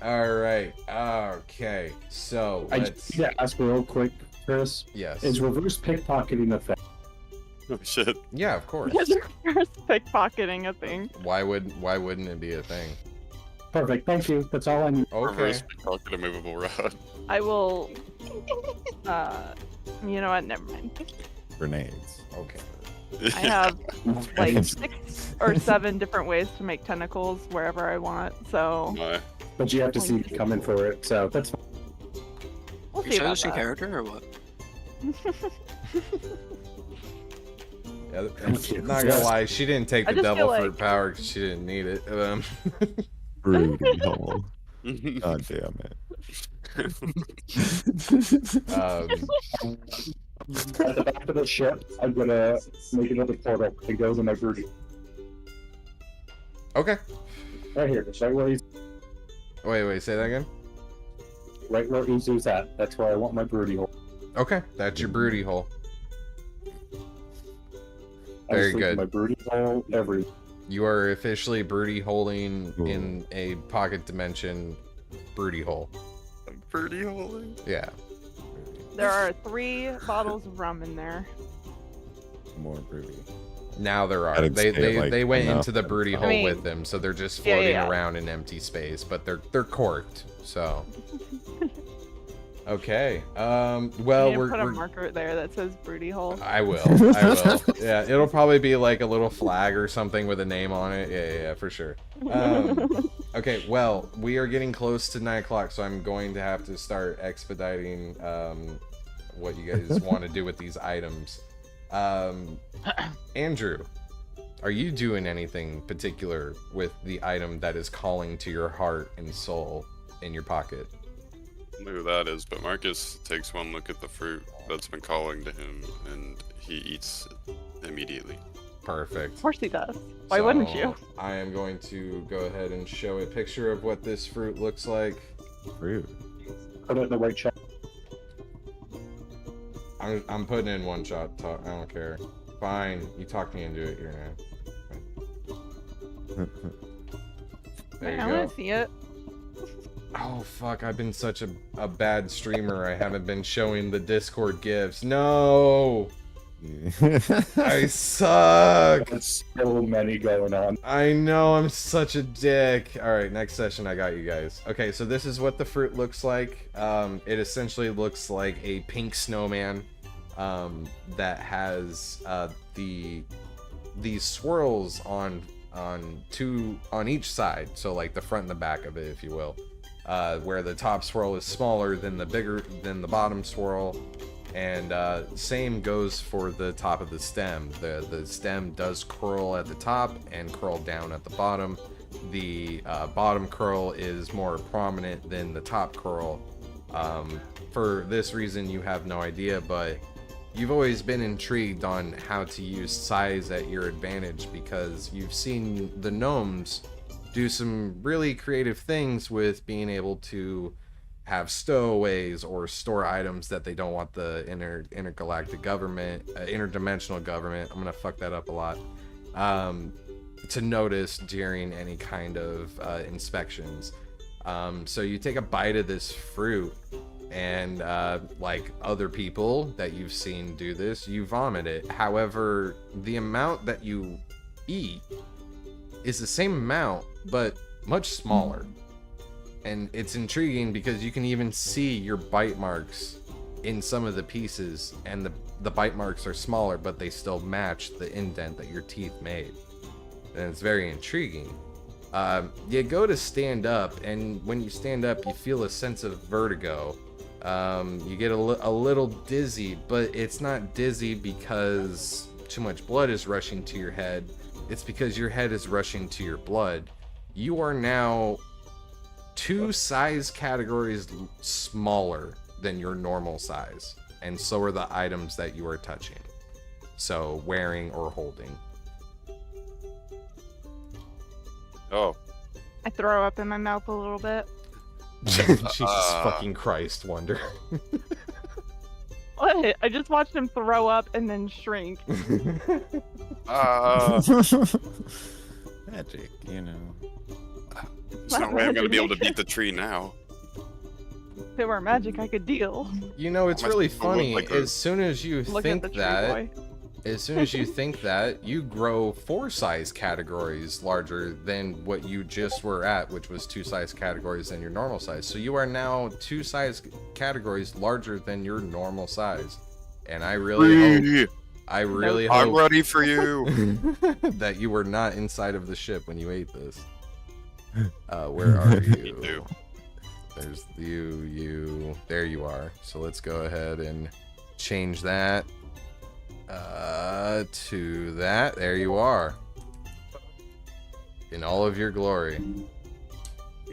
Speaker 2: All right. Okay. So
Speaker 11: I
Speaker 2: let's.
Speaker 11: just need to ask real quick, Chris.
Speaker 2: Yes.
Speaker 11: Is reverse pickpocketing a thing?
Speaker 4: Oh shit.
Speaker 2: Yeah, of course.
Speaker 3: Is reverse pickpocketing a thing?
Speaker 2: Why wouldn't it be a thing?
Speaker 11: Perfect. Thank you. That's all I need.
Speaker 2: Okay.
Speaker 4: Reverse pickpocket a movable rod.
Speaker 3: I will. You know what? Never mind.
Speaker 5: Grenades.
Speaker 2: Okay.
Speaker 3: I have like 6 or 7 different ways to make tentacles wherever I want. So
Speaker 4: My.
Speaker 11: But you have to see me coming for it, so that's fine.
Speaker 3: we'll
Speaker 1: You
Speaker 3: see
Speaker 1: show
Speaker 3: about
Speaker 1: us your
Speaker 3: that.
Speaker 1: character or what?
Speaker 2: Yeah,
Speaker 11: Thank you.
Speaker 2: not gonna lie, she didn't take
Speaker 3: I
Speaker 2: the
Speaker 3: just
Speaker 2: devil
Speaker 3: feel
Speaker 2: fruit
Speaker 3: like-
Speaker 2: power because she didn't need it.
Speaker 5: Broody hole. God damn it.
Speaker 11: At the back of the ship, I'm gonna make another portal. It goes in my broody.
Speaker 2: Okay.
Speaker 11: Right here, just right where he's
Speaker 2: Wait, say that again.
Speaker 11: right where Uzu's at. That's where I want my broody hole.
Speaker 2: Okay, that's your broody hole.
Speaker 11: I
Speaker 2: Very
Speaker 11: just leave
Speaker 2: good.
Speaker 11: My broody hole every.
Speaker 2: You are officially broody holing in a pocket dimension broody hole.
Speaker 4: Birdie holding?
Speaker 2: Yeah.
Speaker 3: There are 3 bottles of rum in there.
Speaker 5: More broody.
Speaker 2: Now there are.
Speaker 5: I'd say,
Speaker 2: They went
Speaker 5: enough.
Speaker 2: into the broody hole
Speaker 3: mean,
Speaker 2: with them, so they're just
Speaker 3: yeah,
Speaker 2: floating
Speaker 3: yeah.
Speaker 2: around in empty space, but they're corked. So. Okay. Well,
Speaker 3: You need to
Speaker 2: we're
Speaker 3: put a marker there that says broody hole.
Speaker 2: I will. Yeah, it'll probably be like a little flag or something with a name on it. Yeah, for sure. Okay, well, we are getting close to 9 o'clock, so I'm going to have to start expediting what you guys want to do with these items. Andrew, are you doing anything particular with the item that is calling to your heart and soul in your pocket?
Speaker 4: I don't know who that is, but Marcus takes one look at the fruit that's been calling to him, and he eats it immediately.
Speaker 2: Perfect.
Speaker 3: Of course he does. Why wouldn't you?
Speaker 2: I am going to go ahead and show a picture of what this fruit looks like.
Speaker 5: Fruit.
Speaker 11: Put it in the right chat.
Speaker 2: I'm putting in one shot. I don't care. Fine, you talked me into it here now. There you
Speaker 3: I
Speaker 2: go.
Speaker 3: want to see it.
Speaker 2: Oh fuck, I've been such a bad streamer. I haven't been showing the Discord gifts. No! I suck!
Speaker 11: There's so many going on.
Speaker 2: I know, I'm such a dick. Alright, next session I got you guys. Okay, so this is what the fruit looks like. It essentially looks like a pink snowman that has these swirls on each side, so like the front and the back of it, if you will. Where the top swirl is smaller than the bottom swirl, and same goes for the top of the stem. The stem does curl at the top and curl down at the bottom. The bottom curl is more prominent than the top curl. For this reason, you have no idea, but you've always been intrigued on how to use size at your advantage because you've seen the gnomes do some really creative things with being able to have stowaways or store items that they don't want the intergalactic government, interdimensional government, I'm gonna fuck that up a lot, to notice during any kind of inspections. So you take a bite of this fruit and like other people that you've seen do this, you vomit it. However, the amount that you eat is the same amount but much smaller, and it's intriguing because you can even see your bite marks in some of the pieces, and the bite marks are smaller but they still match the indent that your teeth made, and it's very intriguing. You go to stand up, and when you stand up you feel a sense of vertigo. You get a little dizzy, but it's not dizzy because too much blood is rushing to your head. It's because your head is rushing to your blood. You are now 2 size categories smaller than your normal size, and so are the items that you are touching, so wearing or holding.
Speaker 4: Oh.
Speaker 3: I throw up in my mouth a little bit.
Speaker 2: Jesus fucking Christ, Wonder.
Speaker 3: What? I just watched him throw up and then shrink.
Speaker 5: Magic, you know.
Speaker 4: There's no way I'm gonna be able to beat the tree now.
Speaker 3: If it were magic, I could deal.
Speaker 2: You know, it's really funny. As soon as you
Speaker 3: Look at
Speaker 2: think
Speaker 3: the tree
Speaker 2: that,
Speaker 3: boy.
Speaker 2: as soon as you think that, you grow 4 size categories larger than what you just were at, which was 2 size categories than your normal size. So you are now 2 size categories larger than your normal size. And I really hope,
Speaker 4: I'm ready for you.
Speaker 2: that you were not inside of the ship when you ate this. Where are you? There's you. There you are. So let's go ahead and change that to that. There you are. In all of your glory.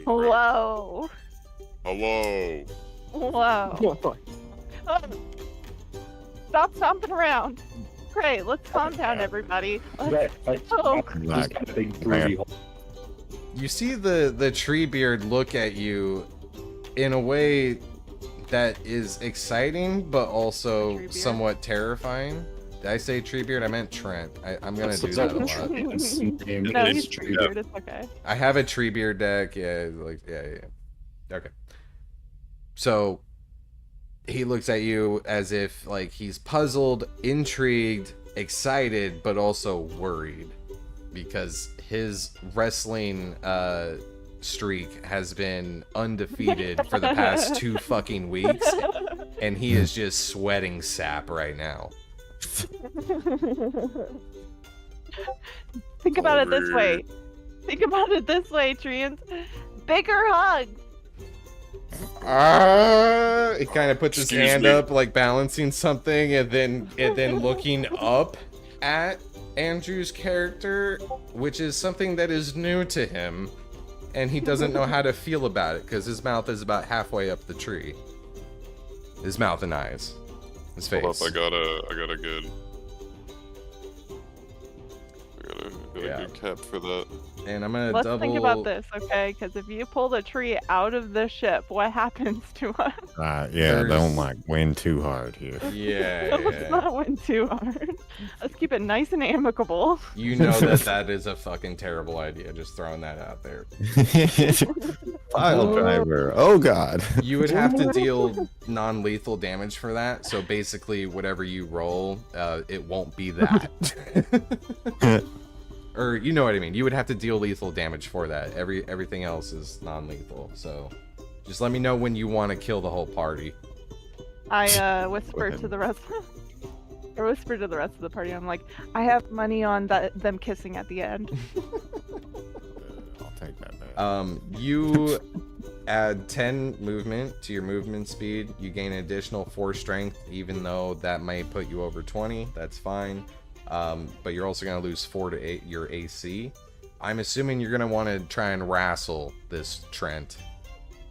Speaker 3: Whoa.
Speaker 4: Hello.
Speaker 3: Whoa. Stop stomping around. Great, let's calm down, everybody. Let's go.
Speaker 2: You see the tree beard look at you in a way that is exciting, but also somewhat terrifying. Did I say Treebeard? I meant Trent. I'm gonna do that a lot.
Speaker 3: No, he's Treebeard. It's okay.
Speaker 2: I have a Treebeard deck. Yeah. Okay. So he looks at you as if like he's puzzled, intrigued, excited, but also worried because his wrestling streak has been undefeated for the past 2 fucking weeks, and he is just sweating sap right now.
Speaker 3: Think about it this way. Treants. Bigger hug.
Speaker 2: He kind of puts his hand up, like balancing something, and then looking up at Andrew's character, which is something that is new to him, and he doesn't know how to feel about it because his mouth is about halfway up the tree. His mouth and eyes, his face.
Speaker 4: Hold up, I got a good cap for that.
Speaker 2: And I'm gonna
Speaker 3: Let's think about this, okay? Because if you pull the tree out of the ship, what happens to us?
Speaker 5: Don't like win too hard here.
Speaker 3: Let's not win too hard. Let's keep it nice and amicable.
Speaker 2: You know that is a fucking terrible idea. Just throwing that out there.
Speaker 5: Pile driver. Oh god.
Speaker 2: You would have to deal non-lethal damage for that. So basically, whatever you roll, it won't be that. Or you know what I mean. You would have to deal lethal damage for that. Everything else is non-lethal. So just let me know when you want to kill the whole party.
Speaker 3: I whisper to the rest. I whisper to the rest of the party. I'm like, I have money on them kissing at the end.
Speaker 5: I'll take that back.
Speaker 2: You add 10 movement to your movement speed. You gain an additional 4 strength, even though that might put you over 20. That's fine. But you're also going to lose 4 to 8 your AC. I'm assuming you're going to want to try and wrestle this Trent.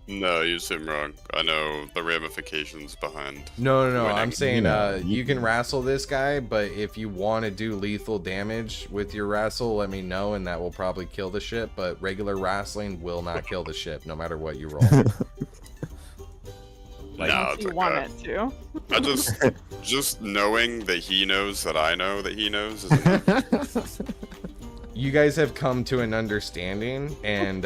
Speaker 4: No, you assume wrong. I know the ramifications behind.
Speaker 2: No.
Speaker 4: winning.
Speaker 2: I'm saying you can wrestle this guy, but if you want to do lethal damage with your wrestle, let me know, and that will probably kill the ship. But regular wrestling will not kill the ship, no matter what you roll.
Speaker 4: Like, no, it's
Speaker 3: you want it to.
Speaker 4: I just knowing that he knows that I know that he knows is enough.
Speaker 2: You guys have come to an understanding, and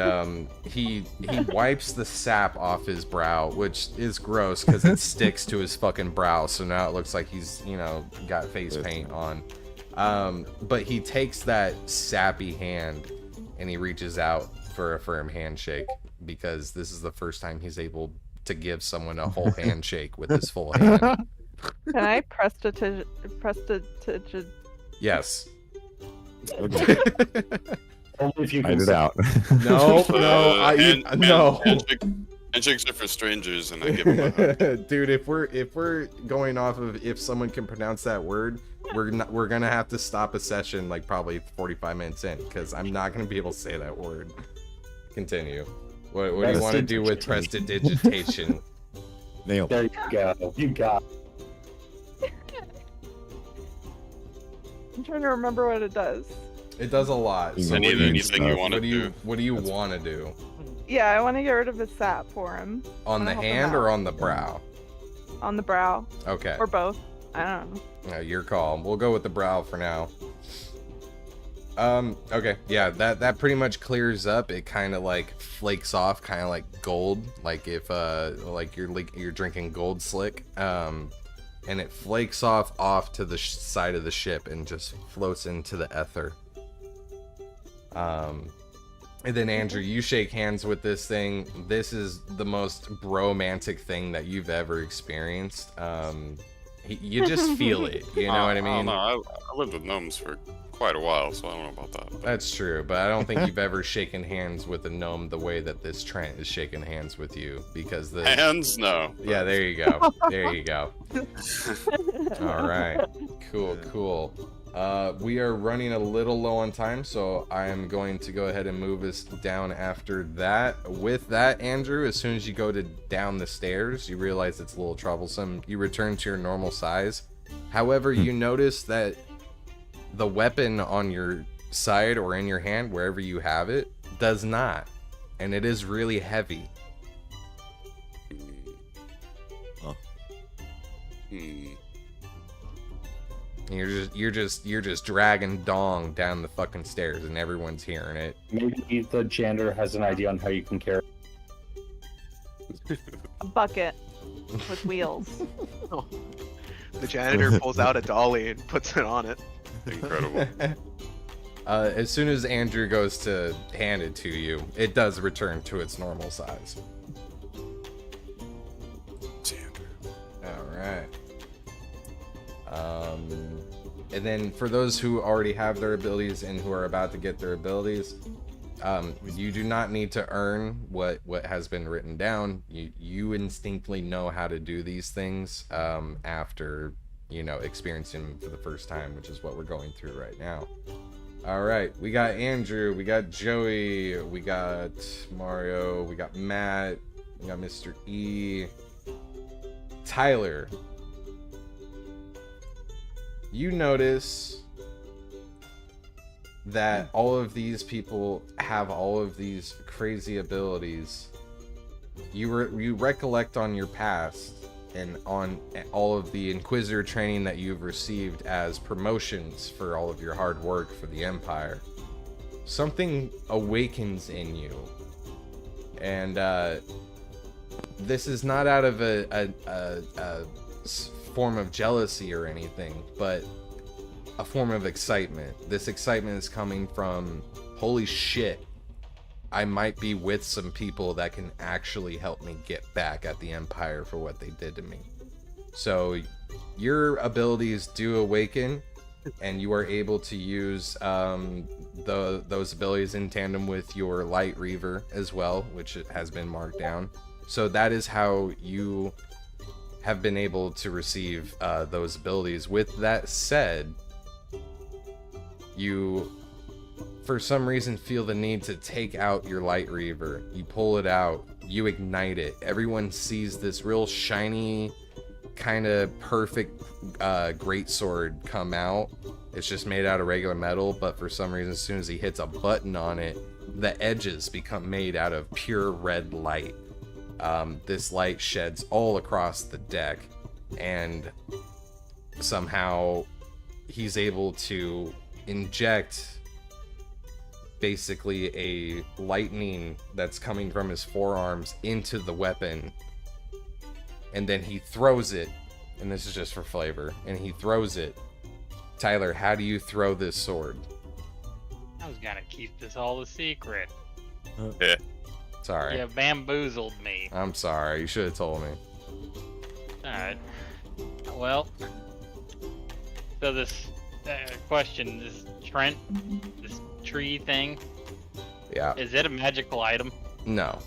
Speaker 2: he wipes the sap off his brow, which is gross because it sticks to his fucking brow. So now it looks like he's got face paint on. But he takes that sappy hand and he reaches out for a firm handshake because this is the first time he's able to give someone a whole handshake with his full hand.
Speaker 3: Can I prestidige?
Speaker 2: Yes.
Speaker 5: Okay.
Speaker 11: Only if you
Speaker 5: Fight
Speaker 11: can
Speaker 5: it out.
Speaker 2: No. No.
Speaker 4: Handshakes are for strangers, and I give them a hug.
Speaker 2: Dude, if we're going off of if someone can pronounce that word, we're gonna have to stop a session like probably 45 minutes in because I'm not gonna be able to say that word. Continue. What do you want to do with prestidigitation?
Speaker 5: Nailed.
Speaker 11: There you go. You got.
Speaker 3: I'm trying to remember what it does.
Speaker 2: It does a lot. So
Speaker 4: Anything you want to do?
Speaker 2: What do you want to do?
Speaker 3: Yeah, I want to get rid of his sap for him.
Speaker 2: On the hand or on the brow?
Speaker 3: On the brow.
Speaker 2: Okay.
Speaker 3: Or both. I don't know.
Speaker 2: No, your call. We'll go with the brow for now. Okay, yeah, that pretty much clears up. It kind of like flakes off, kind of like gold, like if like you're drinking gold slick. And it flakes off to the side of the ship and just floats into the ether. And then Andrew, you shake hands with this thing. This is the most bromantic thing that you've ever experienced. You just feel it, you know what I mean?
Speaker 4: I lived with gnomes for quite a while, so I don't know about that. But...
Speaker 2: That's true, but I don't think you've ever shaken hands with a gnome the way that this Trent is shaking hands with you, because the
Speaker 4: hands, no.
Speaker 2: Yeah, there you go. There you go. All right, cool. We are running a little low on time, so I am going to go ahead and move us down after that. With that, Andrew, as soon as you go down the stairs, you realize it's a little troublesome. You return to your normal size. However, you notice that the weapon on your side or in your hand, wherever you have it, does not, and it is really heavy. You're just dragging dong down the fucking stairs, and everyone's hearing it.
Speaker 11: Maybe the janitor has an idea on how you can carry
Speaker 3: A bucket with wheels.
Speaker 10: The janitor pulls out a dolly and puts it on it.
Speaker 4: Incredible.
Speaker 2: As soon as Andrew goes to hand it to you, it does return to its normal size. Alright. And then for those who already have their abilities and who are about to get their abilities, you do not need to earn what has been written down. You instinctively know how to do these things after, experiencing them for the first time, which is what we're going through right now. All right, we got Andrew, we got Joey, we got Mario, we got Matt, we got Mr. E, Tyler. You notice that all of these people have all of these crazy abilities. You recollect on your past and on all of the Inquisitor training that you've received as promotions for all of your hard work for the Empire. Something awakens in you, and this is not out of a form of jealousy or anything, but a form of excitement. This excitement is coming from, holy shit, I might be with some people that can actually help me get back at the Empire for what they did to me. So your abilities do awaken, and you are able to use those abilities in tandem with your Light Reaver as well, which has been marked down. So that is how you have been able to receive those abilities. With that said, you for some reason feel the need to take out your Light Reaver. You pull it out, you ignite it. Everyone sees this real shiny, kind of perfect greatsword come out. It's just made out of regular metal, but for some reason, as soon as he hits a button on it, the edges become made out of pure red light. This light sheds all across the deck, and somehow he's able to inject basically a lightning that's coming from his forearms into the weapon, and then he throws it, and this is just for flavor, and he throws it. Tyler, how do you throw this sword?
Speaker 6: I was gonna keep this all a secret.
Speaker 4: Yeah.
Speaker 2: Sorry.
Speaker 6: You bamboozled me.
Speaker 2: I'm sorry, you should have told me.
Speaker 6: Alright. Well, so this question, this Trent, this tree thing,
Speaker 2: yeah,
Speaker 6: is it a magical item?
Speaker 2: No.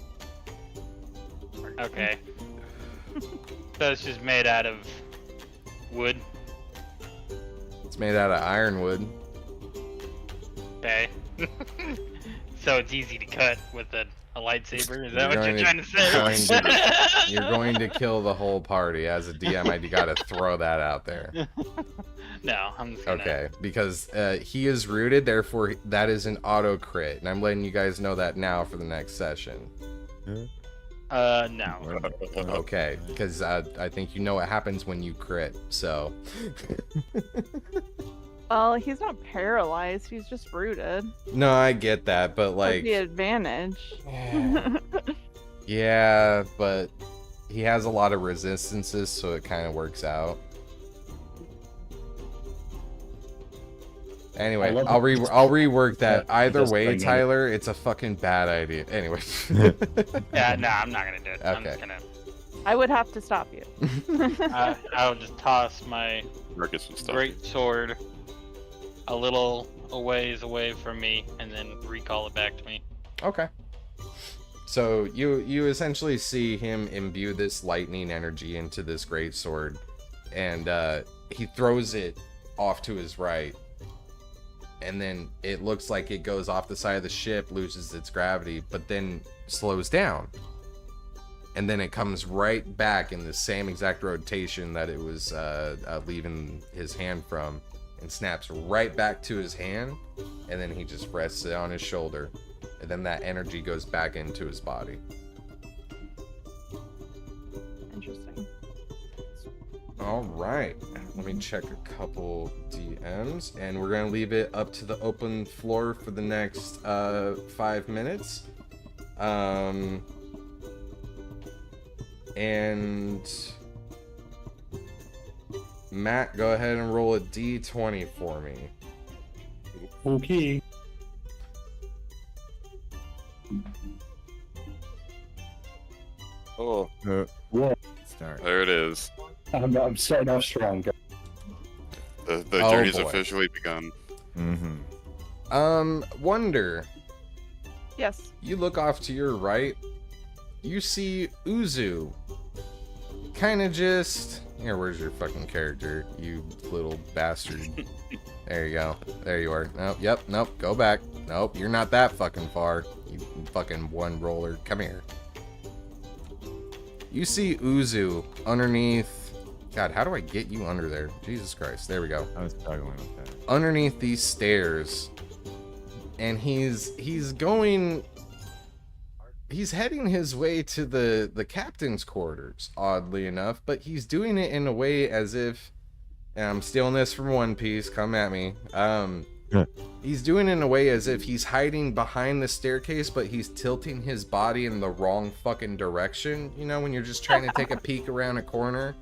Speaker 6: Okay. So it's just made out of wood?
Speaker 2: It's made out of ironwood.
Speaker 6: Okay. So it's easy to cut with a lightsaber? Is that what you're trying to say?
Speaker 2: You're going to kill the whole party. As a DM, I gotta throw that out there.
Speaker 6: No, I'm just gonna... Okay,
Speaker 2: because he is rooted, therefore that is an auto crit, and I'm letting you guys know that now for the next session.
Speaker 6: No.
Speaker 2: Okay, because I think you know what happens when you crit, so...
Speaker 3: Well, he's not paralyzed. He's just rooted.
Speaker 2: No, I get that, but
Speaker 3: That's
Speaker 2: like,
Speaker 3: the advantage.
Speaker 2: yeah, but he has a lot of resistances, so it kind of works out. Anyway, I'll rework that. Either way, Tyler, it's a fucking bad idea. Anyway.
Speaker 6: Yeah, no, I'm not gonna do it.
Speaker 2: Okay.
Speaker 6: I'm just gonna.
Speaker 3: I would have to stop you.
Speaker 6: I'll just toss my great sword a little a ways away from me, and then recall it back to me.
Speaker 2: Okay. So you essentially see him imbue this lightning energy into this great sword, and he throws it off to his right. And then it looks like it goes off the side of the ship, loses its gravity, but then slows down. And then it comes right back in the same exact rotation that it was leaving his hand from, and snaps right back to his hand, and then he just rests it on his shoulder. And then that energy goes back into his body.
Speaker 3: Interesting.
Speaker 2: All right, let me check a couple DMs, and we're gonna leave it up to the open floor for the next 5 minutes. And Matt, go ahead and roll a D20 for me.
Speaker 11: Okay.
Speaker 4: Oh,
Speaker 11: What?
Speaker 5: Start.
Speaker 4: there it is.
Speaker 11: I'm starting off strong. Guys.
Speaker 4: The
Speaker 2: Oh,
Speaker 4: journey's
Speaker 2: boy.
Speaker 4: officially begun.
Speaker 2: Wonder,
Speaker 3: Yes.
Speaker 2: you look off to your right, you see Uzu. Kinda just... Here, where's your fucking character, you little bastard? There you go. There you are. Nope, yep, nope, go back. Nope, you're not that fucking far. You fucking one roller. Come here. You see Uzu underneath... God, how do I get you under there? Jesus Christ. There we go.
Speaker 5: I was struggling with that.
Speaker 2: Underneath these stairs. And he's going... He's heading his way to the captain's quarters, oddly enough. But he's doing it in a way as if... And I'm stealing this from One Piece. Come at me. He's doing it in a way as if he's hiding behind the staircase, but he's tilting his body in the wrong fucking direction. You know, when you're just trying to take a peek around a corner?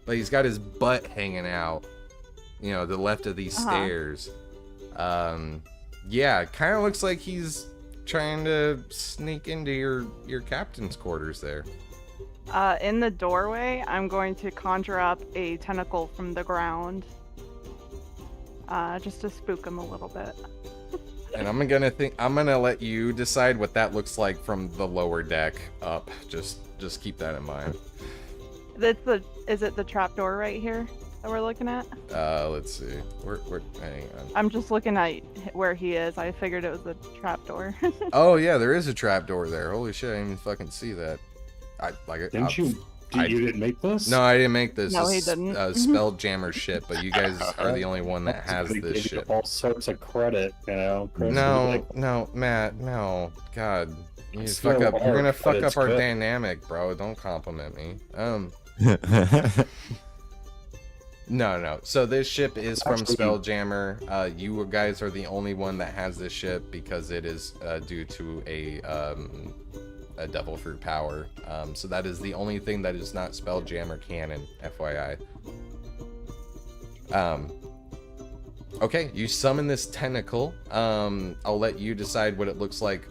Speaker 2: But he's got his butt hanging out, you know, the left of these stairs. Yeah, kind of looks like he's trying to sneak into your captain's quarters there.
Speaker 3: In the doorway, I'm going to conjure up a tentacle from the ground. Just to spook him a little bit.
Speaker 2: And I'm gonna let you decide what that looks like from the lower deck up. Just keep that in mind.
Speaker 3: Is it the trapdoor right here that we're looking at?
Speaker 2: Let's see. We're hang on.
Speaker 3: I'm just looking at where he is. I figured it was the trapdoor.
Speaker 2: Oh yeah, there is a trapdoor there. Holy shit, I didn't even fucking see that.
Speaker 11: You didn't make this?
Speaker 2: No, I didn't make this.
Speaker 3: No, he
Speaker 2: This is,
Speaker 3: didn't.
Speaker 2: Spelljammer shit, but you guys are the only one that has
Speaker 11: They
Speaker 2: this
Speaker 11: give you
Speaker 2: shit.
Speaker 11: all sorts of credit, you know. Chris,
Speaker 2: No, Matt, no. God. You
Speaker 11: It's
Speaker 2: fuck
Speaker 11: so
Speaker 2: up. You're
Speaker 11: hard,
Speaker 2: gonna
Speaker 11: but
Speaker 2: fuck
Speaker 11: it's
Speaker 2: up our
Speaker 11: good.
Speaker 2: dynamic, bro. Don't compliment me. No. So this ship is from
Speaker 11: Actually-
Speaker 2: Spelljammer. You guys are the only one that has this ship because it is due to a devil fruit power. So that is the only thing that is not Spelljammer canon, FYI. Okay, you summon this tentacle. I'll let you decide what it looks like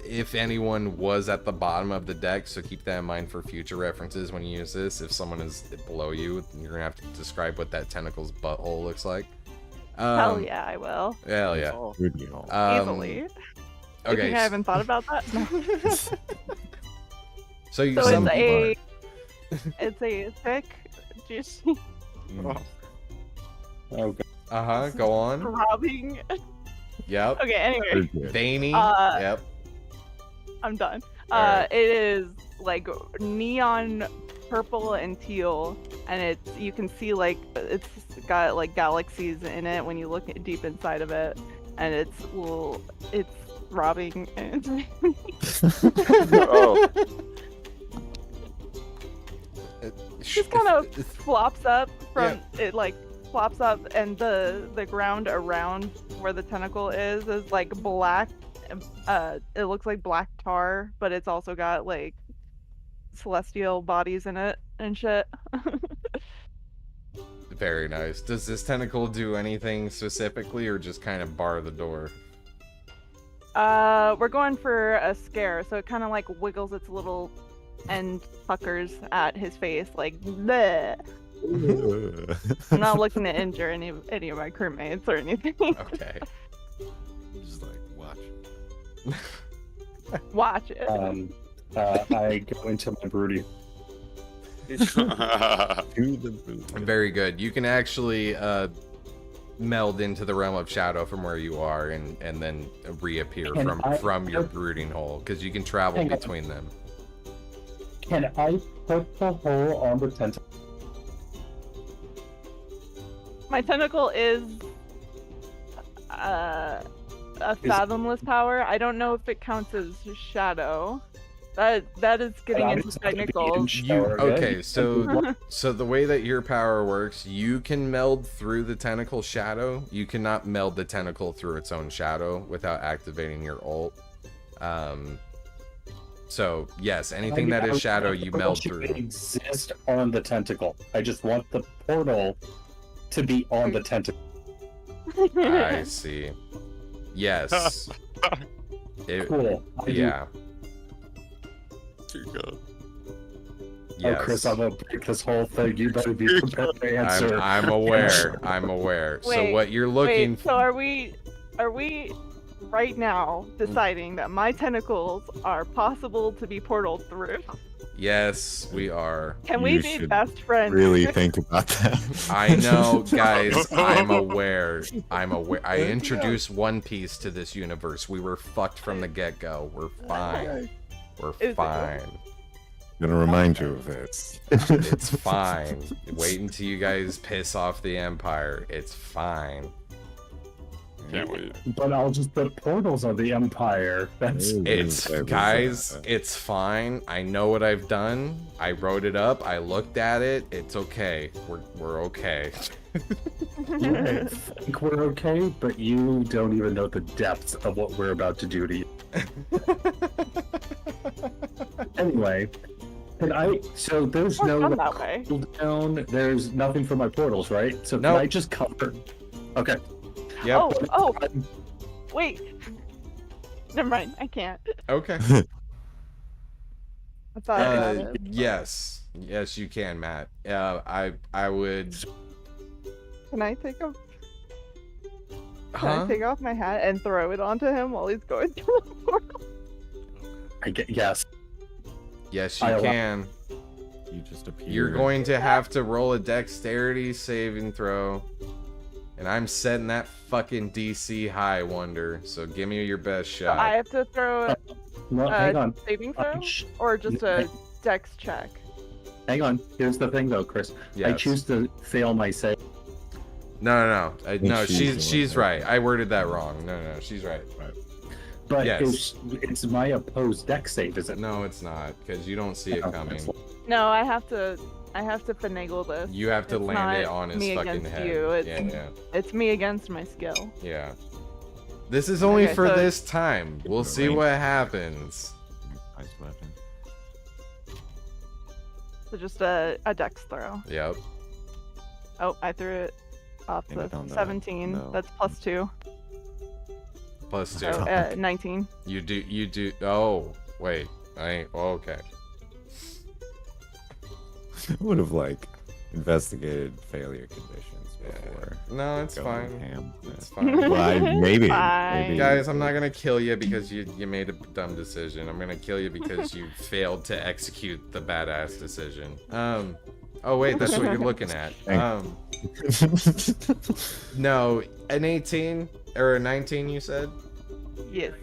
Speaker 2: if anyone was at the bottom of the deck, so keep that in mind for future references when you use this. If someone is below you, you're gonna have to describe what that tentacle's butthole looks like.
Speaker 3: Hell yeah, I will.
Speaker 2: Hell yeah.
Speaker 3: Easily. You
Speaker 2: Okay.
Speaker 3: think I haven't thought about that? No.
Speaker 2: So you
Speaker 3: So
Speaker 2: summon.
Speaker 3: it's a thick, juicy,
Speaker 11: Okay.
Speaker 2: Go on.
Speaker 3: throbbing.
Speaker 2: Yep.
Speaker 3: Okay, anyway.
Speaker 2: Veiny.
Speaker 3: Uh,
Speaker 2: Yep.
Speaker 3: I'm done.
Speaker 2: Alright.
Speaker 3: It is like neon purple and teal, and you can see like it's got like galaxies in it when you look deep inside of it, and it's throbbing and
Speaker 4: Oh.
Speaker 3: it just kind of flops up from it, like flops up, and the ground around where the tentacle is like black. It looks like black tar, but it's also got like celestial bodies in it and shit.
Speaker 2: Very nice. Does this tentacle do anything specifically, or just kind of bar the door?
Speaker 3: We're going for a scare, so it kind of like wiggles its little end puckers at his face, like bleh. I'm not looking to injure any of my crewmates or anything.
Speaker 2: Okay.
Speaker 5: Just like watch.
Speaker 3: Watch it.
Speaker 11: I go into my broody.
Speaker 2: Very good. You can actually meld into the realm of shadow from where you are, and then reappear from your brooding hole, because you can travel between them.
Speaker 11: Can I put the hole on the tentacle?
Speaker 3: My tentacle is a fathomless power. I don't know if it counts as shadow. That is getting into technicals.
Speaker 2: Okay, so the way that your power works, you can meld through the tentacle shadow. You cannot meld the tentacle through its own shadow without activating your ult. So yes, anything that is shadow, you meld through.
Speaker 11: Exist on the tentacle. I just want the portal to be on the tentacle.
Speaker 2: I see. Yes.
Speaker 11: Cool.
Speaker 2: Yeah.
Speaker 4: Dear God.
Speaker 2: Yes.
Speaker 11: Oh, Chris, I'm gonna break this whole thing. You better be prepared to answer.
Speaker 2: I'm aware. I'm aware.
Speaker 3: Wait,
Speaker 2: so what you're looking
Speaker 3: so are we right now deciding that my tentacles are possible to be portaled through?
Speaker 2: Yes, we are.
Speaker 3: Can we be best friends?
Speaker 5: Really think about that.
Speaker 2: I know, guys. I'm aware. I introduced One Piece to this universe. We were fucked from the get-go. We're fine. We're fine.
Speaker 5: I'm gonna remind you of this.
Speaker 2: It's fine. Wait until you guys piss off the Empire. It's fine.
Speaker 4: Can't wait.
Speaker 11: But I'll just put portals on the Empire.
Speaker 2: Guys, it's fine. I know what I've done. I wrote it up. I looked at it. It's okay. We're okay.
Speaker 11: I think we're okay, but you don't even know the depths of what we're about to do to you. Anyway, so there's no cooldown, there's nothing for my portals, right? So can I just cover? Okay.
Speaker 2: Yep.
Speaker 3: Oh, wait. Never mind, I can't.
Speaker 2: Okay.
Speaker 3: I thought about it.
Speaker 2: Yes, you can, Matt. I would.
Speaker 3: Can I take off? Can I take off my hat and throw it onto him while he's going through the portal?
Speaker 11: Yes.
Speaker 2: Yes, you can.
Speaker 5: You just appear.
Speaker 2: You're going to have to roll a dexterity saving throw. And I'm setting that fucking DC high, Wonder. So give me your best shot.
Speaker 3: So I have to throw a
Speaker 11: hang on.
Speaker 3: saving throw? Or just a dex check?
Speaker 11: Hang on. Here's the thing, though, Chris.
Speaker 2: Yes.
Speaker 11: I choose to fail my save.
Speaker 2: No. She's right. I worded that wrong. No, she's right.
Speaker 11: But
Speaker 2: yes.
Speaker 11: it's my opposed dex save, is it?
Speaker 2: No, it's not, because you don't see it coming.
Speaker 3: No, I have to finagle this.
Speaker 2: You have to land it on his fucking head.
Speaker 3: You. It's me against my skill.
Speaker 2: Yeah. This is only for this time. We'll see what happens.
Speaker 5: Nice weapon.
Speaker 3: So just a dex throw.
Speaker 2: Yep.
Speaker 3: Oh, I threw it off the 17.
Speaker 5: No.
Speaker 3: That's +2.
Speaker 2: +2.
Speaker 3: So, 19.
Speaker 2: You do. Oh, wait. Okay.
Speaker 5: I would have investigated failure conditions before.
Speaker 2: No, it's
Speaker 5: going
Speaker 2: fine.
Speaker 5: ham.
Speaker 2: It's fine.
Speaker 5: Well, maybe.
Speaker 2: Guys, I'm not gonna kill you because you made a dumb decision. I'm gonna kill you because you failed to execute the badass decision. Oh wait, that's what you're looking at. No, an 18 or a 19, you said?
Speaker 3: Yes.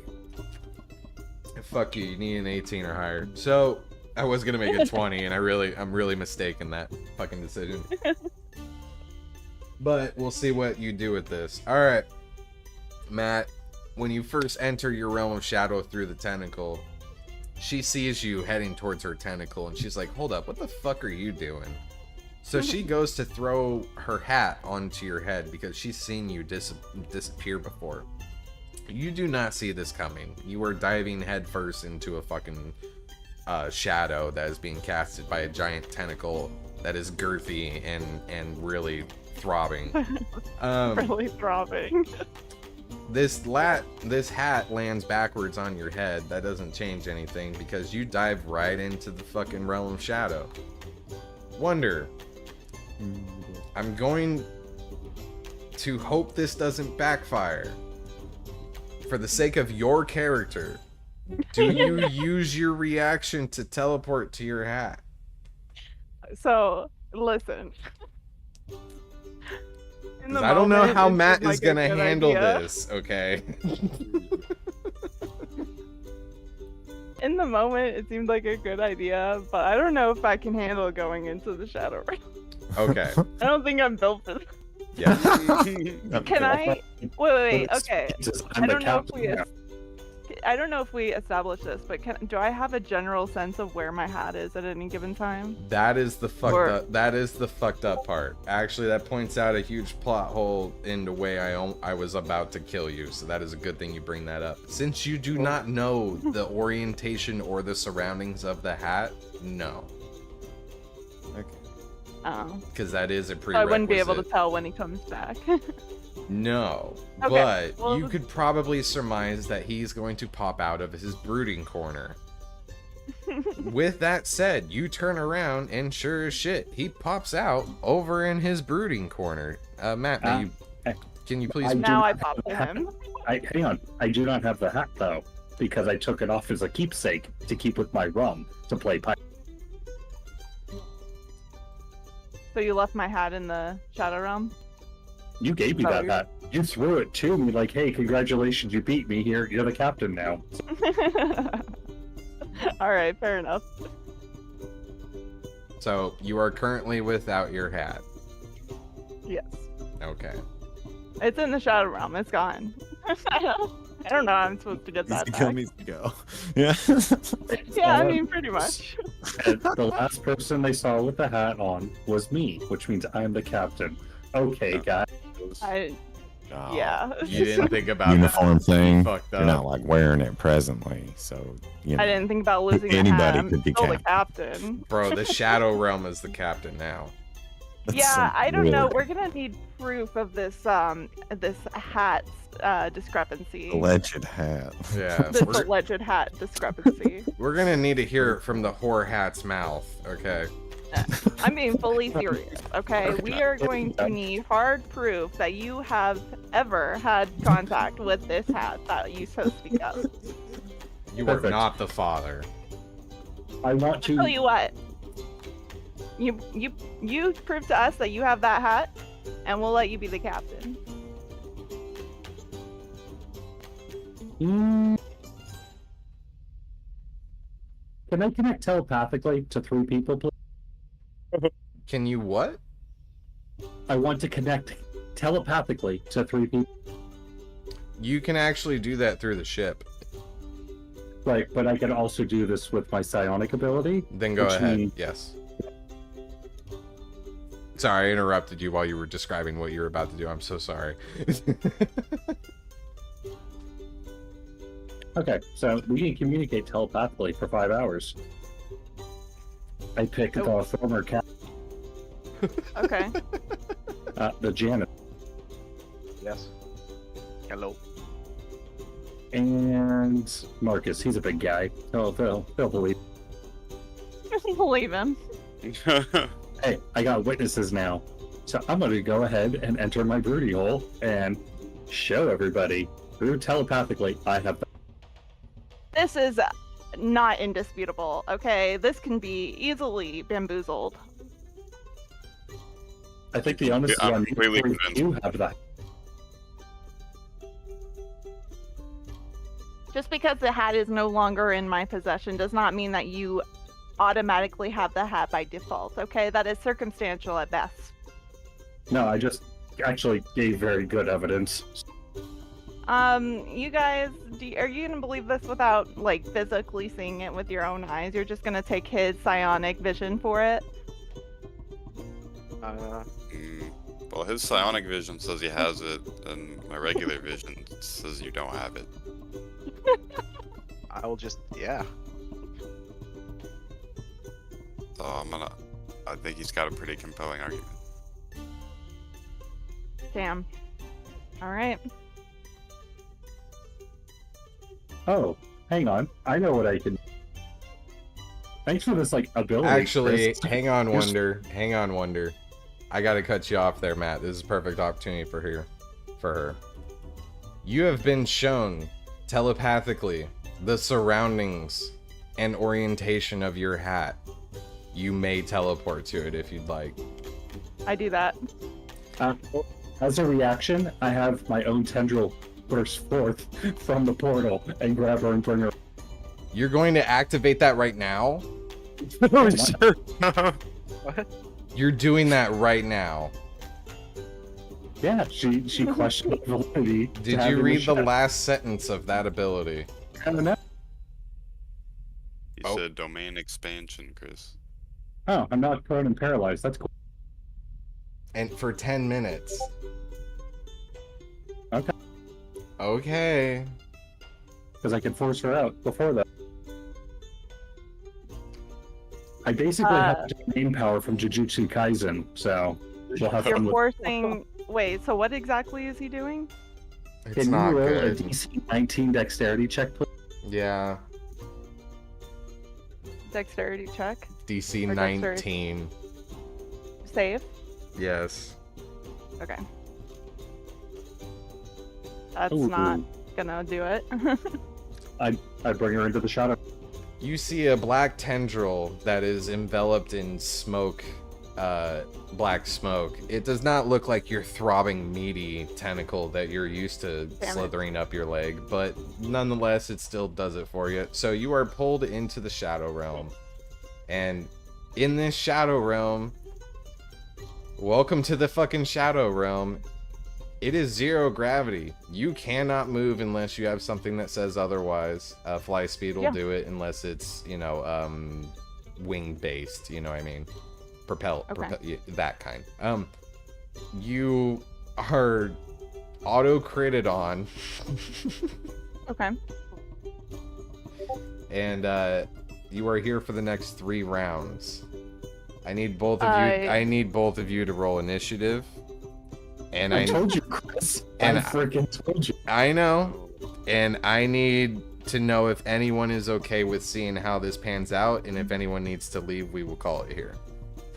Speaker 2: Fuck you. You need an 18 or higher. So I was gonna make it 20, and I'm really mistaken that fucking decision. But we'll see what you do with this. All right, Matt. When you first enter your realm of shadow through the tentacle, she sees you heading towards her tentacle, and she's like, "Hold up, what the fuck are you doing?" So she goes to throw her hat onto your head because she's seen you disappear before. You do not see this coming. You are diving headfirst into a fucking shadow that is being casted by a giant tentacle that is girthy and really throbbing.
Speaker 3: Really throbbing.
Speaker 2: This hat lands backwards on your head. That doesn't change anything because you dive right into the fucking realm of shadow. Wonder. I'm going to hope this doesn't backfire. For the sake of your character, do you use your reaction to teleport to your hat?
Speaker 3: So, listen.
Speaker 2: I don't know how Matt is gonna handle this, okay?
Speaker 3: In the moment, it seemed like a good idea, but I don't know if I can handle going into the shadow realm.
Speaker 2: Okay.
Speaker 3: I don't think I'm built for this.
Speaker 2: Yeah.
Speaker 3: Can I? Wait. Okay. I don't know if we established this, but do I have a general sense of where my hat is at any given time?
Speaker 2: That is the fucked up part. Actually, that points out a huge plot hole in the way I was about to kill you. So that is a good thing you bring that up. Since you do not know the orientation or the surroundings of the hat, no.
Speaker 5: Okay.
Speaker 3: Oh.
Speaker 2: Because that is a prerequisite.
Speaker 3: So I wouldn't be able to tell when he comes back.
Speaker 2: No,
Speaker 3: okay,
Speaker 2: but you could probably surmise that he's going to pop out of his brooding corner. With that said, you turn around and sure as shit, he pops out over in his brooding corner. Matt, can you please...
Speaker 3: I pop to him.
Speaker 11: Hang on, I do not have the hat though, because I took it off as a keepsake to keep with my rum to play pipe.
Speaker 3: So you left my hat in the shadow realm?
Speaker 11: You gave me that hat. You threw it to me like, hey, congratulations, you beat me here. You're the captain now.
Speaker 3: Alright, fair enough.
Speaker 2: So, you are currently without your hat.
Speaker 3: Yes.
Speaker 2: Okay.
Speaker 3: It's in the shadow realm. It's gone. I don't know how I'm supposed to get that back.
Speaker 5: Needs to go. Yeah.
Speaker 3: Yeah, I mean, pretty much.
Speaker 11: The last person they saw with the hat on was me, which means I'm the captain. Okay, guys.
Speaker 3: Yeah.
Speaker 2: You didn't think about
Speaker 5: uniform thing.
Speaker 2: Fucked up.
Speaker 5: You're not like wearing it presently, so you know.
Speaker 3: I didn't think about losing the
Speaker 5: anybody
Speaker 3: hat.
Speaker 5: could be
Speaker 3: I'm still the
Speaker 5: captain.
Speaker 3: captain.
Speaker 2: Bro, the shadow realm is the captain now.
Speaker 3: Yeah, I don't know. We're gonna need proof of this this hat discrepancy.
Speaker 5: Alleged hat.
Speaker 2: Yeah.
Speaker 3: This alleged hat discrepancy.
Speaker 2: We're gonna need to hear it from the whore hat's mouth, okay?
Speaker 3: I'm being fully serious, okay? We are going to need hard proof that you have ever had contact with this hat that you so speak of.
Speaker 2: You are not the father.
Speaker 11: I want to...
Speaker 3: I'll tell you what. You prove to us that you have that hat, and we'll let you be the captain.
Speaker 11: Can I connect telepathically to 3 people, please?
Speaker 2: Can you what?
Speaker 11: I want to connect telepathically to 3 people.
Speaker 2: You can actually do that through the ship.
Speaker 11: Right, but I can also do this with my psionic ability.
Speaker 2: Then go ahead, yes. Sorry, I interrupted you while you were describing what you were about to do. I'm so sorry.
Speaker 11: Okay, so we can communicate telepathically for 5 hours. I picked the former captain.
Speaker 3: Okay.
Speaker 11: The Janitor.
Speaker 10: Yes. Hello.
Speaker 11: And Marcus, he's a big guy. They'll believe.
Speaker 3: Believe him.
Speaker 11: Hey, I got witnesses now. So I'm going to go ahead and enter my broody hole and show everybody through telepathically I have...
Speaker 3: This is not indisputable, okay? This can be easily bamboozled.
Speaker 11: I think the onus is on you have that.
Speaker 3: Just because the hat is no longer in my possession does not mean that you automatically have the hat by default, okay? That is circumstantial at best.
Speaker 11: No, I just actually gave very good evidence.
Speaker 3: You guys, are you gonna believe this without, like, physically seeing it with your own eyes? You're just gonna take his psionic vision for it?
Speaker 4: Well, his psionic vision says he has it, and my regular vision says you don't have it.
Speaker 10: I'll just, yeah.
Speaker 4: So I think he's got a pretty compelling argument.
Speaker 3: Damn. All right.
Speaker 11: Oh, hang on. I know what I can. Thanks for this, like, ability.
Speaker 2: Actually,
Speaker 11: Chris.
Speaker 2: hang on, Wonder. Hang on, Wonder. I gotta cut you off there, Matt. This is a perfect opportunity for her. You have been shown telepathically the surroundings and orientation of your hat. You may teleport to it if you'd like.
Speaker 3: I do that.
Speaker 11: As a reaction, I have my own tendril burst forth from the portal and grab her and bring her.
Speaker 2: You're going to activate that right now?
Speaker 11: Oh, sure.
Speaker 10: What?
Speaker 2: You're doing that right now.
Speaker 11: Yeah, she questioned the validity.
Speaker 2: Did you read the last sentence of that ability?
Speaker 11: I don't know.
Speaker 4: He said domain expansion, Chris.
Speaker 11: Oh, I'm not prone and paralyzed. That's cool.
Speaker 2: And for 10 minutes.
Speaker 11: Okay.
Speaker 2: Okay.
Speaker 11: Because I can force her out before that. I basically have domain power from Jujutsu Kaisen, so we'll have
Speaker 3: You're
Speaker 11: fun with.
Speaker 3: forcing. Wait, so what exactly is he doing?
Speaker 2: It's
Speaker 11: Can
Speaker 2: not
Speaker 11: you roll
Speaker 2: good.
Speaker 11: a DC 19 dexterity check, please?
Speaker 2: Yeah.
Speaker 3: Dexterity check.
Speaker 2: DC
Speaker 3: Or
Speaker 2: 19.
Speaker 3: Save.
Speaker 2: Yes.
Speaker 3: Okay. That's
Speaker 11: Ooh.
Speaker 3: not gonna do it.
Speaker 11: I bring her into the shadow.
Speaker 2: You see a black tendril that is enveloped in smoke, black smoke. It does not look like your throbbing, meaty tentacle that you're used to
Speaker 3: Damn it.
Speaker 2: slithering up your leg, but nonetheless, it still does it for you. So you are pulled into the Shadow Realm. And in this Shadow Realm, welcome to the fucking Shadow Realm. It is zero gravity. You cannot move unless you have something that says otherwise. Fly speed will do it unless it's, you know, wing based, you know what I mean? That kind. You are auto critted on.
Speaker 3: Okay.
Speaker 2: And you are here for the next 3 rounds. I need both of you. I need both of you to roll initiative. And
Speaker 11: I told you, Chris.
Speaker 2: And
Speaker 11: I freaking told you.
Speaker 2: I know. And I need to know if anyone is okay with seeing how this pans out, and if anyone needs to leave, we will call it here.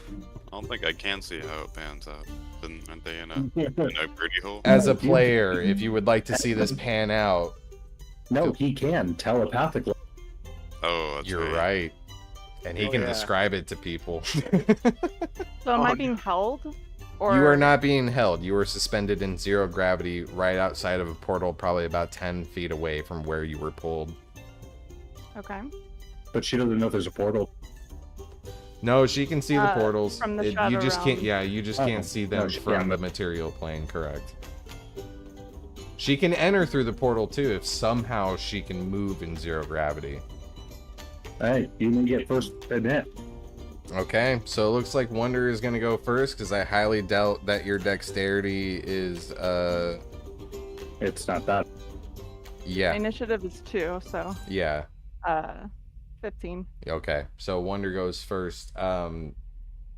Speaker 4: I don't think I can see how it pans out. Aren't they in a birdie hole?
Speaker 2: As a player, if you would like to see this pan out.
Speaker 11: No, he can telepathically.
Speaker 4: Oh, that's
Speaker 2: You're right. And he can describe it to people.
Speaker 3: So am I being held? Or...
Speaker 2: You are not being held. You are suspended in zero gravity right outside of a portal, probably about 10 feet away from where you were pulled.
Speaker 3: Okay.
Speaker 11: But she doesn't know there's a portal.
Speaker 2: No, she can see the portals.
Speaker 3: From the
Speaker 2: you
Speaker 3: Shadow
Speaker 2: just
Speaker 3: Realm.
Speaker 2: can't. Yeah, you just can't see them from the material plane. Correct. She can enter through the portal too if somehow she can move in zero gravity.
Speaker 11: Hey, you may get first admit.
Speaker 2: Okay, so it looks like Wonder is gonna go first because I highly doubt that your dexterity is
Speaker 11: It's not that.
Speaker 2: Yeah.
Speaker 3: My initiative is 2, so.
Speaker 2: Yeah.
Speaker 3: 15.
Speaker 2: Okay, so Wonder goes first.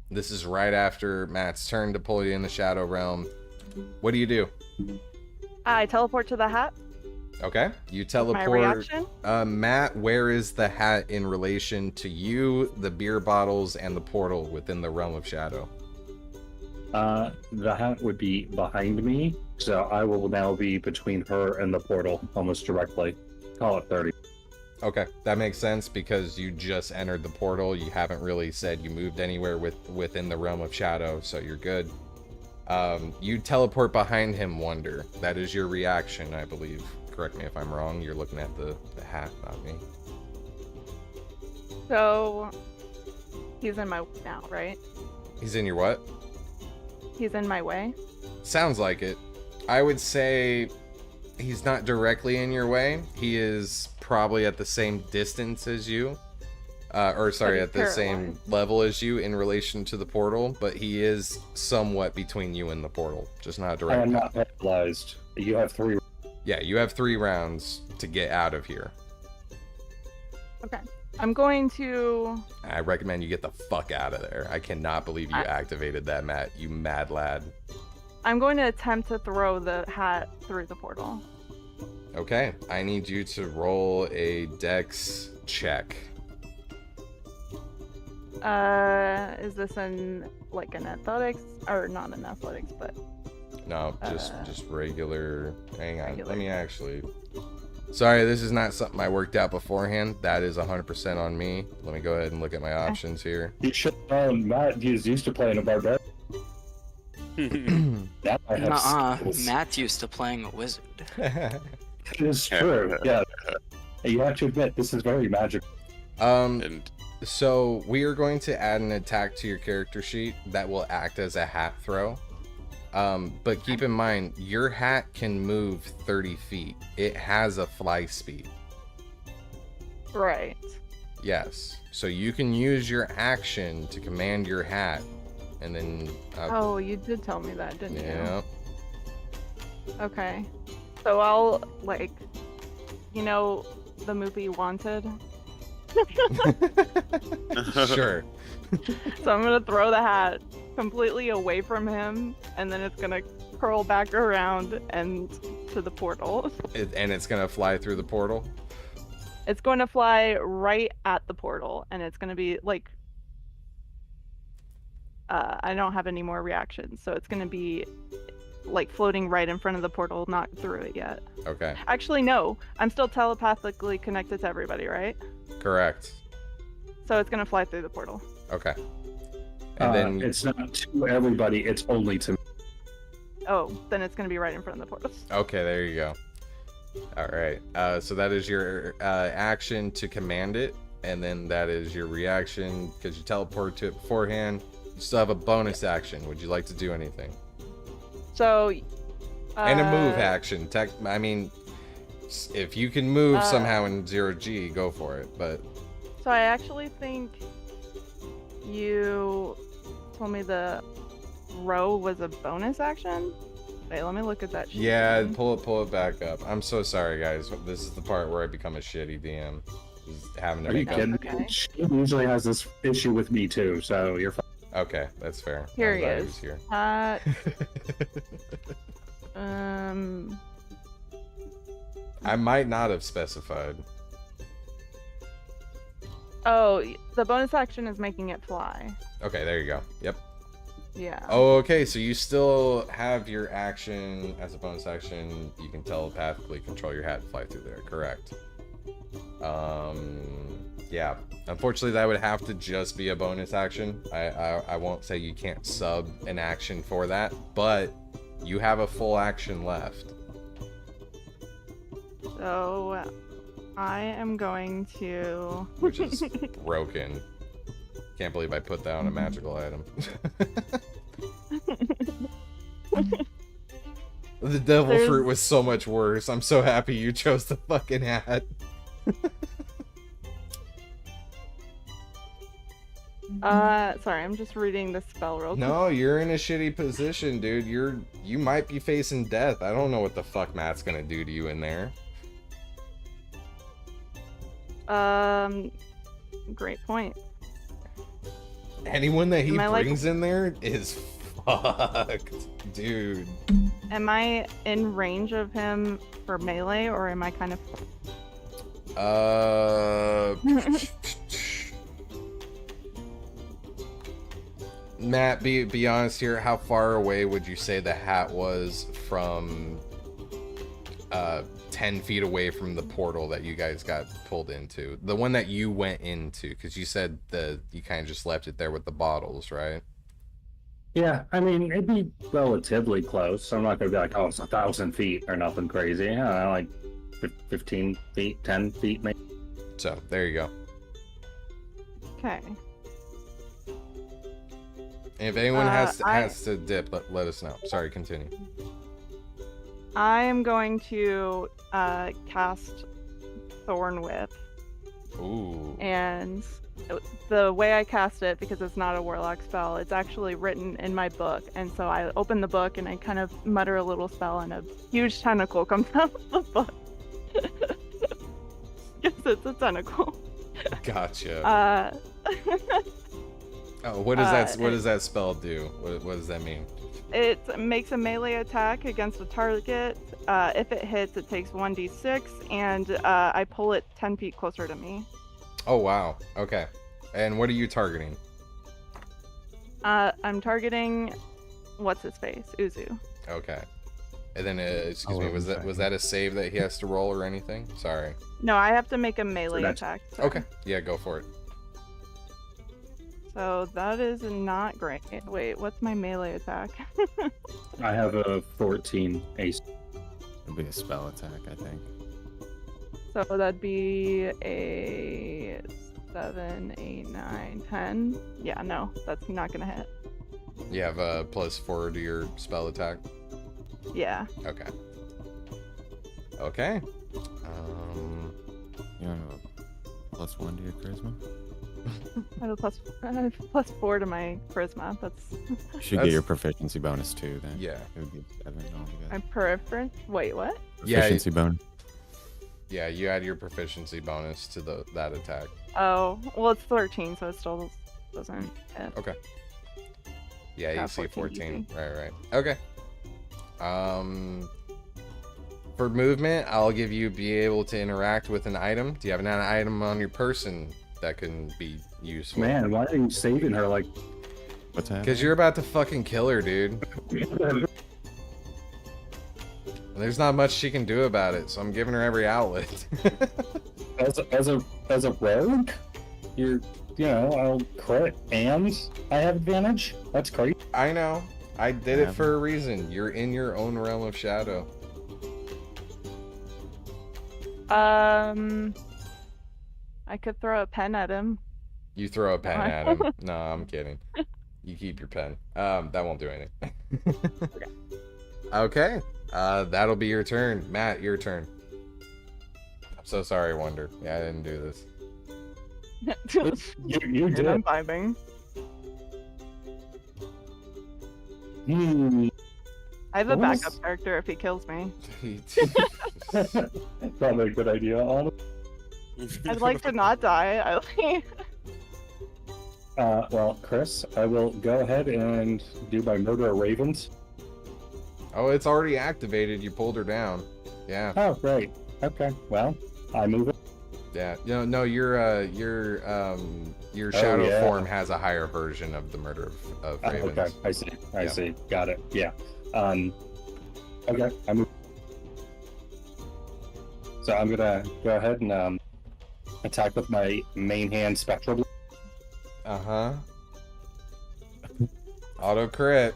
Speaker 2: This is right after Matt's turn to pull you in the Shadow Realm. What do you do?
Speaker 3: I teleport to the hat.
Speaker 2: Okay, you teleport.
Speaker 3: My reaction?
Speaker 2: Matt, where is the hat in relation to you, the beer bottles, and the portal within the realm of shadow?
Speaker 11: The hat would be behind me, so I will now be between her and the portal almost directly. Call it 30.
Speaker 2: Okay, that makes sense because you just entered the portal. You haven't really said you moved anywhere within the realm of shadow, so you're good. You teleport behind him, Wonder. That is your reaction, I believe. Correct me if I'm wrong. You're looking at the hat, not me.
Speaker 3: So, he's in my way now, right?
Speaker 2: He's in your what?
Speaker 3: He's in my way.
Speaker 2: Sounds like it. I would say he's not directly in your way. He is probably at the same distance as you. At the same level as you in relation to the portal, but he is somewhat between you and the portal, just not a direct.
Speaker 11: I am not paralyzed. You have 3.
Speaker 2: Yeah, you have 3 rounds to get out of here.
Speaker 3: Okay. I'm going to...
Speaker 2: I recommend you get the fuck out of there. I cannot believe you activated that, Matt. You mad lad.
Speaker 3: I'm going to attempt to throw the hat through the portal.
Speaker 2: Okay. I need you to roll a dex check.
Speaker 3: Is this an athletics? Or not an athletics, but...
Speaker 2: No, just regular... Hang on. Let me actually... Sorry, this is not something I worked out beforehand. That is 100% on me. Let me go ahead and look at my options here.
Speaker 11: You should know Matt is used to playing a barbarian.
Speaker 1: Matt's used to playing a wizard.
Speaker 11: It is true, yeah. You have to admit, this is very magical.
Speaker 2: So we are going to add an attack to your character sheet that will act as a hat throw. But keep in mind, your hat can move 30 feet. It has a fly speed.
Speaker 3: Right.
Speaker 2: Yes. So you can use your action to command your hat, and then...
Speaker 3: oh, you did tell me that, didn't you?
Speaker 2: Yeah.
Speaker 3: Okay. So I'll, the movie Wanted?
Speaker 2: Sure.
Speaker 3: So I'm going to throw the hat completely away from him, and then it's going to curl back around and to the portal.
Speaker 2: And it's going to fly through the portal?
Speaker 3: It's going to fly right at the portal, and it's going to be I don't have any more reactions, so it's going to be floating right in front of the portal, not through it yet.
Speaker 2: Okay.
Speaker 3: Actually, no. I'm still telepathically connected to everybody, right?
Speaker 2: Correct.
Speaker 3: So it's going to fly through the portal.
Speaker 2: Okay. And then
Speaker 11: it's not to everybody, it's only to me.
Speaker 3: Oh, then it's going to be right in front of the portal.
Speaker 2: Okay, there you go. All right. So that is your action to command it, and then that is your reaction because you teleported to it beforehand. You still have a bonus action. Would you like to do anything?
Speaker 3: So.
Speaker 2: And a move action. If you can move somehow in 0G, go for it. But.
Speaker 3: So I actually think you told me the row was a bonus action. Wait, let me look at that sheet.
Speaker 2: Yeah, pull it back up. I'm so sorry, guys. This is the part where I become a shitty DM. Just having to
Speaker 11: Are you kidding?
Speaker 3: Okay.
Speaker 11: She usually has this issue with me too, so you're fine.
Speaker 2: Okay, that's fair.
Speaker 3: Here
Speaker 2: I'm
Speaker 3: he
Speaker 2: glad
Speaker 3: is.
Speaker 2: was here. I might not have specified.
Speaker 3: Oh, the bonus action is making it fly.
Speaker 2: Okay, there you go. Yep.
Speaker 3: Yeah.
Speaker 2: Oh, okay, so you still have your action as a bonus action. You can telepathically control your hat and fly through there, correct? Yeah. Unfortunately, that would have to just be a bonus action. I won't say you can't sub an action for that, but you have a full action left.
Speaker 3: So, I am going to...
Speaker 2: Which is broken. Can't believe I put that on a magical item. The devil fruit was so much worse. I'm so happy you chose the fucking hat.
Speaker 3: Sorry, I'm just reading the spell real quick.
Speaker 2: No, you're in a shitty position, dude. You might be facing death. I don't know what the fuck Matt's gonna do to you in there.
Speaker 3: Great point.
Speaker 2: Anyone that he brings in there is fucked, dude.
Speaker 3: Am I in range of him for melee, or am I kind of...
Speaker 2: Matt, be honest here. How far away would you say the hat was from 10 feet away from the portal that you guys got pulled into? The one that you went into, because you said you kind of just left it there with the bottles, right?
Speaker 11: Yeah, I mean, it'd be relatively close. I'm not going to be like, oh, it's 1,000 feet or nothing crazy. Yeah, like 15 feet, 10 feet maybe.
Speaker 2: So, there you go.
Speaker 3: Okay.
Speaker 2: And if anyone has to dip, let us know. Sorry, continue.
Speaker 3: I am going to cast Thorn Whip.
Speaker 2: Ooh.
Speaker 3: And the way I cast it, because it's not a warlock spell, it's actually written in my book, and so I open the book and I kind of mutter a little spell, and a huge tentacle comes out of the book. Yes, it's a tentacle.
Speaker 2: Gotcha. Oh, what does that spell do? What does that mean?
Speaker 3: It makes a melee attack against a target. If it hits, it takes 1d6, and I pull it 10 feet closer to me.
Speaker 2: Oh, wow. Okay. And what are you targeting?
Speaker 3: I'm targeting what's his face, Uzu.
Speaker 2: Okay. And then, excuse me, was that a save that he has to roll or anything? Sorry.
Speaker 3: No, I have to make a melee attack. So.
Speaker 2: Okay. Yeah, go for it.
Speaker 3: So that is not great. Wait, what's my melee attack?
Speaker 11: I have a 14 ace.
Speaker 5: It'll be a spell attack, I think.
Speaker 3: So that'd be a 7, 8, 9, 10. Yeah, no, that's not gonna hit.
Speaker 2: You have a +4 to your spell attack?
Speaker 3: Yeah.
Speaker 2: Okay. Okay.
Speaker 5: You have a +1 to your charisma?
Speaker 3: I have a +4 to my charisma. That's.
Speaker 5: You should get your proficiency bonus too. Then.
Speaker 2: Yeah.
Speaker 5: It would be 7 altogether.
Speaker 3: My preference. Wait, what?
Speaker 5: Proficiency bonus.
Speaker 2: Yeah, you add your proficiency bonus to that attack.
Speaker 3: Oh, well, it's 13, so it still doesn't hit.
Speaker 2: Okay. Yeah, you see 14.
Speaker 3: easy.
Speaker 2: Right. Okay. For movement, I'll give you be able to interact with an item. Do you have an item on your person that can be useful?
Speaker 11: Man, why are you saving her like?
Speaker 5: What's happening?
Speaker 2: Because you're about to fucking kill her, dude. There's not much she can do about it, so I'm giving her every outlet.
Speaker 11: as a rogue, I'll crit and I have advantage. That's great.
Speaker 2: I know. I did it for a reason. You're in your own realm of shadow.
Speaker 3: I could throw a pen at him.
Speaker 2: You throw a pen at him. No, I'm kidding. You keep your pen. That won't do anything. Okay. That'll be your turn. Matt, your turn. I'm so sorry, Wonder. Yeah, I didn't do this.
Speaker 11: You did.
Speaker 3: I'm vibing. I have a backup character if he kills me.
Speaker 11: Probably a good idea, honestly.
Speaker 3: I'd like to not die.
Speaker 11: Well, Chris, I will go ahead and do my murder of ravens.
Speaker 2: Oh, it's already activated. You pulled her down. Yeah.
Speaker 11: Oh, right. Okay. Well, I move it.
Speaker 2: Yeah. No, your shadow form has a higher version of the murder of ravens.
Speaker 11: Okay, I see. Got it. Yeah. Okay, I move. So I'm gonna go ahead and attack with my main hand spectral blade.
Speaker 2: Auto crit.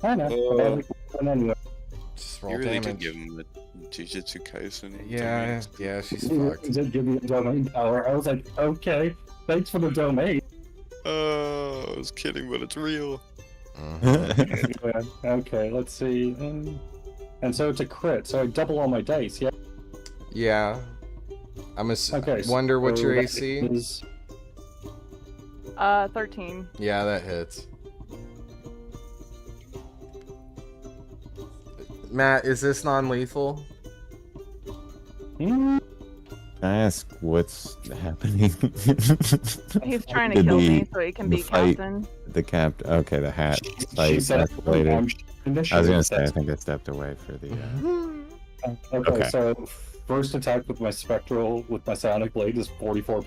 Speaker 11: I know. Anyway.
Speaker 2: Just roll
Speaker 4: You really
Speaker 2: damage.
Speaker 4: could give him the Jujutsu Kaisen.
Speaker 2: Yeah, she's fucked.
Speaker 11: Give me a domain power. I was like, okay, thanks for the domain.
Speaker 4: Oh, I was kidding, but it's real.
Speaker 11: Yeah, okay, let's see. And so it's a crit, so I double all my dice, yeah?
Speaker 2: Yeah.
Speaker 11: Okay,
Speaker 2: wonder what's
Speaker 11: so
Speaker 2: your
Speaker 11: that
Speaker 2: AC?
Speaker 11: is-
Speaker 3: 13.
Speaker 2: Yeah, that hits. Matt, is this non-lethal?
Speaker 5: Can I ask what's happening?
Speaker 3: He's trying to kill me so he can be
Speaker 5: fight,
Speaker 3: captain.
Speaker 5: The okay, the hat fight escalated. I was gonna say, I think I stepped away for the.
Speaker 11: Okay, so first attack with my spectral, with my sonic blade is 44.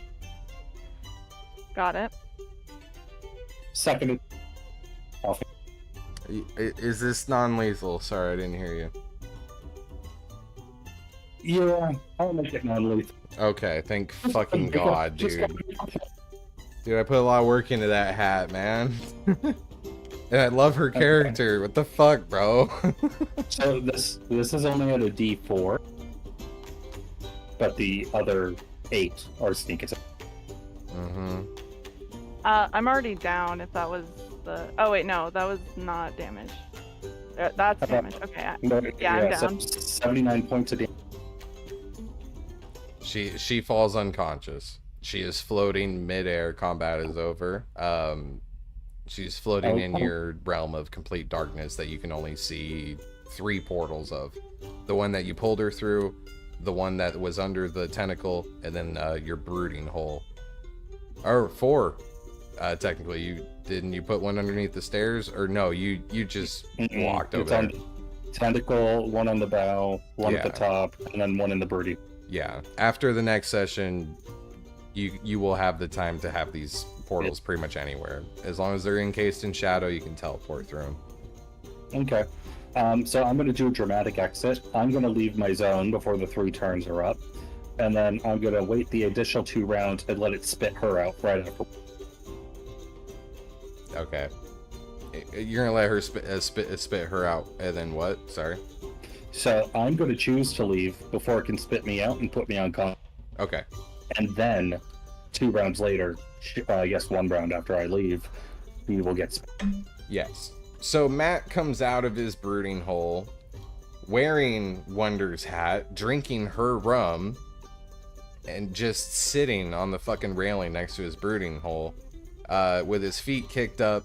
Speaker 3: Got it.
Speaker 11: Second.
Speaker 2: Is this non-lethal? Sorry, I didn't hear you.
Speaker 11: Yeah, I'll make it non-lethal.
Speaker 2: Okay, thank fucking God, dude. Dude, I put a lot of work into that hat, man. And I love her character. What the fuck, bro?
Speaker 11: So this is only at a D4, but the other 8 are sneak attack.
Speaker 3: I'm already down if that was the... Oh, wait, no, that was not damage. That's damage. Okay, I'm down.
Speaker 11: 79 points of damage.
Speaker 2: She falls unconscious. She is floating midair. Combat is over. She's floating in your realm of complete darkness that you can only see 3 portals of. The one that you pulled her through, the one that was under the tentacle, and then your brooding hole. Or 4, technically. Didn't you put one underneath the stairs? Or no, you just walked over there.
Speaker 11: Tentacle, one on the bow, one at the top, and then one in the brooding.
Speaker 2: Yeah. After the next session, you will have the time to have these portals pretty much anywhere. As long as they're encased in shadow, you can teleport through them.
Speaker 11: Okay. So I'm going to do a dramatic exit. I'm going to leave my zone before the 3 turns are up. And then I'm going to wait the additional 2 rounds and let it spit her out right after.
Speaker 2: Okay. You're going to let her spit her out, and then what? Sorry.
Speaker 11: So I'm going to choose to leave before it can spit me out and put me on con.
Speaker 2: Okay.
Speaker 11: And then 2 rounds later, I guess 1 round after I leave, he will get spit.
Speaker 2: Yes. So Matt comes out of his brooding hole wearing Wonder's hat, drinking her rum, and just sitting on the fucking railing next to his brooding hole with his feet kicked up,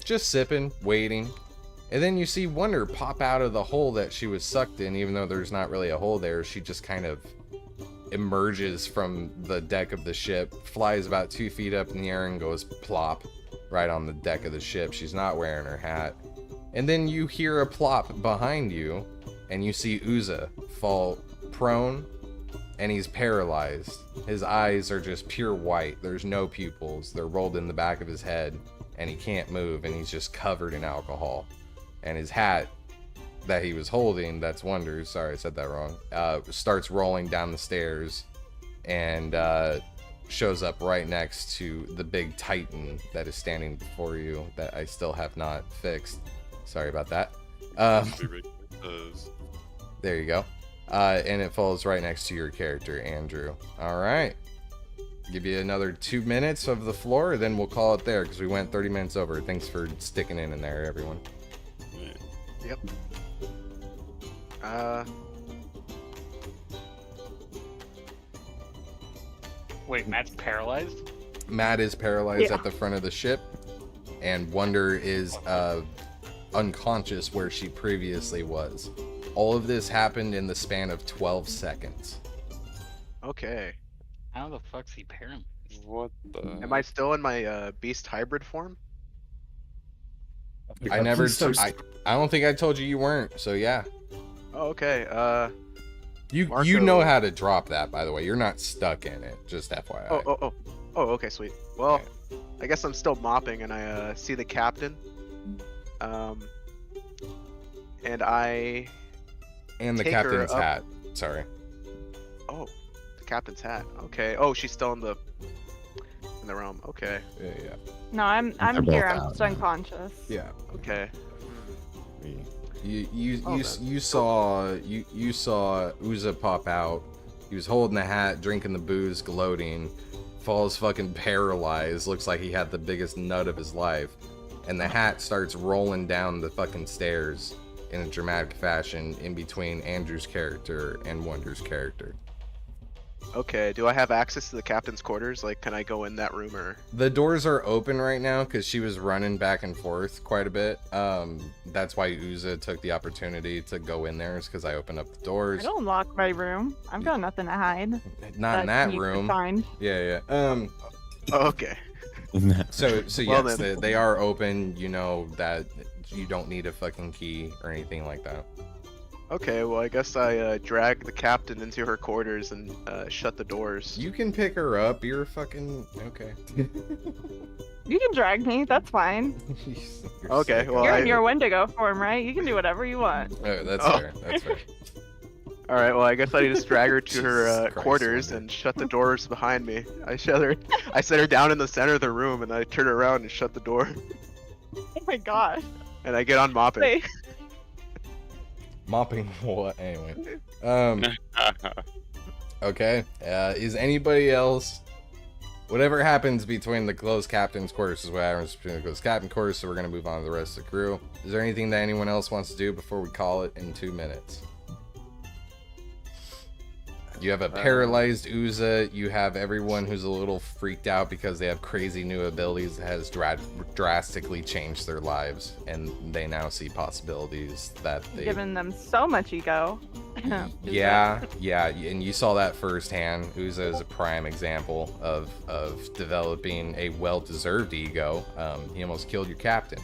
Speaker 2: just sipping, waiting. And then you see Wonder pop out of the hole that she was sucked in, even though there's not really a hole there. She just kind of emerges from the deck of the ship, flies about 2 feet up in the air, and goes plop right on the deck of the ship. She's not wearing her hat. And then you hear a plop behind you, and you see Uzu fall prone, and he's paralyzed. His eyes are just pure white. There's no pupils. They're rolled in the back of his head, and he can't move, and he's just covered in alcohol. And his hat that he was holding, that's Wonder's, sorry I said that wrong, starts rolling down the stairs and shows up right next to the big Titan that is standing before you that I still have not fixed. Sorry about that. There you go. And it falls right next to your character, Andrew. Alright. Give you another 2 minutes of the floor, then we'll call it there because we went 30 minutes over. Thanks for sticking in there, everyone.
Speaker 10: Yep.
Speaker 6: Wait, Matt's paralyzed?
Speaker 2: Matt is paralyzed at the front of the ship, and Wonder is unconscious where she previously was. All of this happened in the span of 12 seconds.
Speaker 10: Okay.
Speaker 6: How the fuck's he paralyzed?
Speaker 4: What the?
Speaker 10: Am I still in my beast hybrid form?
Speaker 2: I don't think I told you weren't, so yeah.
Speaker 10: Oh, okay. Marko...
Speaker 2: You know how to drop that, by the way. You're not stuck in it, just FYI.
Speaker 10: Oh, okay, sweet. Well, okay. I guess I'm still mopping, and I see the captain. And
Speaker 2: the captain's hat. Sorry.
Speaker 10: Oh, the captain's hat. Okay. Oh, she's still in the realm. Okay.
Speaker 2: Yeah.
Speaker 3: No, I'm here. I'm just unconscious.
Speaker 2: Yeah.
Speaker 10: Okay.
Speaker 2: You saw Uzu pop out. He was holding the hat, drinking the booze, gloating, falls fucking paralyzed, looks like he had the biggest nut of his life, and the hat starts rolling down the fucking stairs in a dramatic fashion in between Andrew's character and Wonder's character.
Speaker 10: Okay, do I have access to the captain's quarters? Like, can I go in that room, or...?
Speaker 2: The doors are open right now because she was running back and forth quite a bit. That's why Uzu took the opportunity to go in there, is because I opened up the doors.
Speaker 3: I don't lock my room. I've got nothing to hide.
Speaker 2: Not in that room.
Speaker 3: Find.
Speaker 2: Yeah.
Speaker 10: Okay.
Speaker 2: So yes, they are open. You know that you don't need a fucking key or anything like that.
Speaker 10: Okay, well, I guess I drag the captain into her quarters and shut the doors.
Speaker 2: You can pick her up. You're fucking... Okay.
Speaker 3: You can drag me. That's fine.
Speaker 10: Okay, well,
Speaker 3: you're in your Wendigo form, right? You can do whatever you want.
Speaker 2: Oh, that's fair. That's fair.
Speaker 10: Alright, well, I guess I just drag her to her quarters and shut the doors behind me. I set her down in the center of the room, and I turn around and shut the door.
Speaker 3: Oh my gosh.
Speaker 10: And I get on mopping.
Speaker 3: Wait.
Speaker 2: Mopping what? Anyway. Okay. Is anybody else... Whatever happens between the closed captain's quarters is what happens between the closed captain quarters, so we're going to move on to the rest of the crew. Is there anything that anyone else wants to do before we call it in 2 minutes? You have a paralyzed Uza. You have everyone who's a little freaked out because they have crazy new abilities that has drastically changed their lives, and they now see possibilities that they.
Speaker 3: Giving them so much ego.
Speaker 2: Yeah, and you saw that firsthand. Uza is a prime example of developing a well-deserved ego. He almost killed your captain.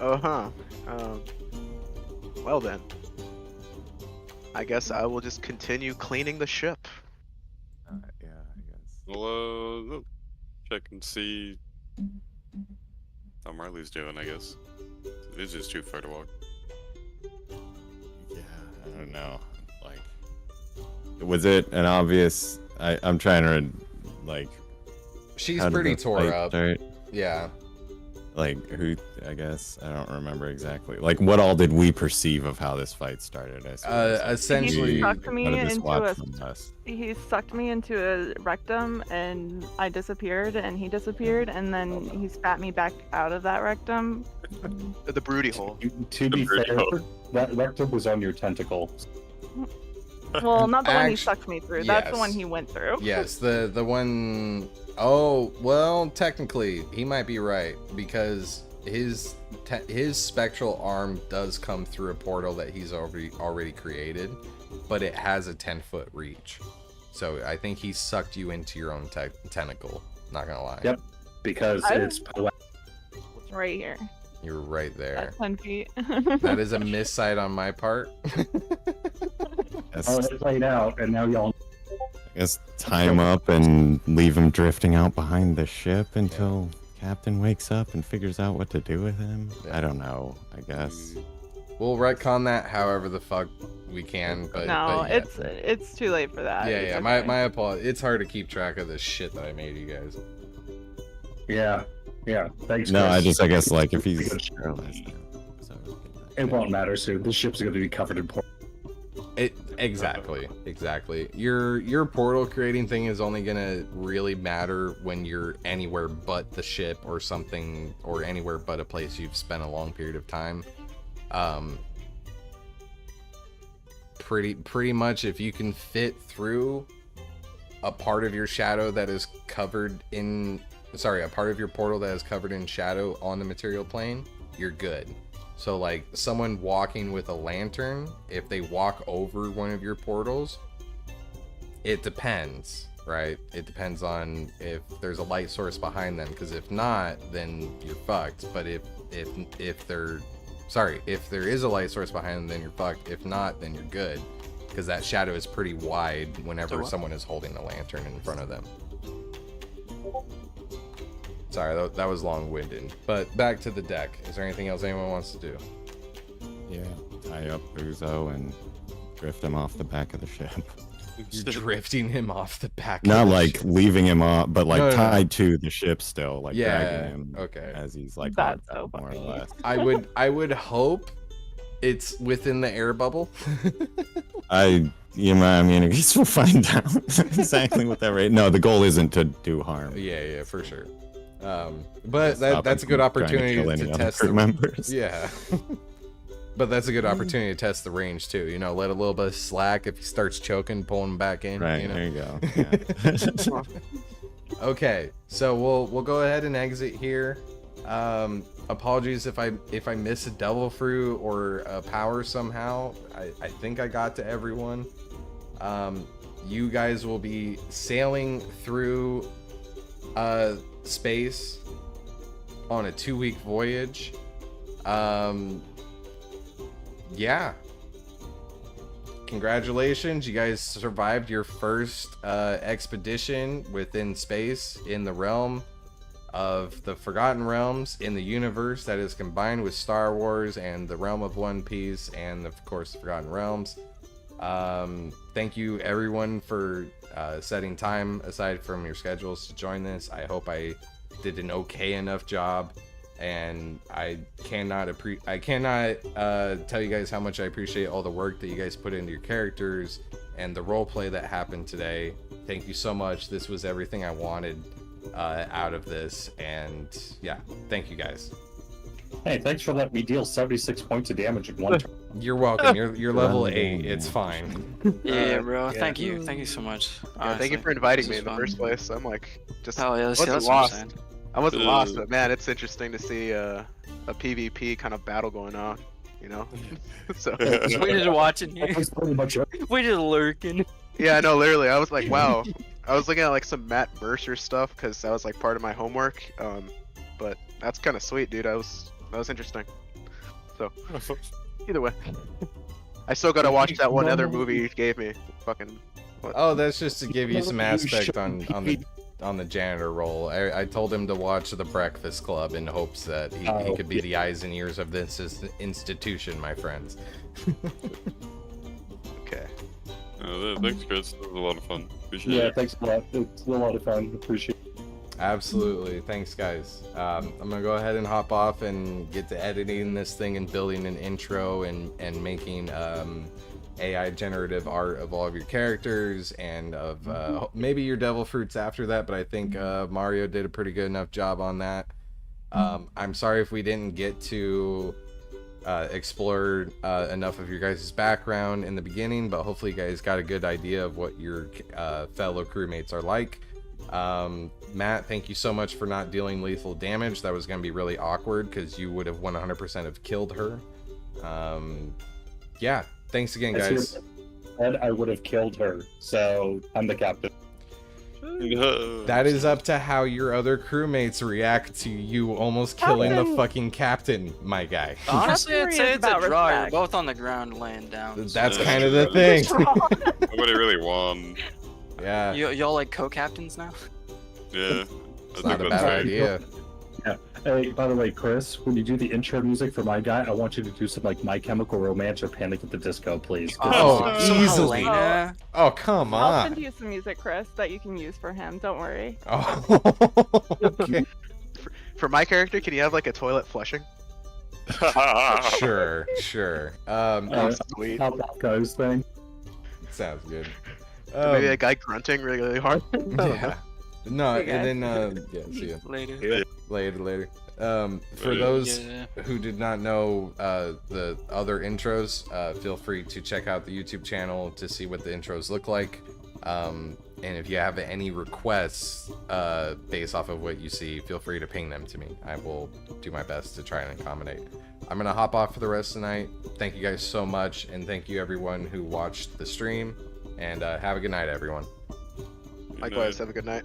Speaker 10: Well then. I guess I will just continue cleaning the ship.
Speaker 5: Yeah, I guess.
Speaker 4: Well, check and see how Marley's doing, I guess. It's just too far to walk.
Speaker 5: Yeah, I don't know. Like, was it an obvious? I'm trying to, like.
Speaker 2: She's pretty tore up.
Speaker 5: Start?
Speaker 2: Yeah.
Speaker 5: Like, who, I guess, I don't remember exactly. Like, what all did we perceive of how this fight started? I suppose.
Speaker 2: Essentially,
Speaker 3: he sucked me into a rectum, and I disappeared, and he disappeared, and then he spat me back out of that rectum.
Speaker 10: The broody hole.
Speaker 11: To be fair, that rectum was on your tentacle.
Speaker 3: Well, not the one he sucked me through. That's the one he went through.
Speaker 2: Yes, the one. Oh, well, technically, he might be right, because his spectral arm does come through a portal that he's already created, but it has a 10-foot reach. So I think he sucked you into your own tentacle. Not gonna lie.
Speaker 11: Yep, because it's
Speaker 3: right here.
Speaker 2: You're right there.
Speaker 3: At 10 feet.
Speaker 2: That is a missight on my part.
Speaker 11: Oh, it played out, and now y'all.
Speaker 5: I guess tie him up and leave him drifting out behind the ship until Captain wakes up and figures out what to do with him. Yeah. I don't know. I guess
Speaker 2: we'll retcon that however the fuck we can. But
Speaker 3: no,
Speaker 2: but
Speaker 3: it's too late for that.
Speaker 2: Yeah, yeah. Okay. My apologies. It's hard to keep track of the shit that I made you guys.
Speaker 11: Yeah. Thanks.
Speaker 5: No,
Speaker 11: Chris.
Speaker 5: I guess like if he's paralyzed,
Speaker 11: it won't matter soon. The ship's going to be covered in portal.
Speaker 2: Exactly. Your portal creating thing is only gonna really matter when you're anywhere but the ship or something, or anywhere but a place you've spent a long period of time. Pretty much if you can fit through a part of your shadow that is covered in, a part of your portal that is covered in shadow on the material plane, you're good. So like someone walking with a lantern, if they walk over one of your portals, it depends, right? It depends on if there's a light source behind them, because if not, then you're fucked. But if there is a light source behind them, then you're fucked. If not, then you're good, because that shadow is pretty wide whenever someone is holding a lantern in front of them. Sorry, that was long-winded. But back to the deck. Is there anything else anyone wants to do?
Speaker 5: Yeah, tie up Uzo and drift him off the back of the ship.
Speaker 2: You're drifting him off the back.
Speaker 5: Not
Speaker 2: of the
Speaker 5: like
Speaker 2: ship.
Speaker 5: Leaving him off, but like tied to the ship still, like dragging him.
Speaker 2: Okay.
Speaker 5: As he's like
Speaker 3: that's so
Speaker 5: more or
Speaker 3: funny.
Speaker 5: less.
Speaker 2: I would hope it's within the air bubble.
Speaker 5: I guess we'll find out exactly what that rate. No, the goal isn't to do harm.
Speaker 2: Yeah, for sure. But that's a good opportunity to test the members. Yeah. But that's a good opportunity to test the range too. You know, let a little bit of slack. If he starts choking, pull him back in.
Speaker 5: Right,
Speaker 2: you know?
Speaker 5: there you go. Yeah.
Speaker 2: Okay, so we'll go ahead and exit here. Apologies if I miss a devil fruit or a power somehow. I think I got to everyone. You guys will be sailing through space on a 2-week voyage. Yeah, congratulations, you guys survived your first expedition within space in the realm of the Forgotten Realms, in the universe that is combined with Star Wars and the realm of One Piece and of course the Forgotten Realms. Thank you everyone for setting time aside from your schedules to join this. I hope I did an okay enough job, and I cannot tell you guys how much I appreciate all the work that you guys put into your characters and the role play that happened today. Thank you so much. This was everything I wanted out of this, and yeah, thank you guys.
Speaker 11: Hey, thanks for letting me deal 76 points of damage in one turn.
Speaker 2: You're welcome. You're level 8. It's fine.
Speaker 1: Yeah, bro.
Speaker 10: Yeah.
Speaker 1: Thank you. Thank you so much.
Speaker 10: Yeah, thank you
Speaker 1: honestly.
Speaker 10: for inviting
Speaker 1: This
Speaker 10: me
Speaker 1: is
Speaker 10: in the
Speaker 1: fun.
Speaker 10: first place. I'm like, just
Speaker 1: Oh, yeah,
Speaker 10: wasn't
Speaker 1: that's
Speaker 10: lost.
Speaker 1: what I'm saying.
Speaker 10: I wasn't lost, but man, it's interesting to see a PvP kind of battle going on. You know, so
Speaker 1: We just watching here.
Speaker 11: That's pretty much it.
Speaker 1: We just lurking.
Speaker 10: yeah, no, literally, I was like, wow. I was looking at like some Matt Mercer stuff because that was like part of my homework. But that's kind of sweet, dude. That was interesting. So either way, I still gotta watch that one other movie you gave me. Fucking. What?
Speaker 2: Oh, that's just to give you some aspect on the janitor role. I told him to watch The Breakfast Club in hopes that he could be the eyes and ears of this institution, my friends.
Speaker 10: Okay.
Speaker 4: Thanks, Chris. That was a lot of fun. Appreciate
Speaker 11: Yeah,
Speaker 4: it.
Speaker 11: thanks a lot. It's a lot of fun. Appreciate it.
Speaker 2: Absolutely. Thanks, guys. I'm gonna go ahead and hop off and get to editing this thing and building an intro and making AI generative art of all of your characters and of maybe your devil fruits after that, but I think Mario did a pretty good enough job on that. I'm sorry if we didn't get to explore enough of your guys' background in the beginning, but hopefully you guys got a good idea of what your fellow crewmates are like. Matt, thank you so much for not dealing lethal damage. That was going to be really awkward because you would have 100% have killed her. Yeah, thanks again, guys.
Speaker 11: And I would have killed her, so I'm the captain.
Speaker 2: That is up to how your other crewmates react to you almost killing the fucking captain, my guy.
Speaker 1: Honestly, I'd say it's a
Speaker 3: about
Speaker 1: draw. You're
Speaker 3: respect.
Speaker 1: both on the ground laying down.
Speaker 2: That's
Speaker 4: Yeah,
Speaker 2: kind of the thing.
Speaker 4: Nobody really won.
Speaker 2: Yeah,
Speaker 1: Y'all like co-captains now?
Speaker 4: Yeah.
Speaker 2: it's not a bad idea.
Speaker 11: Yeah. Hey, by the way, Chris, when you do the intro music for my guy, I want you to do some like My Chemical Romance or Panic at the Disco, please.
Speaker 2: Oh,
Speaker 1: Some
Speaker 2: easily.
Speaker 1: Helena.
Speaker 2: Oh, come
Speaker 3: I'll send
Speaker 2: on.
Speaker 3: you some music, Chris, that you can use for him. Don't worry.
Speaker 2: Oh, okay.
Speaker 10: For my character, can you have like a toilet flushing?
Speaker 2: Sure.
Speaker 10: Sweet.
Speaker 11: How that goes thing.
Speaker 2: Sounds good.
Speaker 10: Maybe a guy grunting really, really hard.
Speaker 2: Yeah. No,
Speaker 3: Hey, guys.
Speaker 2: and then yeah, see ya.
Speaker 1: Later.
Speaker 2: Later. For those
Speaker 1: Yeah.
Speaker 2: who did not know the other intros, feel free to check out the YouTube channel to see what the intros look like. And if you have any requests based off of what you see, feel free to ping them to me. I will do my best to try and accommodate. I'm gonna hop off for the rest of the night. Thank you guys so much, and thank you everyone who watched the stream. And have a good night, everyone.
Speaker 10: Likewise, have a good night.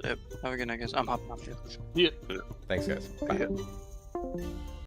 Speaker 1: Yep. Have a good night, guys. I'm hopping off too.
Speaker 2: Thanks, guys. Bye.
Speaker 10: Yeah.